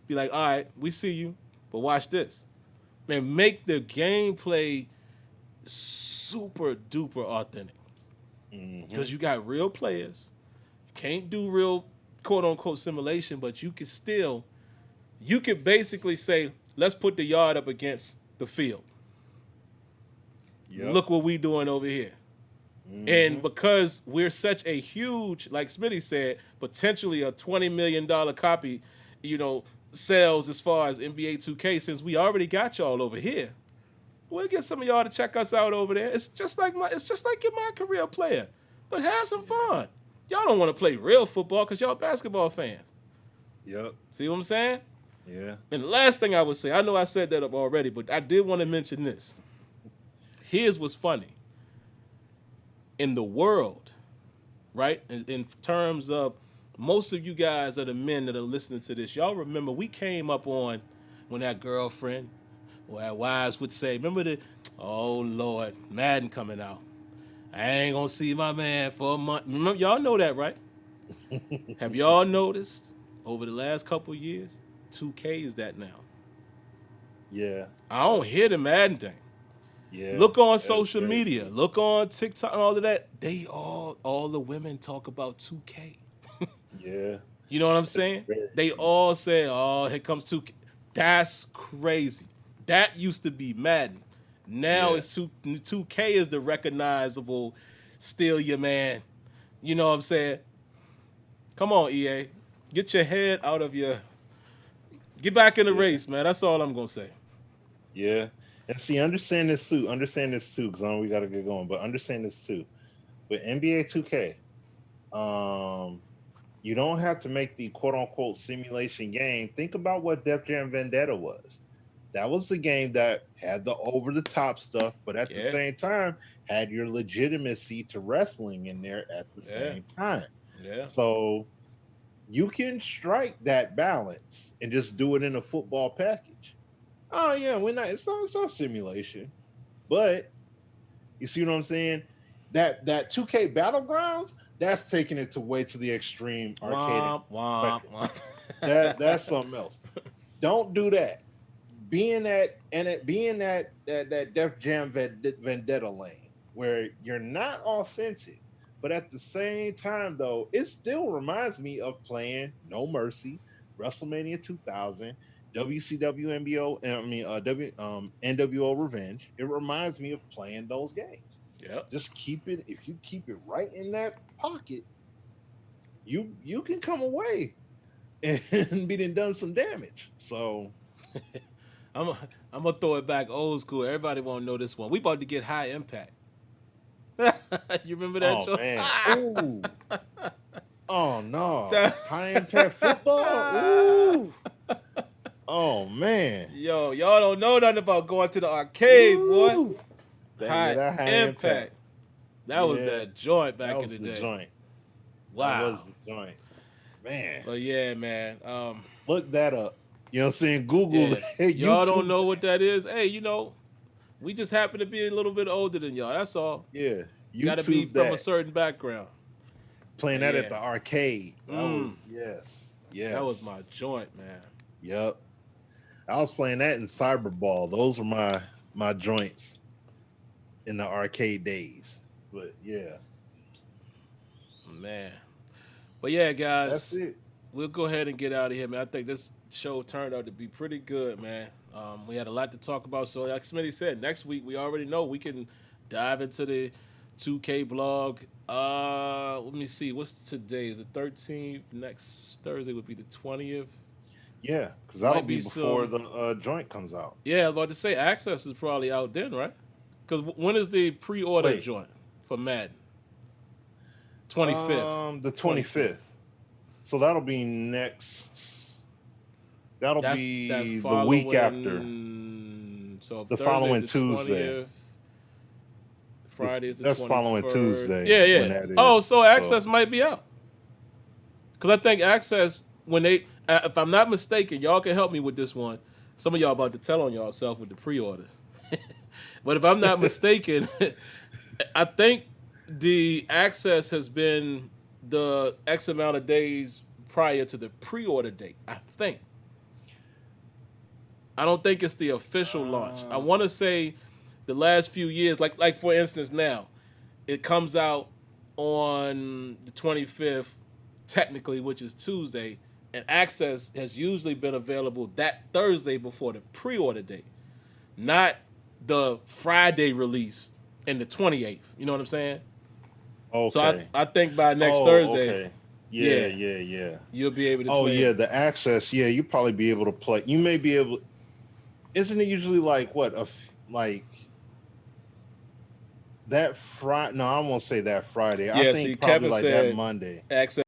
be like, all right, we see you, but watch this. Man, make the gameplay super duper authentic. Because you got real players. You can't do real quote unquote simulation, but you could basically say, let's put the yard up against the field. Yep. Look what we doing over here. And because we're such a huge, like Smitty said, potentially a $20 million copy, sales as far as NBA 2K, since we already got y'all over here, we'll get some of y'all to check us out over there. It's just like you're my career player, but have some fun. Y'all don't want to play real football because y'all basketball fans. Yep. See what I'm saying? Yeah. And the last thing I would say, I know I said that up already, but I did want to mention this. Here's what's funny. In the world, right, in terms of most of you guys are the men that are listening to this. Y'all remember we came up on when that girlfriend or our wives would say, remember oh, Lord, Madden coming out. I ain't going to see my man for a month. Remember, y'all know that, right? Have y'all noticed over the last couple of years, 2K is that now? Yeah. I don't hear the Madden thing. Yeah. Look on social media. Look on TikTok and all of that. They all the women talk about 2K. Yeah. You know what I'm saying? They all say, oh, here comes 2K. That's crazy. That used to be Madden. Now it's 2K is the recognizable, steal your man. You know what I'm saying? Come on, EA. Get your head out of your... Get back in the race, man. That's all I'm going to say. Yeah. And see, understand this too, because I know we got to get going, but understand this too. With NBA 2K, you don't have to make the quote-unquote simulation game. Think about what Def Jam Vendetta was. That was the game that had the over-the-top stuff, but at the same time, had your legitimacy to wrestling in there at the same time. Yeah. So you can strike that balance and just do it in a football package. Oh yeah, we're not. It's not simulation, but you see what I'm saying? That 2K Battlegrounds, that's taking it to way to the extreme arcade. Womp, womp. That's something else. Don't do that. Being that Def Jam Vendetta lane where you're not authentic, but at the same time though, it still reminds me of playing No Mercy, WrestleMania 2000, WCW NBO, NWO Revenge. It reminds me of playing those games. Yep. Just keep it. If you keep it right in that pocket, you can come away and be done some damage. So I'm gonna throw it back old school. Everybody won't know this one. We about to get High Impact. You remember that show? oh man. Ooh. Oh no. High impact football. Ooh. Oh man. Yo, y'all don't know nothing about going to the arcade, boy. Ooh. That high impact. That was that joint back That in was the day. joint. Wow. That was the joint. Man. But yeah, man. Look that up. You know what I'm saying? Google it. Y'all don't know what that is. Hey, we just happen to be a little bit older than y'all. That's all. Yeah. Gotta be from a certain background. Playing that at the arcade. That was yes. Yes. That was my joint, man. Yep. I was playing that in Cyberball. Those were my joints in the arcade days. But yeah. Man. But yeah, guys. That's it. We'll go ahead and get out of here, man. I think this show turned out to be pretty good, man. We had a lot to talk about. So like Smitty said, next week we already know we can dive into the 2K blog. Let me see. What's today? Is it 13th? Next Thursday would be the 20th. Yeah, because that'll Might be be before some- the joint comes out. Yeah, I was about to say Access is probably out then, right? Because when is the pre-order Wait. joint for Madden? 25th. The 25th. So that'll be next. That'll That be the following- week after. So The Thursday following is the 20th. Tuesday. Friday is the That's 21st. following Tuesday. Yeah, when yeah. that is. Oh, so Access might be out. Because I think Access, when they, if I'm not mistaken, y'all can help me with this one. Some of y'all about to tell on y'all with the pre-orders. But if I'm not mistaken, I think the Access has been the X amount of days prior to the pre-order date, I think. I don't think it's the official launch. I want to say the last few years, like for instance now, it comes out on the 25th, technically, which is Tuesday, and Access has usually been available that Thursday before the pre-order date, not the Friday release and the 28th. You know what I'm saying? Okay. So I think by next Thursday, Okay. Yeah. you'll be able to Oh play. yeah, the Access. Yeah, you probably be able to play. You may be able. Isn't it usually like what like that Friday? No, I won't say that Friday. I think see, probably Kevin like said that Monday. Access.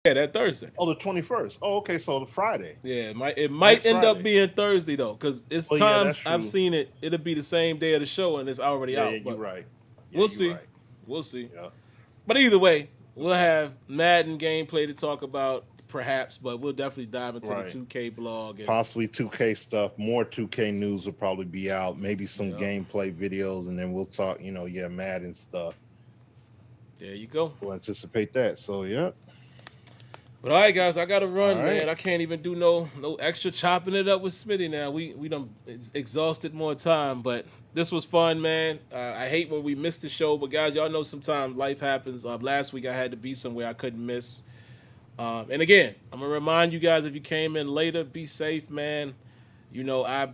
Yeah, that Thursday. Oh, the 21st. Oh, okay. So the Friday. Yeah, it might Next end up Friday. being Thursday though, because it's Oh, yeah, times that's I've true. seen it. It'll be the same day of the show and it's already Yeah, out. you're but right. Yeah, we'll you're see. right. We'll see. Yeah. But either way, we'll have Madden gameplay to talk about, perhaps. But we'll definitely dive into Right. the 2K blog. And, Possibly 2K stuff. More 2K news will probably be out. Maybe some Yeah. gameplay videos, and then we'll talk. Madden stuff. there you go. We'll anticipate that. So yeah. But all right, guys, I gotta run, All right. man. I can't even do no extra chopping it up with Smitty now. We done exhausted more time, but this was fun, man. I hate when we miss the show, but guys, y'all know sometimes life happens. Last week I had to be somewhere I couldn't miss. And again, I'm gonna remind you guys, if you came in later, be safe, man. I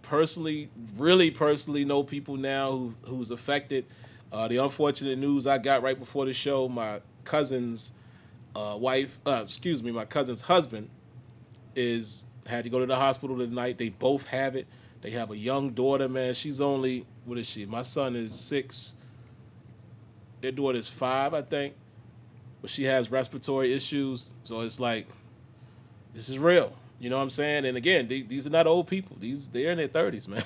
really personally know people now who's affected. The unfortunate news I got right before the show, my cousin's my cousin's husband had to go to the hospital tonight. They both have it. They have a young daughter, man. She's only, what is she? My son is 6. Their daughter's 5, I think. But she has respiratory issues. So it's like, this is real. You know what I'm saying? And again, these are not old people. They're in their 30s, man.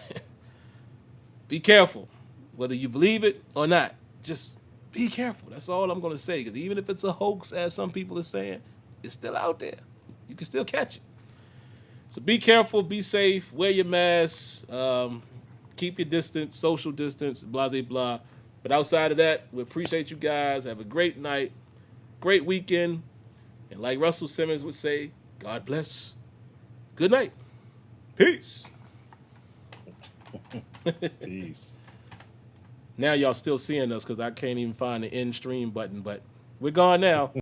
Be careful. Whether you believe it or not, just be careful. That's all I'm going to say. Because even if it's a hoax, as some people are saying, it's still out there. You can still catch it. So be careful, be safe, wear your mask, keep your distance, social distance, blah, blah, blah. But outside of that, we appreciate you guys. Have a great night, great weekend. And like Russell Simmons would say, God bless. Good night. Peace. Peace. Now y'all still seeing us because I can't even find the end stream button, but we're gone now.